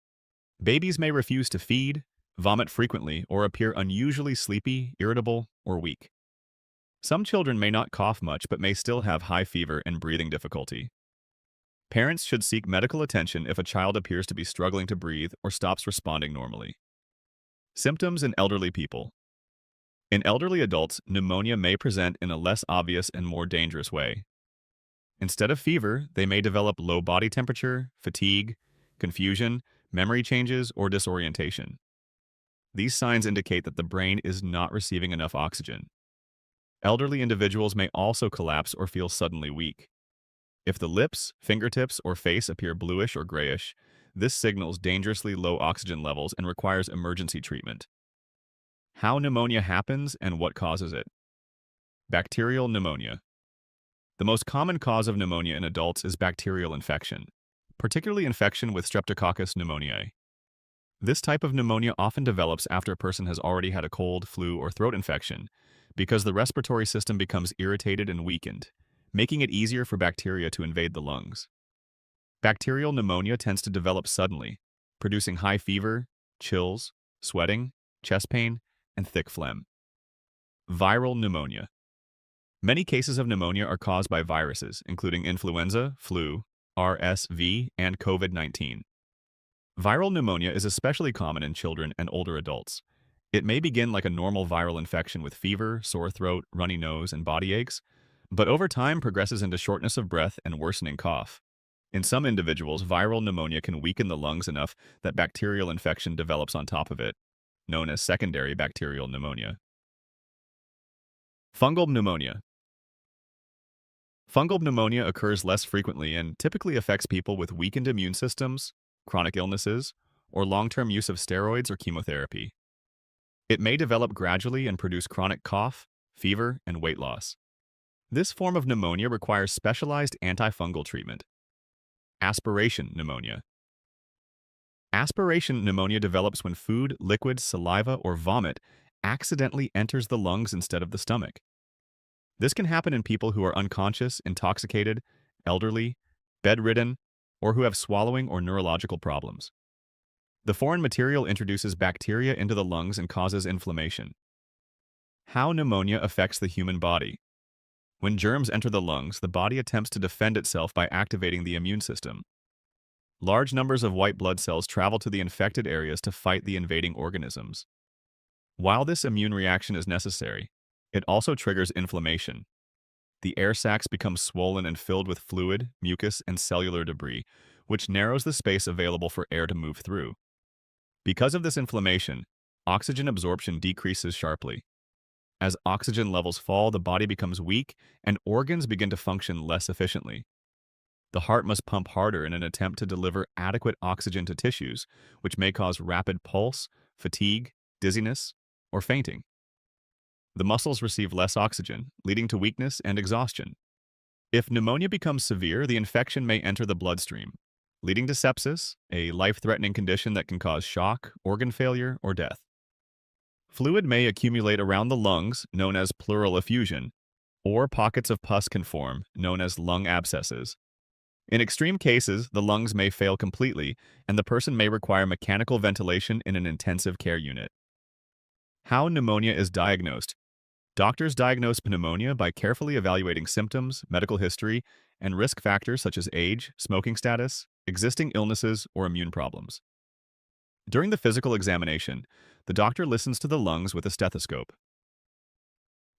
Babies may refuse to feed, vomit frequently, or appear unusually sleepy, irritable, or weak. Some children may not cough much but may still have high fever and breathing difficulty. Parents should seek medical attention if a child appears to be struggling to breathe or stops responding normally. Symptoms in elderly people. In elderly adults, pneumonia may present in a less obvious and more dangerous way. Instead of fever, they may develop low body temperature, fatigue, confusion, memory changes, or disorientation. These signs indicate that the brain is not receiving enough oxygen. Elderly individuals may also collapse or feel suddenly weak. If the lips, fingertips, or face appear bluish or grayish, this signals dangerously low oxygen levels and requires emergency treatment. How pneumonia happens and what causes it. Bacterial pneumonia. The most common cause of pneumonia in adults is bacterial infection, particularly infection with Streptococcus pneumoniae. This type of pneumonia often develops after a person has already had a cold, flu, or throat infection because the respiratory system becomes irritated and weakened, making it easier for bacteria to invade the lungs. Bacterial pneumonia tends to develop suddenly, producing high fever, chills, sweating, chest pain, and thick phlegm. Viral pneumonia. Many cases of pneumonia are caused by viruses, including influenza, flu, RSV, and COVID-19. Viral pneumonia is especially common in children and older adults. It may begin like a normal viral infection with fever, sore throat, runny nose, and body aches, but over time progresses into shortness of breath and worsening cough. In some individuals, viral pneumonia can weaken the lungs enough that bacterial infection develops on top of it, known as secondary bacterial pneumonia. Fungal pneumonia. Fungal pneumonia occurs less frequently and typically affects people with weakened immune systems, chronic illnesses, or long-term use of steroids or chemotherapy. It may develop gradually and produce chronic cough, fever, and weight loss. This form of pneumonia requires specialized antifungal treatment. Aspiration pneumonia. Aspiration pneumonia develops when food, liquid, saliva, or vomit accidentally enters the lungs instead of the stomach. This can happen in people who are unconscious, intoxicated, elderly, bedridden, or who have swallowing or neurological problems. The foreign material introduces bacteria into the lungs and causes inflammation. How pneumonia affects the human body. When germs enter the lungs, the body attempts to defend itself by activating the immune system. Large numbers of white blood cells travel to the infected areas to fight the invading organisms. While this immune reaction is necessary, it also triggers inflammation. The air sacs become swollen and filled with fluid, mucus, and cellular debris, which narrows the space available for air to move through. Because of this inflammation, oxygen absorption decreases sharply. As oxygen levels fall, the body becomes weak and organs begin to function less efficiently. The heart must pump harder in an attempt to deliver adequate oxygen to tissues, which may cause rapid pulse, fatigue, dizziness, or fainting. The muscles receive less oxygen, leading to weakness and exhaustion. If pneumonia becomes severe, the infection may enter the bloodstream, leading to sepsis, a life-threatening condition that can cause shock, organ failure, or death. Fluid may accumulate around the lungs, known as pleural effusion, or pockets of pus can form, known as lung abscesses. In extreme cases, the lungs may fail completely, and the person may require mechanical ventilation in an intensive care unit. How pneumonia is diagnosed. Doctors diagnose pneumonia by carefully evaluating symptoms, medical history, and risk factors such as age, smoking status, existing illnesses, or immune problems. During the physical examination, the doctor listens to the lungs with a stethoscope.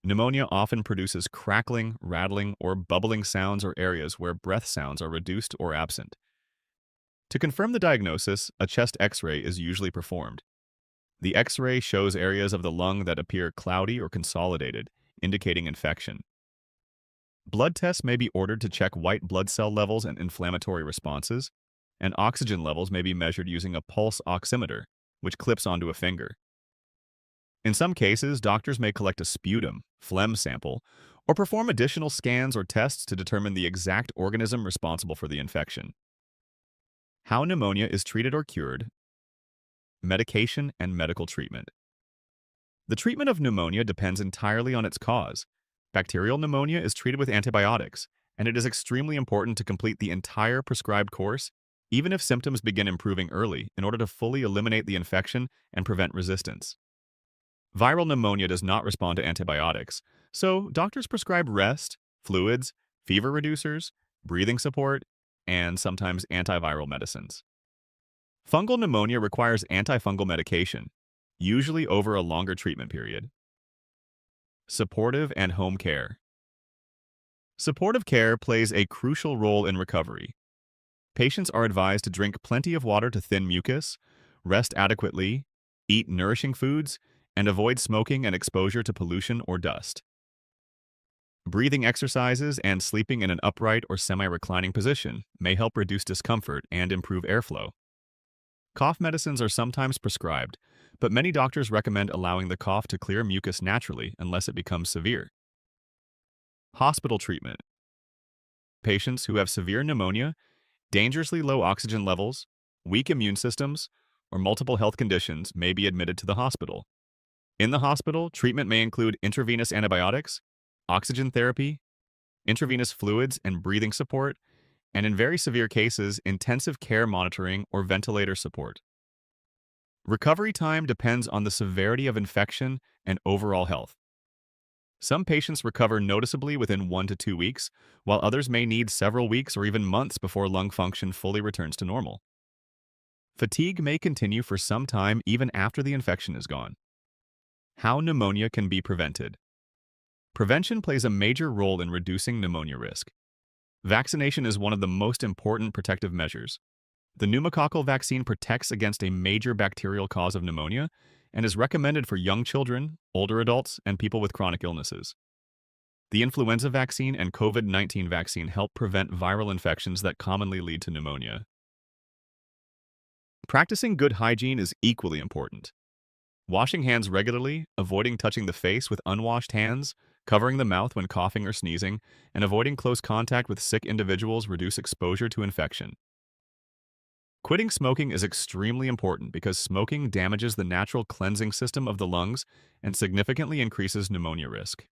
Pneumonia often produces crackling, rattling, or bubbling sounds or areas where breath sounds are reduced or absent. To confirm the diagnosis, a chest X-ray is usually performed. The X-ray shows areas of the lung that appear cloudy or consolidated, indicating infection. Blood tests may be ordered to check white blood cell levels and inflammatory responses, and oxygen levels may be measured using a pulse oximeter, which clips onto a finger. In some cases, doctors may collect a sputum, phlegm sample, or perform additional scans or tests to determine the exact organism responsible for the infection. How pneumonia is treated or cured. Medication and medical treatment. The treatment of pneumonia depends entirely on its cause. Bacterial pneumonia is treated with antibiotics, and it is extremely important to complete the entire prescribed course, even if symptoms begin improving early, in order to fully eliminate the infection and prevent resistance. Viral pneumonia does not respond to antibiotics, so doctors prescribe rest, fluids, fever reducers, breathing support, and sometimes antiviral medicines. Fungal pneumonia requires antifungal medication, usually over a longer treatment period. Supportive and home care. Supportive care plays a crucial role in recovery. Patients are advised to drink plenty of water to thin mucus, rest adequately, eat nourishing foods, and avoid smoking and exposure to pollution or dust. Breathing exercises and sleeping in an upright or semi-reclining position may help reduce discomfort and improve airflow. Cough medicines are sometimes prescribed, but many doctors recommend allowing the cough to clear mucus naturally unless it becomes severe. Hospital treatment. Patients who have severe pneumonia, dangerously low oxygen levels, weak immune systems, or multiple health conditions may be admitted to the hospital. In the hospital, treatment may include intravenous antibiotics, oxygen therapy, intravenous fluids and breathing support, and in very severe cases, intensive care monitoring or ventilator support. Recovery time depends on the severity of infection and overall health. Some patients recover noticeably within 1 to 2 weeks, while others may need several weeks or even months before lung function fully returns to normal. Fatigue may continue for some time even after the infection is gone. How pneumonia can be prevented. Prevention plays a major role in reducing pneumonia risk. Vaccination is one of the most important protective measures. The pneumococcal vaccine protects against a major bacterial cause of pneumonia and is recommended for young children, older adults, and people with chronic illnesses. The influenza vaccine and COVID-19 vaccine help prevent viral infections that commonly lead to pneumonia. Practicing good hygiene is equally important. Washing hands regularly, avoiding touching the face with unwashed hands, covering the mouth when coughing or sneezing, and avoiding close contact with sick individuals reduce exposure to infection. Quitting smoking is extremely important because smoking damages the natural cleansing system of the lungs and significantly increases pneumonia risk.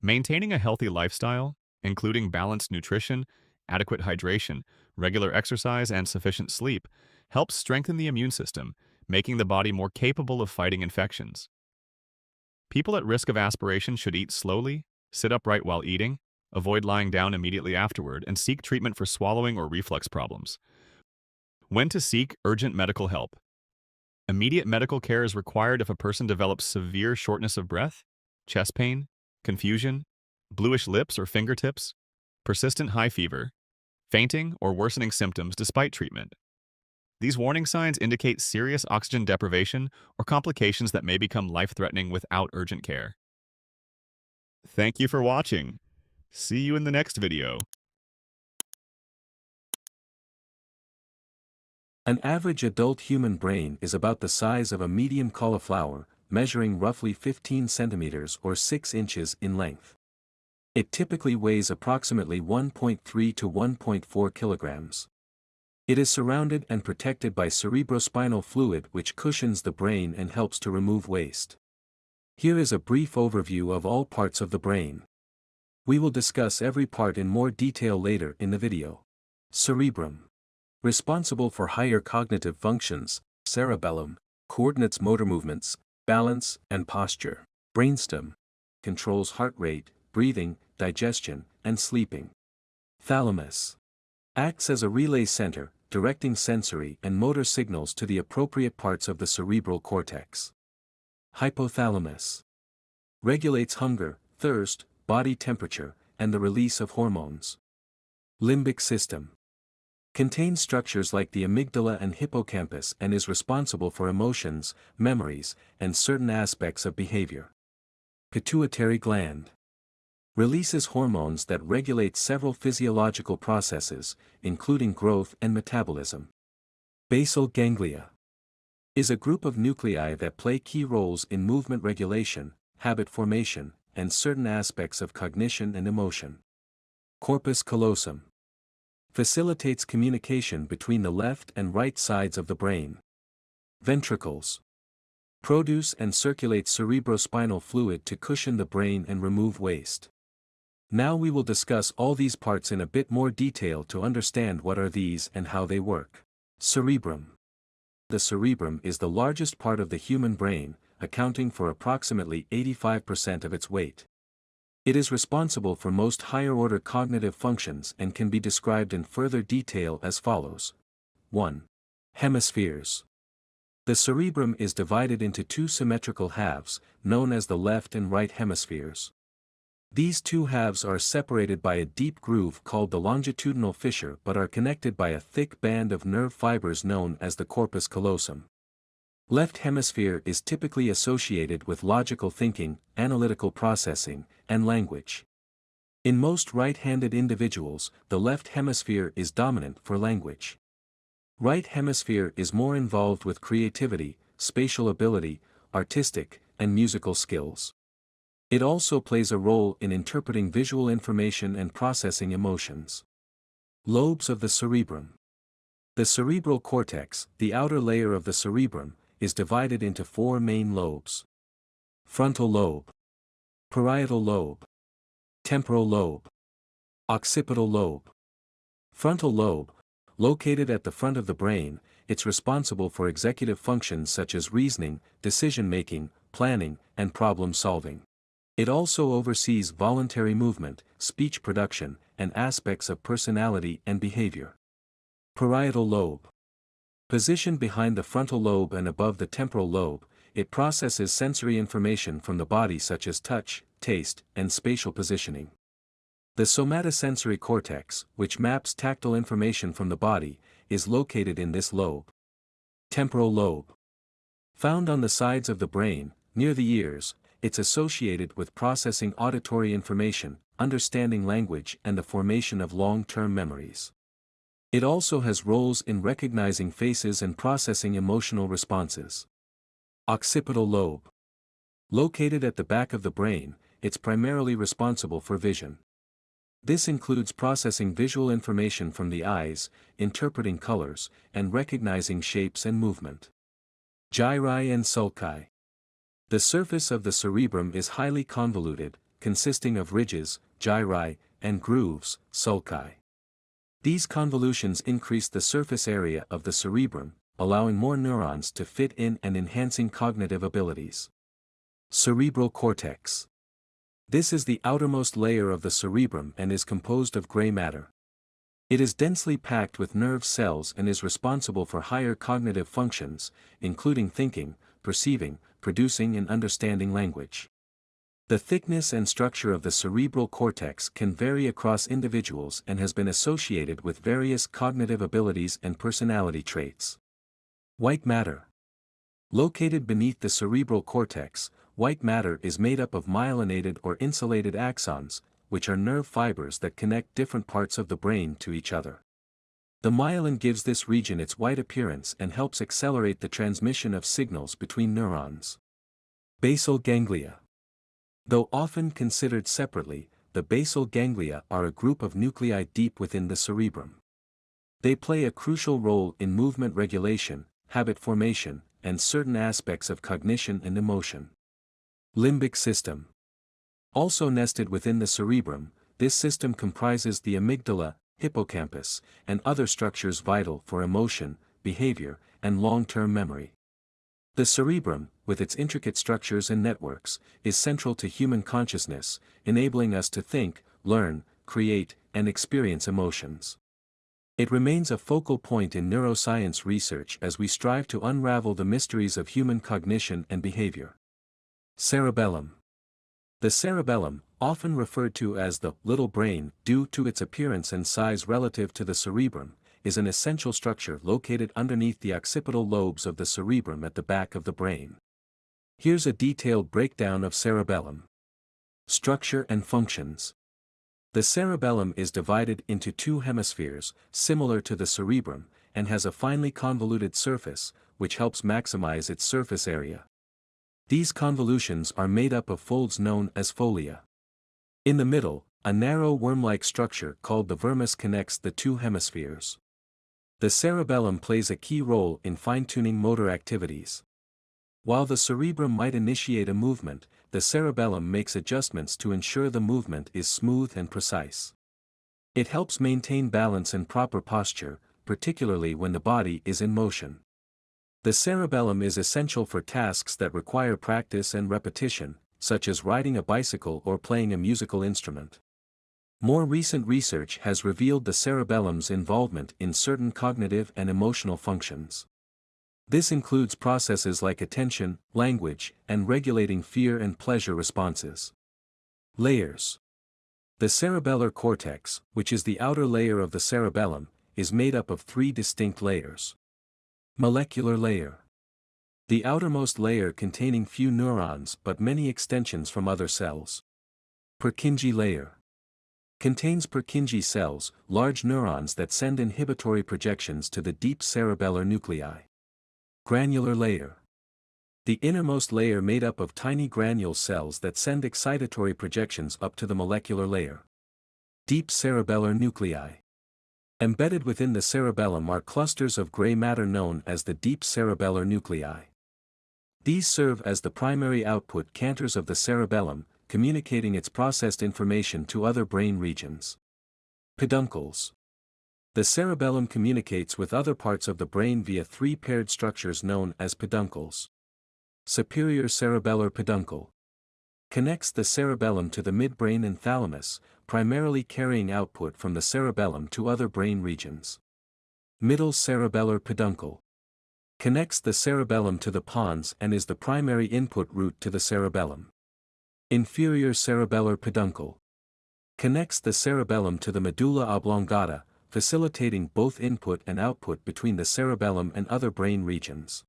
Maintaining a healthy lifestyle, including balanced nutrition, adequate hydration, regular exercise, and sufficient sleep, helps strengthen the immune system, making the body more capable of fighting infections. People at risk of aspiration should eat slowly, sit upright while eating, avoid lying down immediately afterward, and seek treatment for swallowing or reflux problems. When to seek urgent medical help. Immediate medical care is required if a person develops severe shortness of breath, chest pain, confusion, bluish lips or fingertips, persistent high fever, fainting, or worsening symptoms despite treatment. These warning signs indicate serious oxygen deprivation or complications that may become life-threatening without urgent care. Thank you for watching. See you in the next video. An average adult human brain is about the size of a medium cauliflower, measuring roughly 15 centimeters or 6 inches in length. It typically weighs approximately 1.3 to 1.4 kilograms. It is surrounded and protected by cerebrospinal fluid which cushions the brain and helps to remove waste. Here is a brief overview of all parts of the brain. We will discuss every part in more detail later in the video. Cerebrum. Responsible for higher cognitive functions, cerebellum, coordinates motor movements, balance, and posture. Brainstem. Controls heart rate, breathing, digestion, and sleeping. Thalamus. Acts as a relay center, directing sensory and motor signals to the appropriate parts of the cerebral cortex. Hypothalamus. Regulates hunger, thirst, body temperature, and the release of hormones. Limbic system. Contains structures like the amygdala and hippocampus and is responsible for emotions, memories, and certain aspects of behavior. Pituitary gland. Releases hormones that regulate several physiological processes, including growth and metabolism. Basal ganglia. Is a group of nuclei that play key roles in movement regulation, habit formation, and certain aspects of cognition and emotion. Corpus callosum. Facilitates communication between the left and right sides of the brain. Ventricles. Produce and circulate cerebrospinal fluid to cushion the brain and remove waste. Now we will discuss all these parts in a bit more detail to understand what are these and how they work. Cerebrum. The cerebrum is the largest part of the human brain, accounting for approximately 85% of its weight. It is responsible for most higher-order cognitive functions and can be described in further detail as follows. 1. Hemispheres. The cerebrum is divided into two symmetrical halves, known as the left and right hemispheres. These two halves are separated by a deep groove called the longitudinal fissure but are connected by a thick band of nerve fibers known as the corpus callosum. Left hemisphere is typically associated with logical thinking, analytical processing, and language. In most right-handed individuals, the left hemisphere is dominant for language. Right hemisphere is more involved with creativity, spatial ability, artistic, and musical skills. It also plays a role in interpreting visual information and processing emotions. Lobes of the cerebrum. The cerebral cortex, the outer layer of the cerebrum, is divided into four main lobes. Frontal lobe, parietal lobe, temporal lobe, occipital lobe. Frontal lobe, located at the front of the brain, it's responsible for executive functions such as reasoning, decision-making, planning, and problem-solving. It also oversees voluntary movement, speech production, and aspects of personality and behavior. Parietal lobe. Positioned behind the frontal lobe and above the temporal lobe, it processes sensory information from the body such as touch, taste, and spatial positioning. The somatosensory cortex, which maps tactile information from the body, is located in this lobe. Temporal lobe. Found on the sides of the brain, near the ears, it's associated with processing auditory information, understanding language, and the formation of long-term memories. It also has roles in recognizing faces and processing emotional responses. Occipital lobe. Located at the back of the brain, it's primarily responsible for vision. This includes processing visual information from the eyes, interpreting colors, and recognizing shapes and movement. Gyri and sulci. The surface of the cerebrum is highly convoluted, consisting of ridges, gyri, and grooves, sulci. These convolutions increase the surface area of the cerebrum, allowing more neurons to fit in and enhancing cognitive abilities. Cerebral cortex. This is the outermost layer of the cerebrum and is composed of gray matter. It is densely packed with nerve cells and is responsible for higher cognitive functions, including thinking, perceiving, producing and understanding language. The thickness and structure of the cerebral cortex can vary across individuals and has been associated with various cognitive abilities and personality traits. White matter. Located beneath the cerebral cortex, white matter is made up of myelinated or insulated axons, which are nerve fibers that connect different parts of the brain to each other. The myelin gives this region its white appearance and helps accelerate the transmission of signals between neurons. Basal ganglia. Though often considered separately, the basal ganglia are a group of nuclei deep within the cerebrum. They play a crucial role in movement regulation, habit formation, and certain aspects of cognition and emotion. Limbic system. Also nested within the cerebrum, this system comprises the amygdala, hippocampus, and other structures vital for emotion, behavior, and long-term memory. The cerebrum, with its intricate structures and networks, is central to human consciousness, enabling us to think, learn, create, and experience emotions. It remains a focal point in neuroscience research as we strive to unravel the mysteries of human cognition and behavior. Cerebellum. The cerebellum, often referred to as the little brain due to its appearance and size relative to the cerebrum, is an essential structure located underneath the occipital lobes of the cerebrum at the back of the brain. Here's a detailed breakdown of cerebellum. Structure and functions. The cerebellum is divided into two hemispheres, similar to the cerebrum, and has a finely convoluted surface, which helps maximize its surface area. These convolutions are made up of folds known as folia. In the middle, a narrow worm-like structure called the vermis connects the two hemispheres. The cerebellum plays a key role in fine-tuning motor activities. While the cerebrum might initiate a movement, the cerebellum makes adjustments to ensure the movement is smooth and precise. It helps maintain balance and proper posture, particularly when the body is in motion. The cerebellum is essential for tasks that require practice and repetition, such as riding a bicycle or playing a musical instrument. More recent research has revealed the cerebellum's involvement in certain cognitive and emotional functions. This includes processes like attention, language, and regulating fear and pleasure responses. Layers. The cerebellar cortex, which is the outer layer of the cerebellum, is made up of three distinct layers. Molecular layer. The outermost layer containing few neurons but many extensions from other cells. Purkinje layer. Contains Purkinje cells, large neurons that send inhibitory projections to the deep cerebellar nuclei. Granular layer. The innermost layer made up of tiny granule cells that send excitatory projections up to the molecular layer. Deep cerebellar nuclei. Embedded within the cerebellum are clusters of gray matter known as the deep cerebellar nuclei. These serve as the primary output cantors of the cerebellum, communicating its processed information to other brain regions. Peduncles. The cerebellum communicates with other parts of the brain via three paired structures known as peduncles. Superior cerebellar peduncle. Connects the cerebellum to the midbrain and thalamus, primarily carrying output from the cerebellum to other brain regions. Middle cerebellar peduncle. Connects the cerebellum to the pons and is the primary input route to the cerebellum. Inferior cerebellar peduncle. Connects the cerebellum to the medulla oblongata, facilitating both input and output between the cerebellum and other brain regions.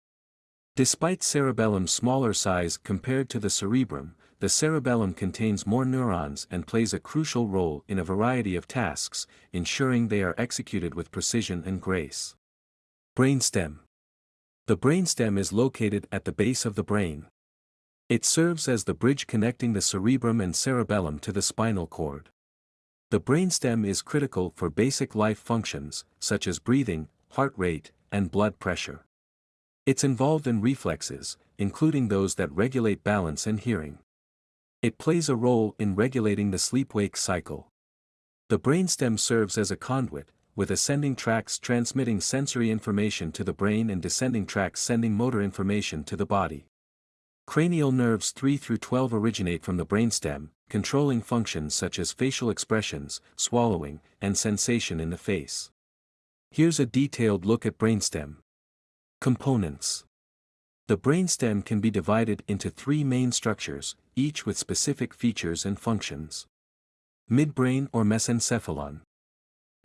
Despite cerebellum's smaller size compared to the cerebrum, the cerebellum contains more neurons and plays a crucial role in a variety of tasks, ensuring they are executed with precision and grace. Brainstem. The brainstem is located at the base of the brain. It serves as the bridge connecting the cerebrum and cerebellum to the spinal cord. The brainstem is critical for basic life functions, such as breathing, heart rate, and blood pressure. It's involved in reflexes, including those that regulate balance and hearing. It plays a role in regulating the sleep-wake cycle. The brainstem serves as a conduit, with ascending tracts transmitting sensory information to the brain and descending tracts sending motor information to the body. Cranial nerves 3 through 12 originate from the brainstem, controlling functions such as facial expressions, swallowing, and sensation in the face. Here's a detailed look at brainstem. Components. The brainstem can be divided into three main structures, each with specific features and functions. Midbrain or mesencephalon.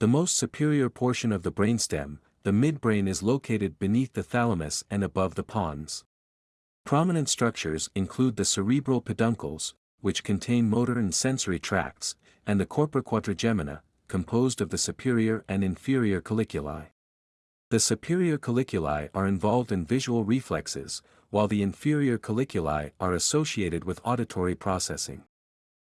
The most superior portion of the brainstem, the midbrain, is located beneath the thalamus and above the pons. Prominent structures include the cerebral peduncles, which contain motor and sensory tracts, and the corpora quadrigemina, composed of the superior and inferior colliculi. The superior colliculi are involved in visual reflexes, while the inferior colliculi are associated with auditory processing.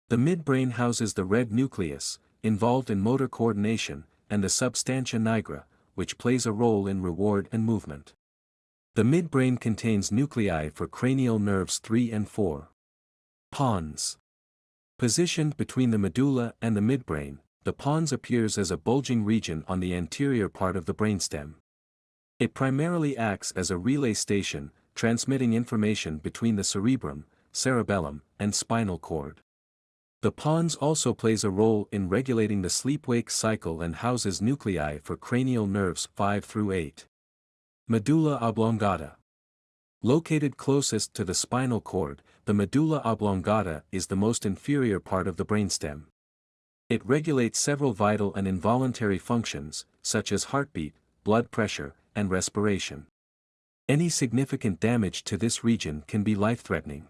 The midbrain houses the red nucleus, involved in motor coordination, and the substantia nigra, which plays a role in reward and movement. The midbrain contains nuclei for cranial nerves 3 and 4. Pons. Positioned between the medulla and the midbrain, the pons appears as a bulging region on the anterior part of the brainstem. It primarily acts as a relay station, transmitting information between the cerebrum, cerebellum, and spinal cord. The pons also plays a role in regulating the sleep-wake cycle and houses nuclei for cranial nerves 5 through 8. Medulla oblongata. Located closest to the spinal cord, the medulla oblongata is the most inferior part of the brainstem. It regulates several vital and involuntary functions, such as heartbeat, blood pressure, and respiration. Any significant damage to this region can be life-threatening.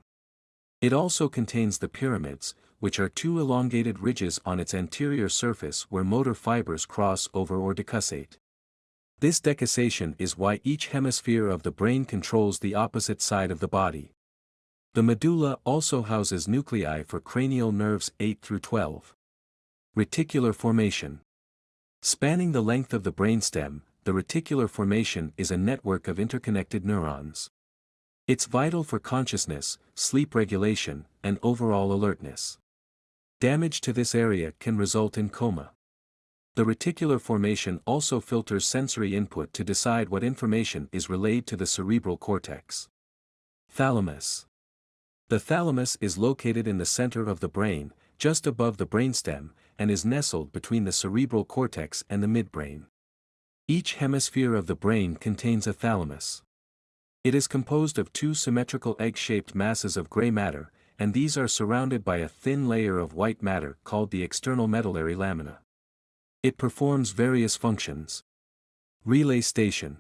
It also contains the pyramids, which are two elongated ridges on its anterior surface where motor fibers cross over or decussate. This decussation is why each hemisphere of the brain controls the opposite side of the body. The medulla also houses nuclei for cranial nerves 8 through 12. Reticular formation. Spanning the length of the brainstem, the reticular formation is a network of interconnected neurons. It's vital for consciousness, sleep regulation, and overall alertness. Damage to this area can result in coma. The reticular formation also filters sensory input to decide what information is relayed to the cerebral cortex. Thalamus. The thalamus is located in the center of the brain, just above the brainstem, and is nestled between the cerebral cortex and the midbrain. Each hemisphere of the brain contains a thalamus. It is composed of two symmetrical egg-shaped masses of gray matter, and these are surrounded by a thin layer of white matter called the external medullary lamina. It performs various functions. Relay station.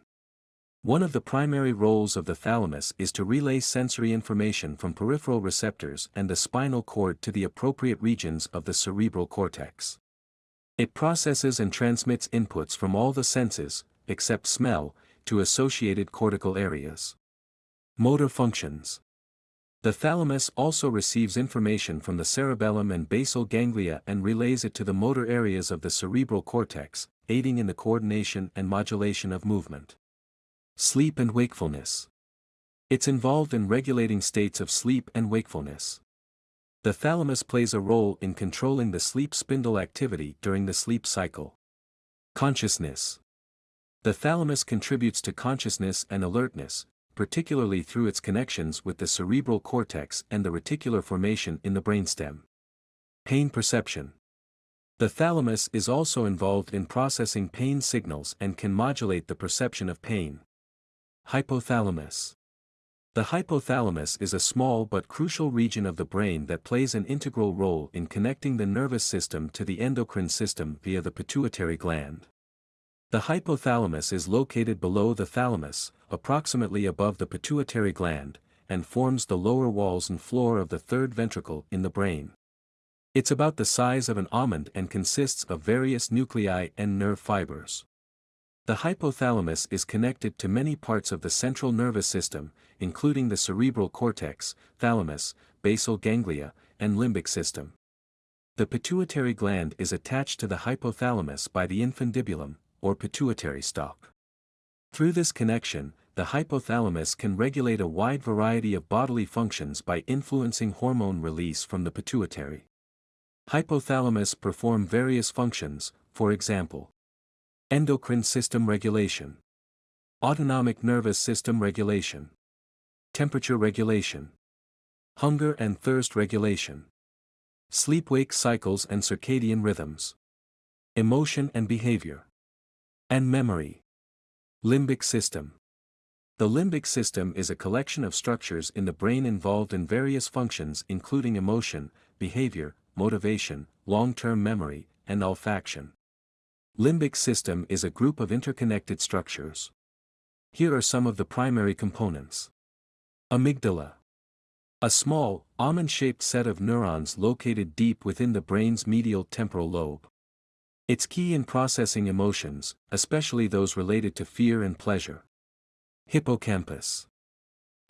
One of the primary roles of the thalamus is to relay sensory information from peripheral receptors and the spinal cord to the appropriate regions of the cerebral cortex. It processes and transmits inputs from all the senses, except smell, to associated cortical areas. Motor functions. The thalamus also receives information from the cerebellum and basal ganglia and relays it to the motor areas of the cerebral cortex, aiding in the coordination and modulation of movement. Sleep and wakefulness. It's involved in regulating states of sleep and wakefulness. The thalamus plays a role in controlling the sleep spindle activity during the sleep cycle. Consciousness. The thalamus contributes to consciousness and alertness, particularly through its connections with the cerebral cortex and the reticular formation in the brainstem. Pain perception. The thalamus is also involved in processing pain signals and can modulate the perception of pain. Hypothalamus. The hypothalamus is a small but crucial region of the brain that plays an integral role in connecting the nervous system to the endocrine system via the pituitary gland. The hypothalamus is located below the thalamus, approximately above the pituitary gland, and forms the lower walls and floor of the third ventricle in the brain. It's about the size of an almond and consists of various nuclei and nerve fibers. The hypothalamus is connected to many parts of the central nervous system, including the cerebral cortex, thalamus, basal ganglia, and limbic system. The pituitary gland is attached to the hypothalamus by the infundibulum, or pituitary stalk. Through this connection, the hypothalamus can regulate a wide variety of bodily functions by influencing hormone release from the pituitary. Hypothalamus perform various functions, for example, endocrine system regulation, autonomic nervous system regulation, temperature regulation, hunger and thirst regulation, sleep-wake cycles and circadian rhythms, emotion and behavior, and memory. Limbic system. The limbic system is a collection of structures in the brain involved in various functions including emotion, behavior, motivation, long-term memory, and olfaction. Limbic system is a group of interconnected structures. Here are some of the primary components. Amygdala. A small, almond-shaped set of neurons located deep within the brain's medial temporal lobe. It's key in processing emotions, especially those related to fear and pleasure. Hippocampus.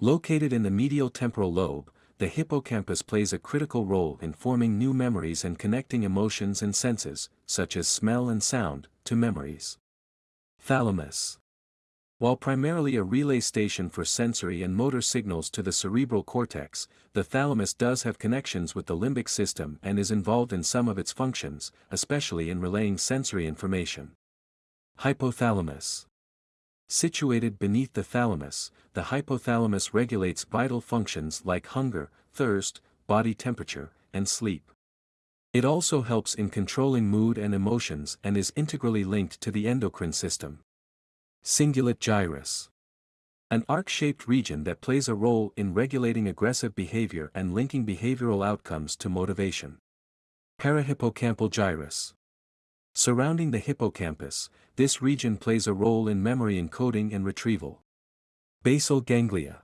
Located in the medial temporal lobe, the hippocampus plays a critical role in forming new memories and connecting emotions and senses, such as smell and sound, to memories. Thalamus. While primarily a relay station for sensory and motor signals to the cerebral cortex, the thalamus does have connections with the limbic system and is involved in some of its functions, especially in relaying sensory information. Hypothalamus. Situated beneath the thalamus, the hypothalamus regulates vital functions like hunger, thirst, body temperature, and sleep. It also helps in controlling mood and emotions and is integrally linked to the endocrine system. Cingulate gyrus. An arc-shaped region that plays a role in regulating aggressive behavior and linking behavioral outcomes to motivation. Parahippocampal gyrus. Surrounding the hippocampus, this region plays a role in memory encoding and retrieval. Basal ganglia.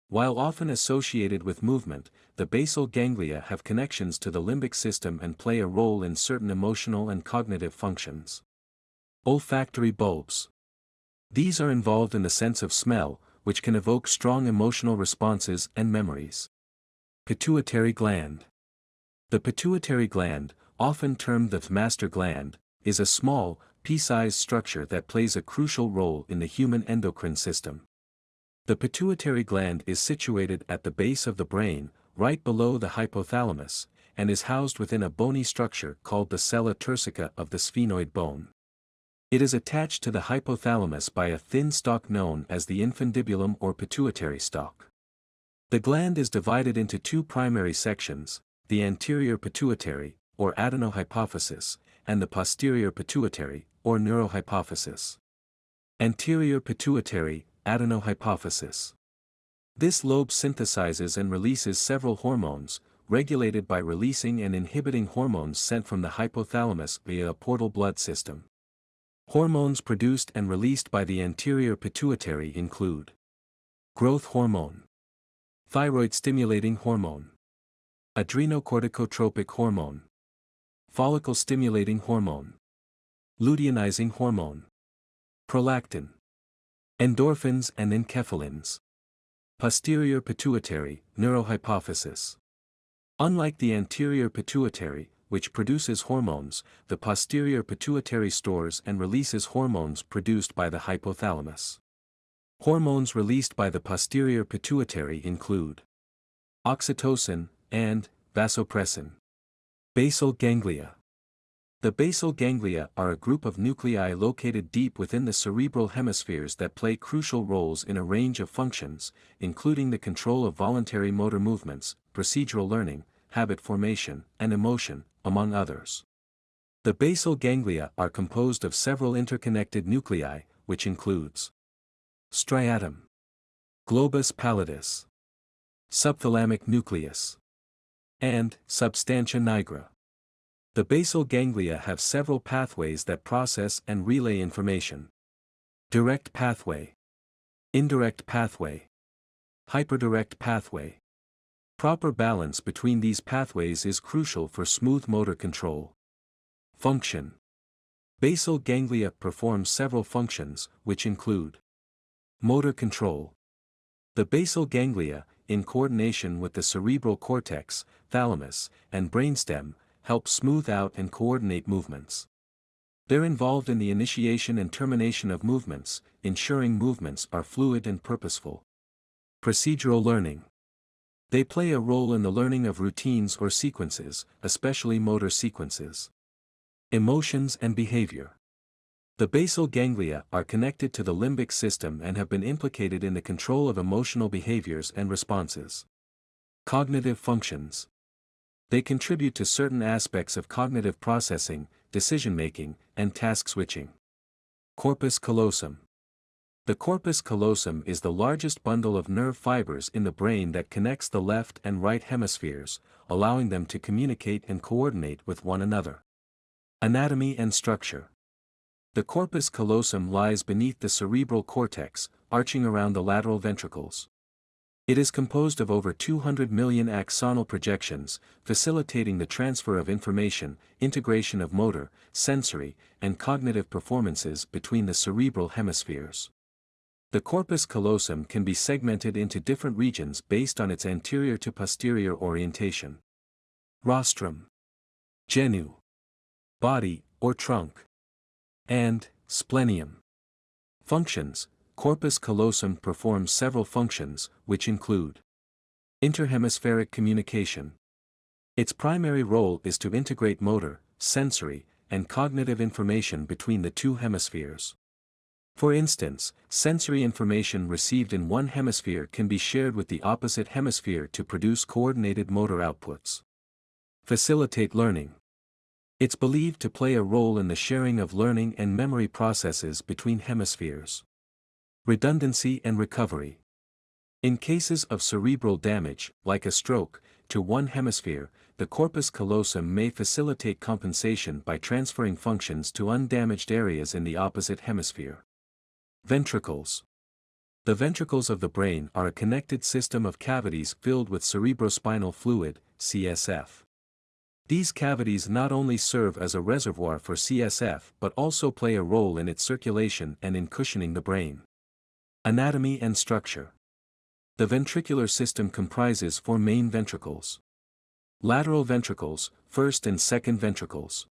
While often associated with movement, the basal ganglia have connections to the limbic system and play a role in certain emotional and cognitive functions. Olfactory bulbs. These are involved in the sense of smell, which can evoke strong emotional responses and memories. Pituitary gland. The pituitary gland, often termed the master gland, is a small, pea-sized structure that plays a crucial role in the human endocrine system. The pituitary gland is situated at the base of the brain, right below the hypothalamus, and is housed within a bony structure called the sella turcica of the sphenoid bone. It is attached to the hypothalamus by a thin stalk known as the infundibulum or pituitary stalk. The gland is divided into two primary sections, the anterior pituitary, or adenohypophysis, and the posterior pituitary, or neurohypophysis. Anterior pituitary, adenohypophysis. This lobe synthesizes and releases several hormones, regulated by releasing and inhibiting hormones sent from the hypothalamus via a portal blood system. Hormones produced and released by the anterior pituitary include growth hormone, thyroid-stimulating hormone, adrenocorticotropic hormone, follicle-stimulating hormone, luteinizing hormone, prolactin, endorphins and enkephalins. Posterior pituitary, neurohypophysis. Unlike the anterior pituitary, which produces hormones, the posterior pituitary stores and releases hormones produced by the hypothalamus. Hormones released by the posterior pituitary include oxytocin and vasopressin. Basal ganglia. The basal ganglia are a group of nuclei located deep within the cerebral hemispheres that play crucial roles in a range of functions, including the control of voluntary motor movements, procedural learning, habit formation, and emotion, among others. The basal ganglia are composed of several interconnected nuclei, which includes striatum, globus pallidus, subthalamic nucleus, and substantia nigra. The basal ganglia have several pathways that process and relay information. Direct pathway, indirect pathway, hyperdirect pathway. Proper balance between these pathways is crucial for smooth motor control. Function. Basal ganglia perform several functions, which include motor control. The basal ganglia, in coordination with the cerebral cortex, thalamus, and brainstem, help smooth out and coordinate movements. They're involved in the initiation and termination of movements, ensuring movements are fluid and purposeful. Procedural learning. They play a role in the learning of routines or sequences, especially motor sequences. Emotions and behavior. The basal ganglia are connected to the limbic system and have been implicated in the control of emotional behaviors and responses. Cognitive functions. They contribute to certain aspects of cognitive processing, decision-making, and task switching. Corpus callosum. The corpus callosum is the largest bundle of nerve fibers in the brain that connects the left and right hemispheres, allowing them to communicate and coordinate with one another. Anatomy and structure. The corpus callosum lies beneath the cerebral cortex, arching around the lateral ventricles. It is composed of over 200 million axonal projections, facilitating the transfer of information, integration of motor, sensory, and cognitive performances between the cerebral hemispheres. The corpus callosum can be segmented into different regions based on its anterior to posterior orientation. Rostrum, genu, body or trunk, and splenium. Functions. Corpus callosum performs several functions, which include interhemispheric communication. Its primary role is to integrate motor, sensory, and cognitive information between the two hemispheres. For instance, sensory information received in one hemisphere can be shared with the opposite hemisphere to produce coordinated motor outputs. Facilitate learning. It's believed to play a role in the sharing of learning and memory processes between hemispheres. Redundancy and recovery. In cases of cerebral damage, like a stroke, to one hemisphere, the corpus callosum may facilitate compensation by transferring functions to undamaged areas in the opposite hemisphere. Ventricles. The ventricles of the brain are a connected system of cavities filled with cerebrospinal fluid, CSF. These cavities not only serve as a reservoir for CSF but also play a role in its circulation and in cushioning the brain. Anatomy and structure. The ventricular system comprises four main ventricles. Lateral ventricles, first and second ventricles.